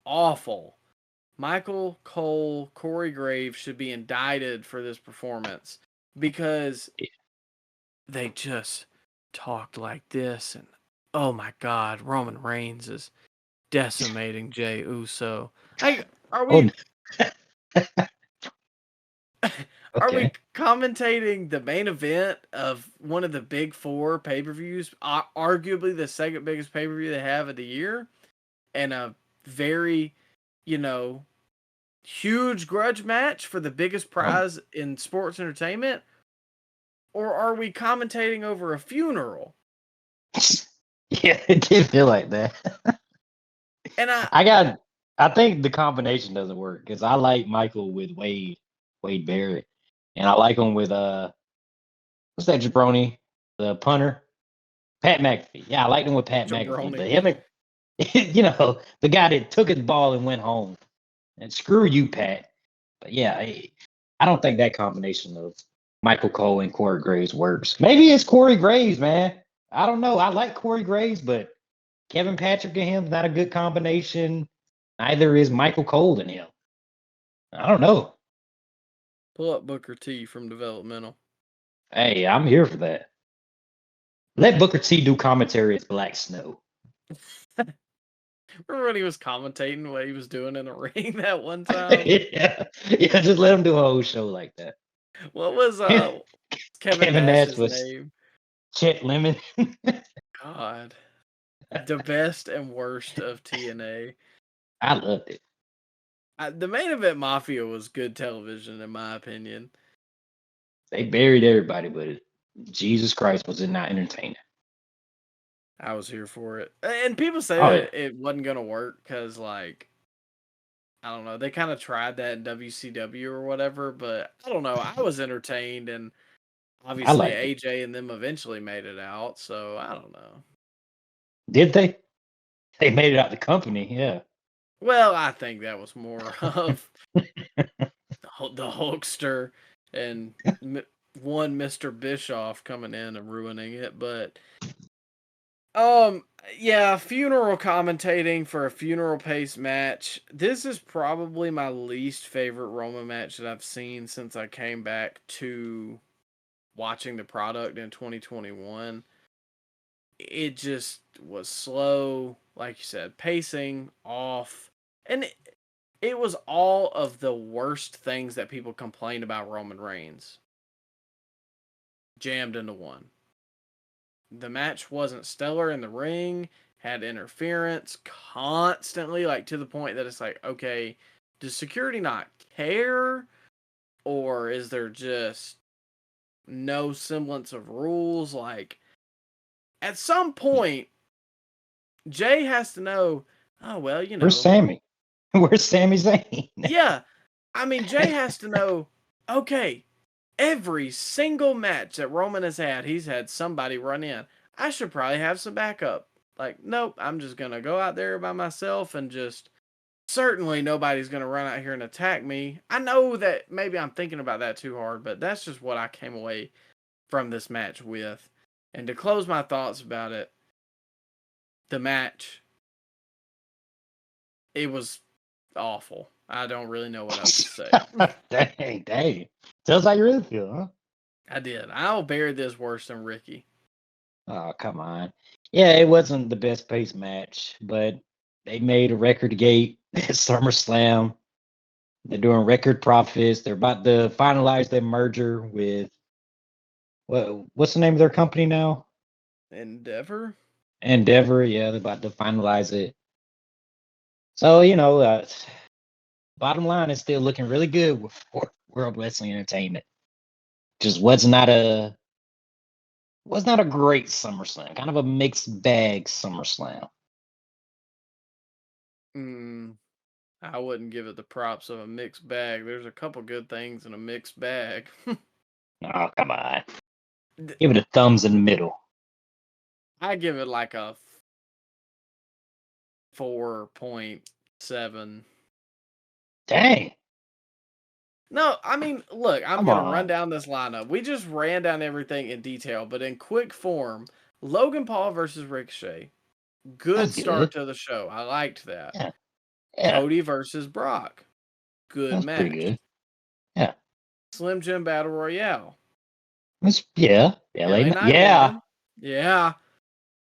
Speaker 1: awful. Michael Cole, Corey Graves should be indicted for this performance because they just talked like this, and oh my God, Roman Reigns is decimating Jey Uso. Like, are we are we commentating the main event of one of the big 4 pay-per-views, arguably the second biggest pay-per-view they have of the year, and a very, huge grudge match for the biggest prize in sports entertainment? Or are we commentating over a funeral?
Speaker 2: Yeah, it did feel like that.
Speaker 1: And
Speaker 2: I think the combination doesn't work because I like Michael with Wade Barrett, and I like him with what's that jabroni, the punter, Pat McAfee. Yeah, I liked him with Pat McAfee, but
Speaker 1: jabroni.
Speaker 2: him and the guy that took his ball and went home. And screw you, Pat. But yeah, I don't think that combination of Michael Cole and Corey Graves works. Maybe it's Corey Graves, man. I don't know. I like Corey Graves, but Kevin Patrick and him's not a good combination. Neither is Michael Cole and him. I don't know.
Speaker 1: Pull up Booker T from developmental.
Speaker 2: Hey, I'm here for that. Let Booker T do commentary as Black Snow.
Speaker 1: Remember when he was commentating what he was doing in the ring that one time?
Speaker 2: yeah, just let him do a whole show like that.
Speaker 1: What was Kevin
Speaker 2: Kevin Nash
Speaker 1: Nash's
Speaker 2: was
Speaker 1: name?
Speaker 2: Chet Lemon.
Speaker 1: God. The best and worst of TNA.
Speaker 2: I loved it.
Speaker 1: The main event Mafia was good television, in my opinion.
Speaker 2: They buried everybody, but Jesus Christ, was it not entertaining?
Speaker 1: I was here for it. And people say that it wasn't going to work because, like, I don't know. They kind of tried that in WCW or whatever, but I don't know. I was entertained, and obviously AJ and them eventually made it out, so I don't know.
Speaker 2: Did they? They made it out the company, yeah.
Speaker 1: Well, I think that was more of the Hulkster and one Mr. Bischoff coming in and ruining it, but yeah, funeral commentating for a funeral pace match. This is probably my least favorite Roman match that I've seen since I came back to watching the product in 2021. It just was slow, like you said, pacing off, and it was all of the worst things that people complain about Roman Reigns jammed into one. The match wasn't stellar in the ring, had interference constantly, like to the point that it's like, okay, does security not care? Or is there just no semblance of rules? Like, at some point, Jay has to know, oh, well, you know.
Speaker 2: Where's Sammy? Where's Sami Zayn?
Speaker 1: Yeah. I mean, Jay has to know, okay, every single match that Roman has had, he's had somebody run in. I should probably have some backup. Like, nope, I'm just going to go out there by myself and just, certainly nobody's going to run out here and attack me. I know that maybe I'm thinking about that too hard, but that's just what I came away from this match with. And to close my thoughts about it, the match, it was awful. I don't really know what else to say.
Speaker 2: Dang. Tells how you really feel, huh?
Speaker 1: I did. I'll bury this worse than Ricky.
Speaker 2: Oh, come on. Yeah, it wasn't the best paced match, but they made a record gate at SummerSlam. They're doing record profits. They're about to finalize their merger with what's the name of their company now?
Speaker 1: Endeavor,
Speaker 2: yeah, they're about to finalize it. So, bottom line is still looking really good with World Wrestling Entertainment. Just was not a great SummerSlam, kind of a mixed bag SummerSlam.
Speaker 1: I wouldn't give it the props of a mixed bag. There's a couple good things in a mixed bag.
Speaker 2: Oh, come on. Give it a thumbs in the middle.
Speaker 1: I give it like a 4.7.
Speaker 2: Dang.
Speaker 1: No, I mean, look, I'm going to run down this lineup. We just ran down everything in detail, but in quick form, Logan Paul versus Ricochet. Good start to the show. I liked that.
Speaker 2: Yeah.
Speaker 1: Cody versus Brock. Good match.
Speaker 2: Pretty good. Yeah.
Speaker 1: Slim Jim Battle Royale.
Speaker 2: Yeah.
Speaker 1: LA Knight
Speaker 2: yeah.
Speaker 1: won. Yeah.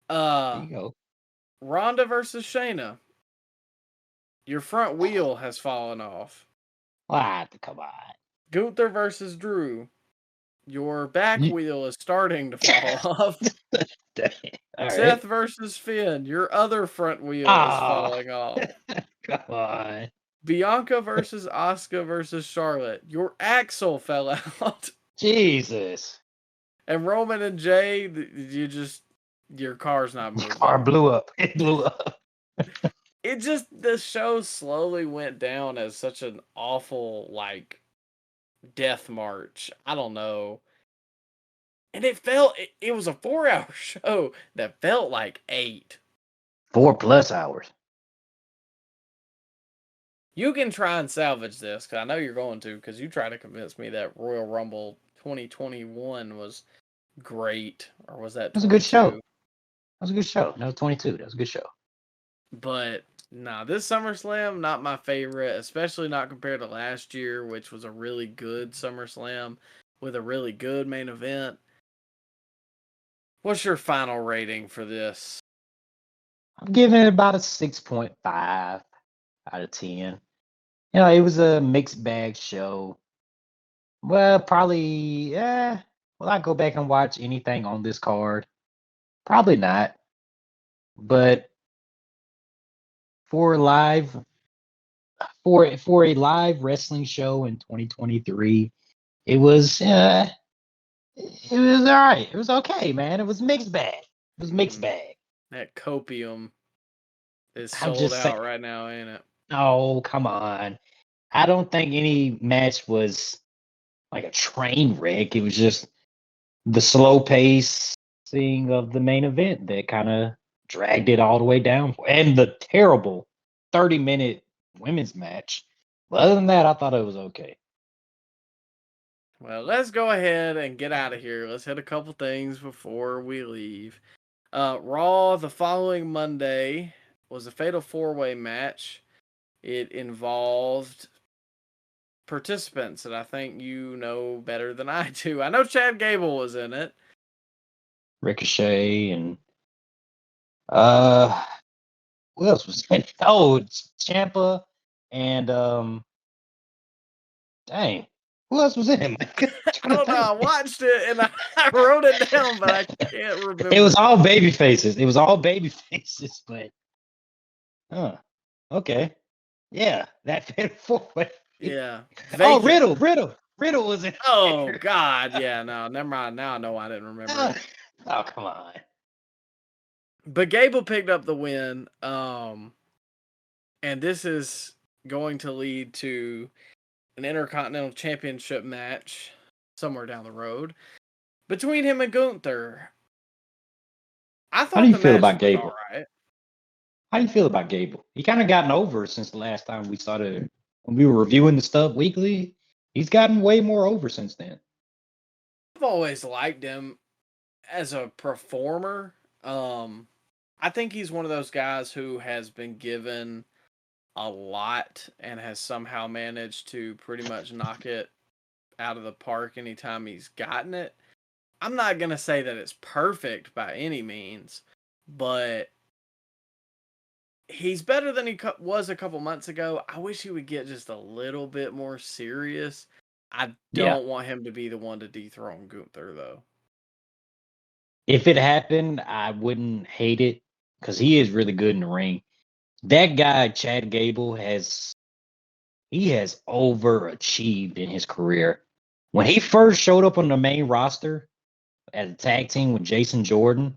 Speaker 2: There you go.
Speaker 1: Ronda versus Shayna. Your front wheel has fallen off.
Speaker 2: What? Come on.
Speaker 1: Gunther versus Drew. Your back wheel is starting to fall off. Seth versus Finn. Your other front wheel is falling off.
Speaker 2: Come on.
Speaker 1: Bianca versus Asuka versus Charlotte. Your axle fell out.
Speaker 2: Jesus.
Speaker 1: And Roman and Jay, your car's not moving.
Speaker 2: Car blew up. It blew up.
Speaker 1: The show slowly went down as such an awful, like, death march. I don't know. And it was a 4-hour show that felt like 8.
Speaker 2: 4+ hours.
Speaker 1: You can try and salvage this, because I know you're going to, because you tried to convince me that Royal Rumble 2021 was great. Or was that 22?
Speaker 2: It was a good show. That was a good show. That was 22. That was a good show.
Speaker 1: But, nah, this SummerSlam, not my favorite, especially not compared to last year, which was a really good SummerSlam with a really good main event. What's your final rating for this?
Speaker 2: I'm giving it about a 6.5 out of 10. You know, it was a mixed bag show. Well, probably, will I go back and watch anything on this card? Probably not. But for a live wrestling show in 2023, it was all right. It was okay, man. It was mixed bag. It was mixed bag.
Speaker 1: That copium is
Speaker 2: I'm
Speaker 1: sold
Speaker 2: just
Speaker 1: out
Speaker 2: saying,
Speaker 1: right now, ain't it?
Speaker 2: oh, come on. I don't think any match was like a train wreck. It was just the slow pacing of the main event that kind of dragged it all the way down. And the terrible 30-minute women's match. But other than that, I thought it was okay.
Speaker 1: Well, let's go ahead and get out of here. Let's hit a couple things before we leave. Raw the following Monday was a fatal 4-way match. It involved participants that I think you know better than I do. I know Chad Gable was in it.
Speaker 2: Ricochet and who else was in it? Oh, it's Ciampa and dang, who else was in it?
Speaker 1: I don't know. I watched it and I wrote it down, but I can't remember.
Speaker 2: It was all baby faces. It was all baby faces, but okay. Yeah, that fatal 4-way.
Speaker 1: Yeah.
Speaker 2: Oh, Riddle was in.
Speaker 1: Oh God, yeah, no, never mind. Now I know I didn't remember.
Speaker 2: Oh, come on.
Speaker 1: But Gable picked up the win. And this is going to lead to an Intercontinental Championship match somewhere down the road between him and Gunther. I thought
Speaker 2: How do you
Speaker 1: the
Speaker 2: feel
Speaker 1: match
Speaker 2: about
Speaker 1: was
Speaker 2: Gable?
Speaker 1: all right.
Speaker 2: How do you feel about Gable? He kind of gotten over since the last time we started when we were reviewing the stuff weekly. He's gotten way more over since then.
Speaker 1: I've always liked him as a performer. I think he's one of those guys who has been given a lot and has somehow managed to pretty much knock it out of the park anytime he's gotten it. I'm not going to say that it's perfect by any means, but he's better than he was a couple months ago. I wish he would get just a little bit more serious. I don't want him to be the one to dethrone Gunther, though.
Speaker 2: If it happened, I wouldn't hate it because he is really good in the ring. That guy, Chad Gable, has overachieved in his career. When he first showed up on the main roster as a tag team with Jason Jordan,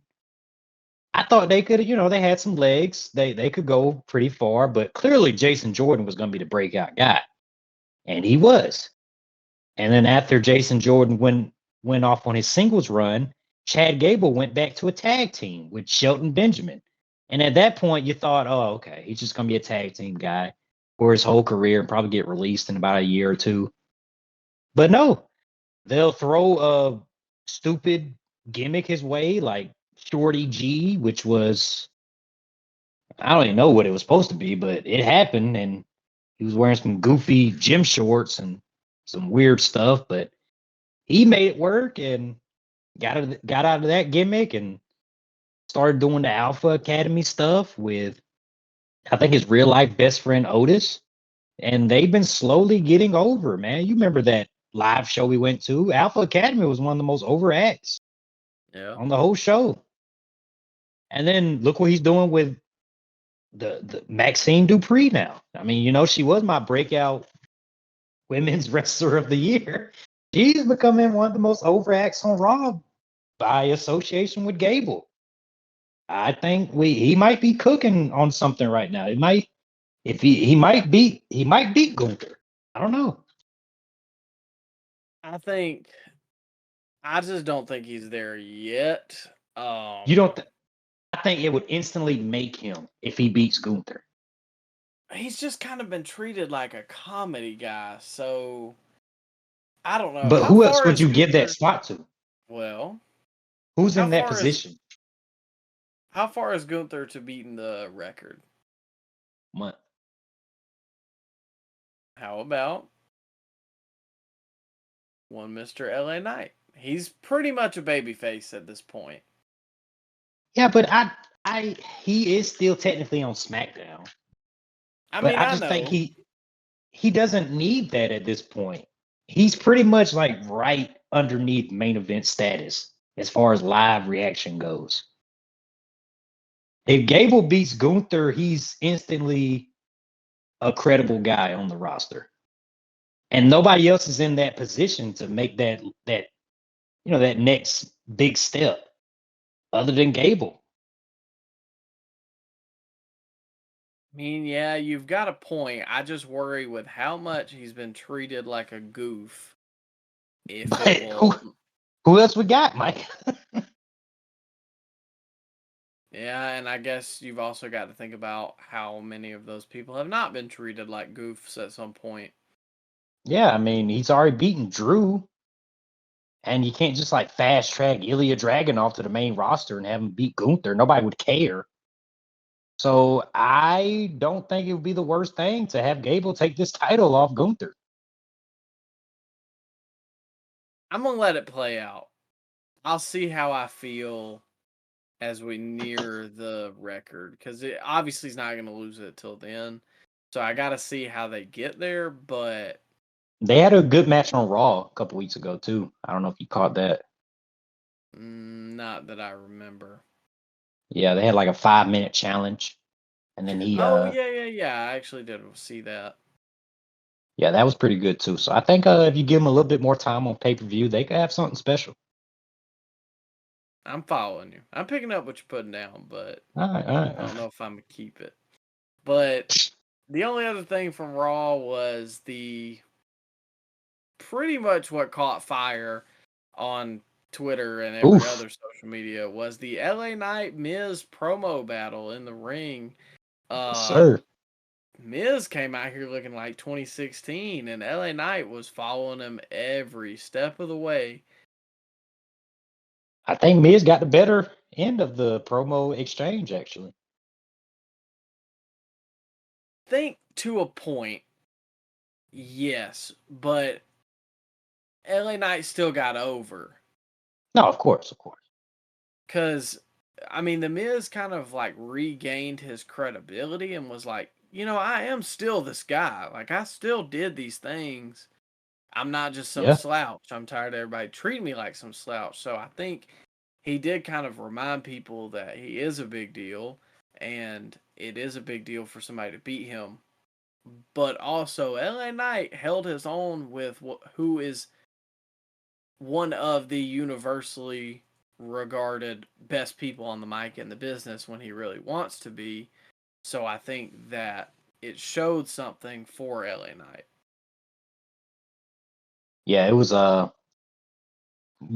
Speaker 2: I thought they could, they had some legs. They could go pretty far, but clearly Jason Jordan was going to be the breakout guy. And he was. And then after Jason Jordan went off on his singles run, Chad Gable went back to a tag team with Shelton Benjamin. And at that point, you thought, oh, okay, he's just going to be a tag team guy for his whole career and probably get released in about a year or two. But no, they'll throw a stupid gimmick his way, like Shorty G, which was, I don't even know what it was supposed to be, but it happened. And he was wearing some goofy gym shorts and some weird stuff, but he made it work and got out of that gimmick and started doing the Alpha Academy stuff with, I think, his real life best friend Otis. And they've been slowly getting over, man. You remember that live show we went to? Alpha Academy was one of the most over acts on the whole show. And then look what he's doing with the Maxine Dupree now. I mean, she was my breakout women's wrestler of the year. She's becoming one of the most overacts on Raw by association with Gable. I think he might be cooking on something right now. It might if he might beat Gunther. I don't know.
Speaker 1: I just don't think he's there yet.
Speaker 2: You don't. I think it would instantly make him if he beats Gunther.
Speaker 1: He's just kind of been treated like a comedy guy, so I don't know.
Speaker 2: But who else would you give that spot to?
Speaker 1: Well,
Speaker 2: who's in that position?
Speaker 1: How far is Gunther to beating the record?
Speaker 2: What?
Speaker 1: How about one Mr. LA Knight? He's pretty much a babyface at this point.
Speaker 2: Yeah, but he is still technically on SmackDown. I just think he doesn't need that at this point. He's pretty much like right underneath main event status as far as live reaction goes. If Gable beats Gunther, he's instantly a credible guy on the roster. And nobody else is in that position to make that next big step other than Gable.
Speaker 1: I mean, yeah, you've got a point. I just worry with how much he's been treated like a goof.
Speaker 2: Who else we got, Mike?
Speaker 1: Yeah, and I guess you've also got to think about how many of those people have not been treated like goofs at some point.
Speaker 2: Yeah, I mean, he's already beaten Drew. And you can't just like fast track Ilya Dragunov to the main roster and have him beat Gunther. Nobody would care. So I don't think it would be the worst thing to have Gable take this title off Gunther.
Speaker 1: I'm going to let it play out. I'll see how I feel as we near the record, because it obviously is not going to lose it till then. So I got to see how they get there, but
Speaker 2: they had a good match on Raw a couple weeks ago too. I don't know if you caught that.
Speaker 1: Not that I remember.
Speaker 2: Yeah, they had like a 5-minute challenge, and then he.
Speaker 1: Oh yeah. I actually did see that.
Speaker 2: Yeah, that was pretty good too. So I think if you give them a little bit more time on pay-per-view, they could have something special.
Speaker 1: I'm following you. I'm picking up what you're putting down, but
Speaker 2: all right.
Speaker 1: I don't know if I'm going to keep it. But the only other thing from Raw was pretty much what caught fire on Twitter and every other social media was the LA Knight Miz promo battle in the ring.
Speaker 2: Sir.
Speaker 1: Miz came out here looking like 2016, and LA Knight was following him every step of the way.
Speaker 2: I think Miz got the better end of the promo exchange, actually.
Speaker 1: I think to a point, yes, but LA Knight still got over.
Speaker 2: No, of course.
Speaker 1: Because, I mean, The Miz kind of like regained his credibility and was like, I am still this guy. Like, I still did these things. I'm not just some slouch. I'm tired of everybody treating me like some slouch. So I think he did kind of remind people that he is a big deal, and it is a big deal for somebody to beat him. But also, LA Knight held his own with who is one of the universally regarded best people on the mic in the business when he really wants to be. So I think that it showed something for LA Knight.
Speaker 2: Yeah, it was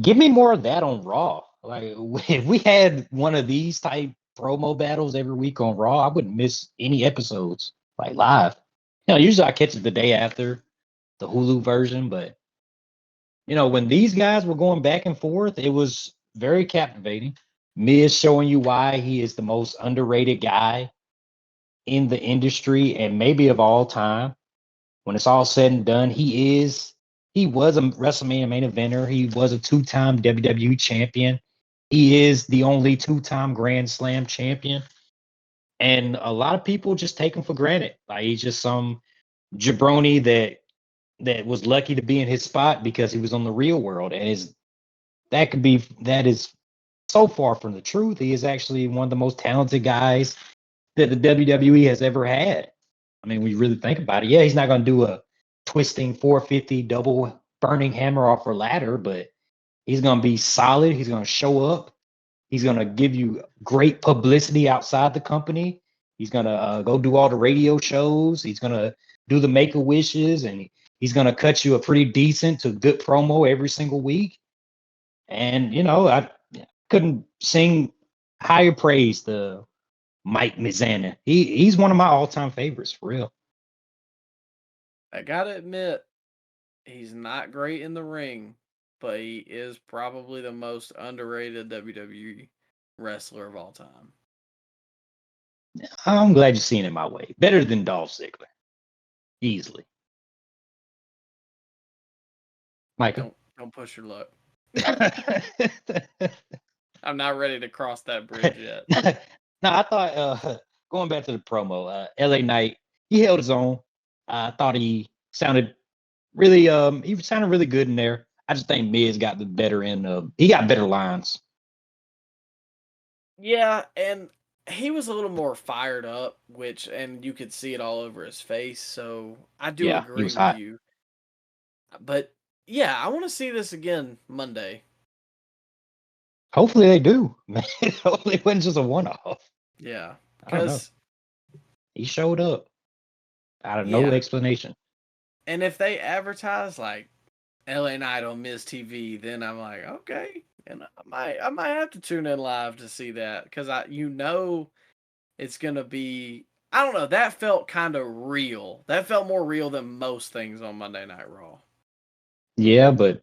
Speaker 2: give me more of that on Raw. Like if we had one of these type promo battles every week on Raw, I wouldn't miss any episodes like live. Usually I catch it the day after the Hulu version, but when these guys were going back and forth, it was very captivating. Miz showing you why he is the most underrated guy in the industry and maybe of all time. When it's all said and done, he was a WrestleMania main eventer. He was a 2-time WWE champion. He is the only 2-time Grand Slam champion. And a lot of people just take him for granted. Like he's just some jabroni that was lucky to be in his spot because he was on the Real World. And that is so far from the truth. He is actually one of the most talented guys that the WWE has ever had. I mean, when you really think about it, yeah, he's not going to do a twisting 450 double burning hammer off a ladder, but he's going to be solid. He's going to show up. He's going to give you great publicity outside the company. He's going to go do all the radio shows. He's going to do the Make-A-Wishes, and he's going to cut you a pretty decent to good promo every single week. And, I couldn't sing higher praise to Mike Mizanin. He's one of my all-time favorites, for real.
Speaker 1: I got to admit, he's not great in the ring, but he is probably the most underrated WWE wrestler of all time.
Speaker 2: I'm glad you've seen it my way. Better than Dolph Ziggler. Easily. Micah?
Speaker 1: Don't push your luck. I'm not ready to cross that bridge yet.
Speaker 2: No, I thought, going back to the promo, LA Knight, he held his own. I thought he sounded really good in there. I just think Miz got the better end of. He got better lines.
Speaker 1: Yeah, and he was a little more fired up, and you could see it all over his face. So I do agree with you. But yeah, I want to see this again Monday.
Speaker 2: Hopefully they do. Hopefully it wasn't just a one-off.
Speaker 1: Yeah,
Speaker 2: because he showed up out of no explanation.
Speaker 1: And if they advertise like LA Knight on Miz TV, then I'm like, okay, and I might have to tune in live to see that because it's gonna be. I don't know. That felt kind of real. That felt more real than most things on Monday Night Raw.
Speaker 2: Yeah, but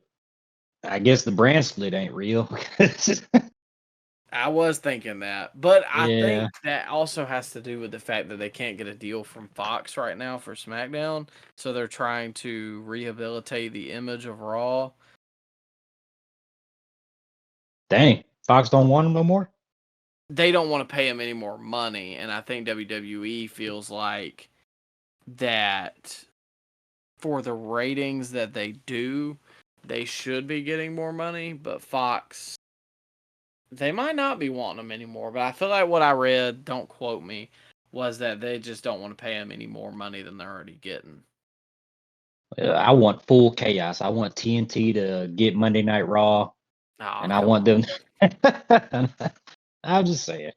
Speaker 2: I guess the brand split ain't real.
Speaker 1: I was thinking that, but I think that also has to do with the fact that they can't get a deal from Fox right now for SmackDown, so they're trying to rehabilitate the image of Raw.
Speaker 2: Dang, Fox don't want him no more?
Speaker 1: They don't want to pay him any more money, and I think WWE feels like that for the ratings that they do, they should be getting more money, but Fox, they might not be wanting him anymore, but I feel like what I read, don't quote me, was that they just don't want to pay him any more money than they're already getting.
Speaker 2: I want full chaos. I want TNT to get Monday Night Raw, and I want them. I'm just saying.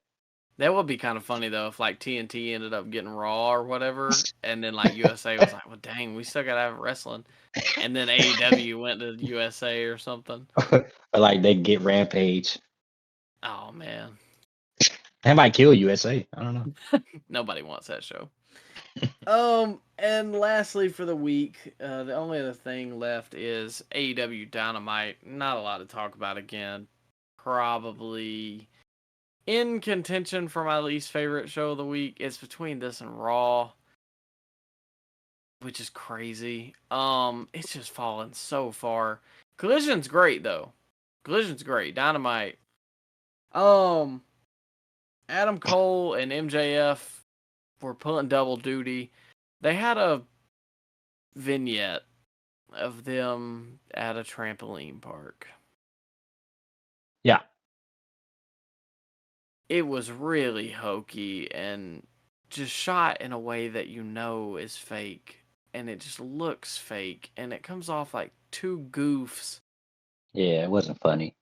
Speaker 1: That would be kind of funny though if like TNT ended up getting Raw or whatever, and then like USA was like, "Well, dang, we still gotta have wrestling," and then AEW went to USA or something.
Speaker 2: Or like they get Rampage.
Speaker 1: Oh man,
Speaker 2: that might kill USA. I don't know.
Speaker 1: Nobody wants that show. And lastly for the week, the only other thing left is AEW Dynamite. Not a lot to talk about again. Probably in contention for my least favorite show of the week. It's between this and Raw, which is crazy. It's just fallen so far. Collision's great though. Collision's great. Dynamite. Adam Cole and MJF were pulling double duty. They had a vignette of them at a trampoline park.
Speaker 2: Yeah.
Speaker 1: It was really hokey and just shot in a way that is fake. And it just looks fake. And it comes off like two goofs.
Speaker 2: Yeah, it wasn't funny.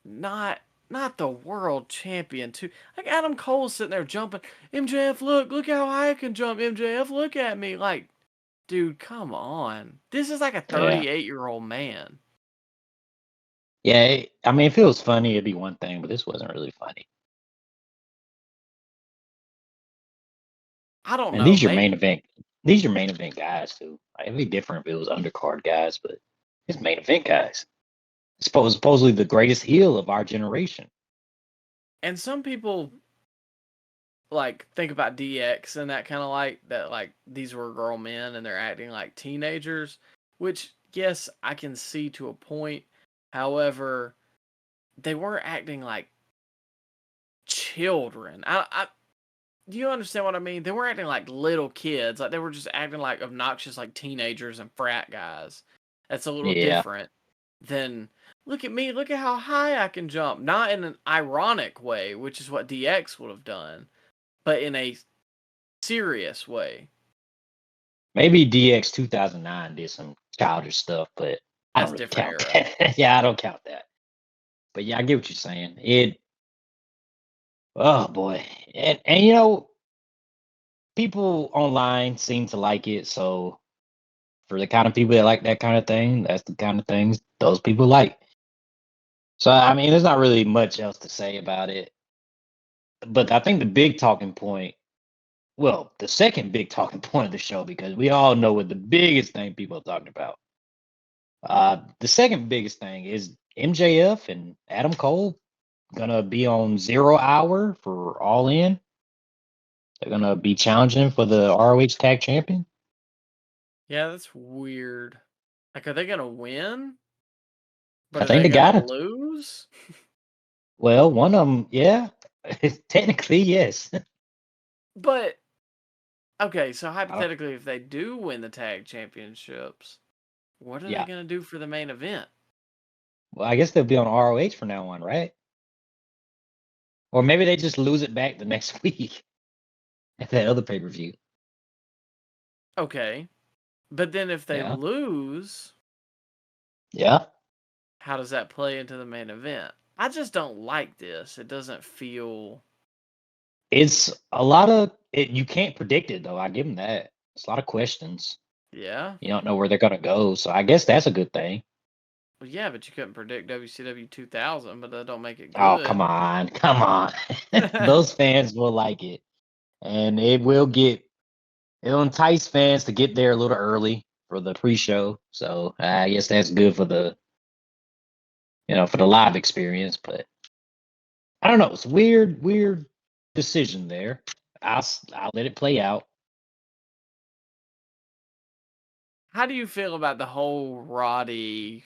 Speaker 1: Not the world champion too. Like Adam Cole sitting there jumping. MJF, look how high I can jump. MJF, look at me. Like, dude, come on. This is like a 38-year-old man.
Speaker 2: Yeah, I mean, if it was funny, it'd be one thing, but this wasn't really funny.
Speaker 1: I don't know.
Speaker 2: These are main event. These are main event guys too. Like, it'd be different if it was undercard guys, but it's main event guys. Supposedly the greatest heel of our generation.
Speaker 1: And some people like think about DX and that kind of like these were grown men and they're acting like teenagers, which yes, I can see to a point. However, they weren't acting like children. Do you understand what I mean? They weren't acting like little kids. Like they were just acting like obnoxious like teenagers and frat guys. That's a little different than look at me, look at how high I can jump. Not in an ironic way, which is what DX would have done, but in a serious way.
Speaker 2: Maybe DX 2009 did some childish stuff, but I
Speaker 1: That's
Speaker 2: don't really
Speaker 1: different
Speaker 2: count
Speaker 1: era.
Speaker 2: that. Yeah, I don't count that. But yeah, I get what you're saying. Oh boy, and people online seem to like it. So for the kind of people that like that kind of thing, that's the kind of things those people like. So I mean, there's not really much else to say about it. But I think the big talking point, well, the second big talking point of the show, because we all know what the biggest thing people are talking about. The second biggest thing is MJF and Adam Cole gonna be on 0 hour for All In. They're gonna be challenging for the ROH Tag Champion.
Speaker 1: Yeah, that's weird. Like, are they gonna win? But
Speaker 2: I
Speaker 1: are
Speaker 2: think
Speaker 1: they
Speaker 2: they got
Speaker 1: gonna
Speaker 2: it.
Speaker 1: lose?
Speaker 2: Well, one of them, yeah, technically yes.
Speaker 1: But okay, so
Speaker 2: Uh,
Speaker 1: hypothetically, if they do win the tag championships, what are they
Speaker 2: yeah.
Speaker 1: gonna do for the main event?
Speaker 2: Well, I guess they'll be on ROH from now on, right? Or maybe they just lose it back the next week at that other pay per view.
Speaker 1: Okay, but then if they
Speaker 2: Yeah.
Speaker 1: lose,
Speaker 2: Yeah.
Speaker 1: how does that play into the main event? I just don't like this. It doesn't feel.
Speaker 2: It's a lot of it. You can't predict it though. I give them that. It's a lot of questions.
Speaker 1: Yeah.
Speaker 2: You don't know where they're gonna go. So I guess that's a good thing.
Speaker 1: Well, yeah, but you couldn't predict WCW 2000, but that don't make it
Speaker 2: Oh, come
Speaker 1: good.
Speaker 2: on. Come on. Those fans will like it. And it'll entice fans to get there a little early for the pre-show. So I guess that's good for the live experience. But I don't know. It's weird decision there. I'll let it play out.
Speaker 1: How do you feel about the whole Roddy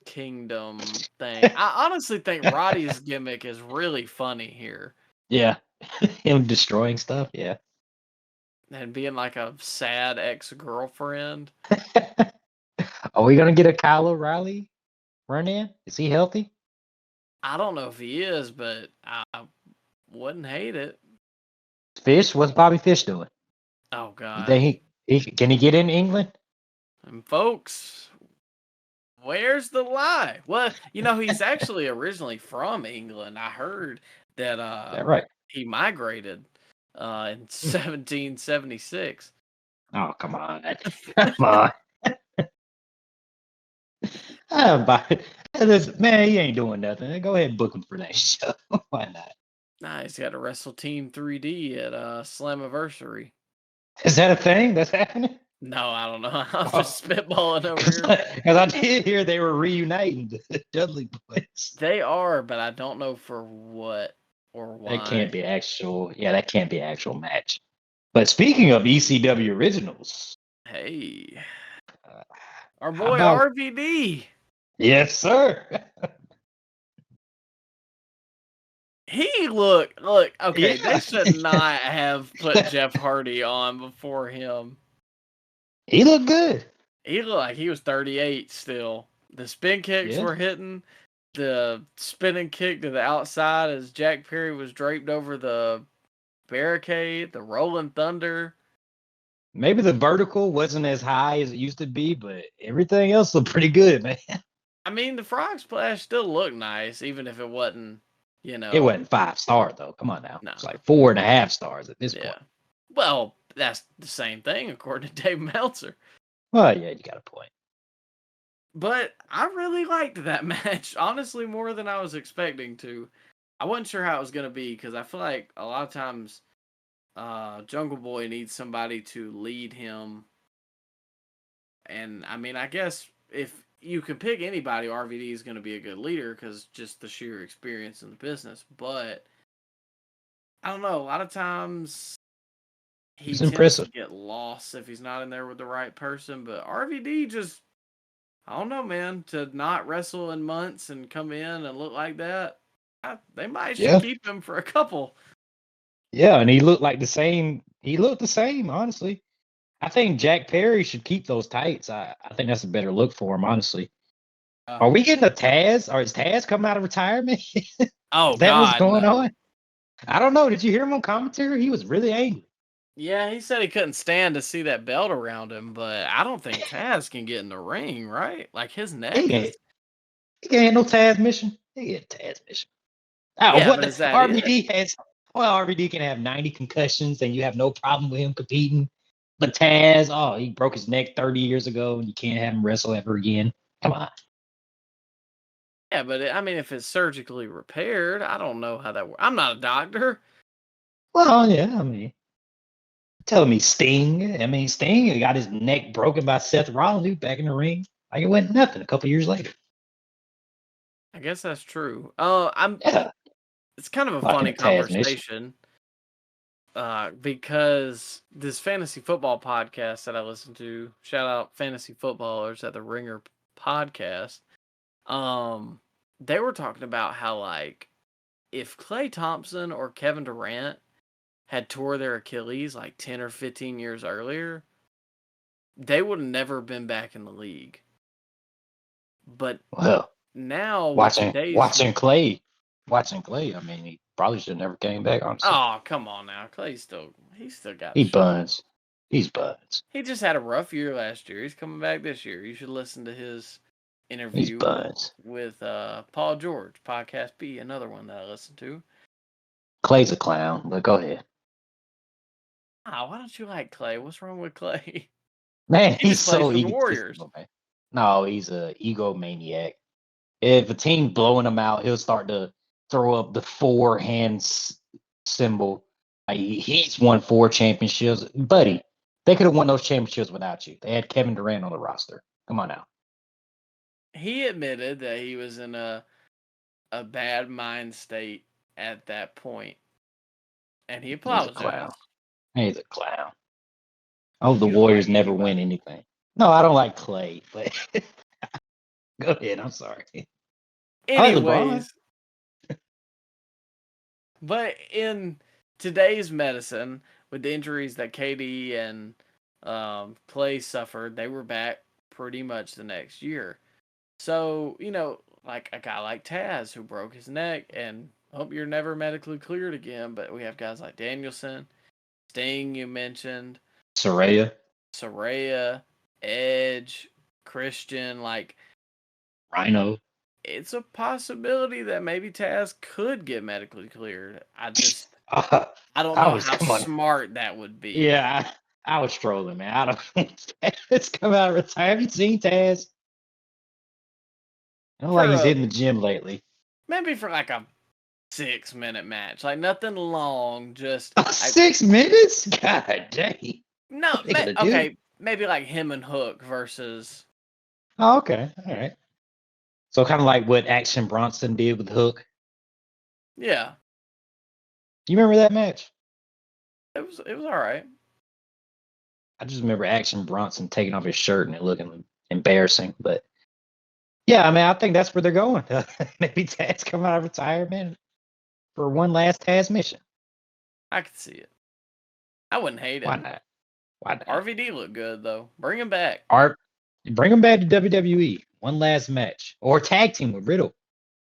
Speaker 1: Kingdom thing? I honestly think Roddy's gimmick is really funny here.
Speaker 2: Yeah. Him destroying stuff. Yeah.
Speaker 1: And being like a sad ex-girlfriend.
Speaker 2: Are we gonna get a Kyle O'Reilly run in? Is he healthy?
Speaker 1: I don't know if he is, but I wouldn't hate it.
Speaker 2: Fish? What's Bobby Fish doing?
Speaker 1: Oh
Speaker 2: You
Speaker 1: God.
Speaker 2: think he can he get in England?
Speaker 1: And folks, where's the lie? Well, he's actually originally from England. I heard that
Speaker 2: Is that right?
Speaker 1: he migrated in 1776.
Speaker 2: Oh, come on. Come on. Listen, man, he ain't doing nothing. Go ahead and book him for that show. Why not?
Speaker 1: Nah, he's got to wrestle Team 3D at Slammiversary.
Speaker 2: Is that a thing that's happening?
Speaker 1: No, I don't know. I'm just spitballing over
Speaker 2: Because
Speaker 1: here.
Speaker 2: I did hear they were reuniting the Dudley boys.
Speaker 1: They are, but I don't know for what or why.
Speaker 2: That can't be actual. Yeah, that can't be actual match. But speaking of ECW originals,
Speaker 1: Hey,
Speaker 2: uh,
Speaker 1: our
Speaker 2: how
Speaker 1: boy
Speaker 2: about
Speaker 1: RVD.
Speaker 2: yes, sir?
Speaker 1: He look. Okay,
Speaker 2: Yeah.
Speaker 1: they should not have put Jeff Hardy on before him.
Speaker 2: He looked good.
Speaker 1: He looked like he was 38 still. The spin kicks
Speaker 2: Yeah.
Speaker 1: were hitting. The spinning kick to the outside as Jack Perry was draped over the barricade. The Rolling Thunder.
Speaker 2: Maybe the vertical wasn't as high as it used to be, but everything else looked pretty good, man.
Speaker 1: I mean, the frog splash still looked nice, even if it wasn't,
Speaker 2: It wasn't 5-star though. Come on now.
Speaker 1: No.
Speaker 2: It's like 4.5 stars at this
Speaker 1: Yeah.
Speaker 2: point.
Speaker 1: Well, that's the same thing according to Dave Meltzer.
Speaker 2: Well, yeah, you got a point.
Speaker 1: But I really liked that match, honestly, more than I was expecting to. I wasn't sure how it was going to be because I feel like a lot of times Jungle Boy needs somebody to lead him. And I mean, I guess if you can pick anybody, RVD is going to be a good leader because just the sheer experience in the business. But I don't know, a lot of times he
Speaker 2: It's
Speaker 1: tends
Speaker 2: impressive.
Speaker 1: to get lost if he's not in there with the right person. But RVD just, I don't know, man, to not wrestle in months and come in and look like that, they might should keep him for a couple.
Speaker 2: Yeah, and he looked like the same. He looked the same, honestly. I think Jack Perry should keep those tights. I think that's a better look for him, honestly. Are we getting a Taz? Or is Taz coming out of retirement?
Speaker 1: Oh,
Speaker 2: Is that what's
Speaker 1: God,
Speaker 2: going
Speaker 1: no.
Speaker 2: on? I don't know. Did you hear him on commentary? He was really angry.
Speaker 1: Yeah, he said he couldn't stand to see that belt around him, but I don't think Taz can get in the ring, right? Like his
Speaker 2: He
Speaker 1: neck is.
Speaker 2: ain't, he ain't no Taz mission. He get Taz mission.
Speaker 1: Yeah,
Speaker 2: What
Speaker 1: but
Speaker 2: the
Speaker 1: is that it?
Speaker 2: RVD has? Well, RVD can have 90 concussions, and you have no problem with him competing. But Taz, oh, he broke his neck 30 years ago, and you can't have him wrestle ever again. Come on.
Speaker 1: Yeah, but I mean, if it's surgically repaired, I don't know how that works. I'm not a doctor.
Speaker 2: Well, yeah, I mean, telling me Sting. I mean, Sting got his neck broken by Seth Rollins back in the ring. Like it went nothing a couple years later.
Speaker 1: I guess that's true.
Speaker 2: Yeah,
Speaker 1: It's kind of a
Speaker 2: like in
Speaker 1: funny
Speaker 2: a Taz mission.
Speaker 1: conversation. Because this fantasy football podcast that I listen to, shout out fantasy footballers at the Ringer podcast. They were talking about how like if Klay Thompson or Kevin Durant had tore their Achilles like 10 or 15 years earlier, they would have never been back in the league. But
Speaker 2: Well,
Speaker 1: now with
Speaker 2: watching
Speaker 1: today's
Speaker 2: watching Clay, watching Clay. I mean, he probably should have never came back. Honestly,
Speaker 1: oh come on now, he's still got
Speaker 2: he
Speaker 1: shit.
Speaker 2: buns. He's buns.
Speaker 1: He just had a rough year last year. He's coming back this year. You should listen to his
Speaker 2: He's
Speaker 1: interview
Speaker 2: buns.
Speaker 1: with Paul George, Podcast B, another one that I listen to.
Speaker 2: Clay's a clown, but go ahead.
Speaker 1: Why don't you like Clay? What's wrong with Clay?
Speaker 2: Man,
Speaker 1: He
Speaker 2: he's
Speaker 1: just plays
Speaker 2: so
Speaker 1: for the Warriors.
Speaker 2: egotistical, man. No, he's a egomaniac. If a team blowing him out, he'll start to throw up the four hands symbol. Like, he's won 4 championships, buddy. They could have won those championships without you. They had Kevin Durant on the roster. Come on now.
Speaker 1: He admitted that he was in a bad mind state at that point, and he
Speaker 2: He's a clown.
Speaker 1: apologized.
Speaker 2: He's a clown. Oh, the
Speaker 1: You don't
Speaker 2: Warriors
Speaker 1: like
Speaker 2: never win
Speaker 1: anybody.
Speaker 2: anything. No, I don't like Clay, but go ahead. I'm sorry. I like LeBron.
Speaker 1: Anyways, but in today's medicine, with the injuries that KD and Clay suffered, they were back pretty much the next year. So, like a guy like Taz who broke his neck and hope you're never medically cleared again. But we have guys like Danielson, Sting, you mentioned, Saraya, Edge, Christian. Like,
Speaker 2: Rhino.
Speaker 1: it's a possibility that maybe Taz could get medically cleared. I don't
Speaker 2: I
Speaker 1: know
Speaker 2: was
Speaker 1: how
Speaker 2: come on.
Speaker 1: smart that would be.
Speaker 2: Yeah, I was trolling, man. I don't. Let's come out of retire. Have you seen Taz? I don't like he's hitting the gym lately.
Speaker 1: Maybe for like a 6-minute match, like nothing long, just
Speaker 2: 6 minutes? God dang.
Speaker 1: no.
Speaker 2: What they gonna do?
Speaker 1: Okay, maybe like him and Hook versus.
Speaker 2: Oh, okay. All right. So kind of like what Action Bronson did with Hook.
Speaker 1: Yeah,
Speaker 2: Do you remember that match?
Speaker 1: it was all right.
Speaker 2: I just remember Action Bronson taking off his shirt and it looking embarrassing. But yeah, I mean, I think that's where they're going. Maybe Taz come out of retirement for one last Taz mission.
Speaker 1: I could see it. I wouldn't hate it.
Speaker 2: Why not? Why not?
Speaker 1: RVD looked good though. Bring him back.
Speaker 2: Bring him back to WWE. One last match. Or tag team with Riddle.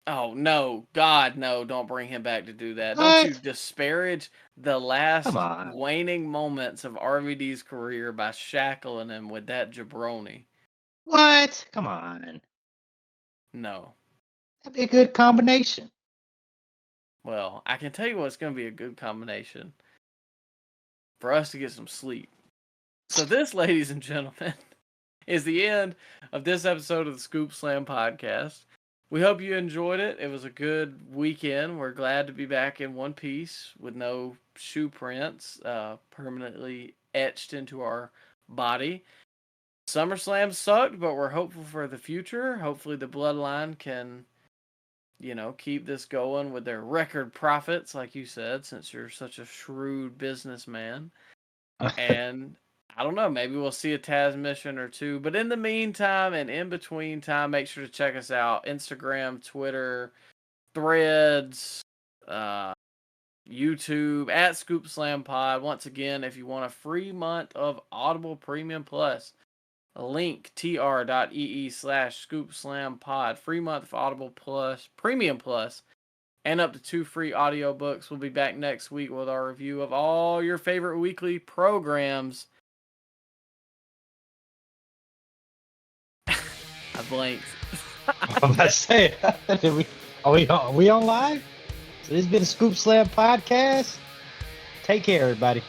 Speaker 1: Oh no, God no! Don't bring him back to do that.
Speaker 2: What?
Speaker 1: Don't you disparage the last
Speaker 2: Come on.
Speaker 1: waning moments of RVD's career by shackling him with that jabroni.
Speaker 2: What? Come on.
Speaker 1: No.
Speaker 2: That'd be a good combination.
Speaker 1: Well, I can tell you what's going to be a good combination for us to get some sleep. So this, ladies and gentlemen, is the end of this episode of the Scoop Slam podcast. We hope you enjoyed it. It was a good weekend. We're glad to be back in one piece with no shoe prints permanently etched into our body. SummerSlam sucked, but we're hopeful for the future. Hopefully the Bloodline can, keep this going with their record profits, like you said, since you're such a shrewd businessman. And I don't know, maybe we'll see a Taz mission or two. But in the meantime and in between time, make sure to check us out. Instagram, Twitter, Threads, YouTube, at Scoop Slam Pod. Once again, if you want a free month of Audible Premium Plus, linktr.ee/Scoop Slam Pod. Free month of Audible Plus, Premium Plus, and up to 2 free audiobooks. We'll be back next week with our review of all your favorite weekly programs. I blanked.
Speaker 2: I'm about to say, are we on live? So this has been a Scoop Slam podcast. Take care, everybody.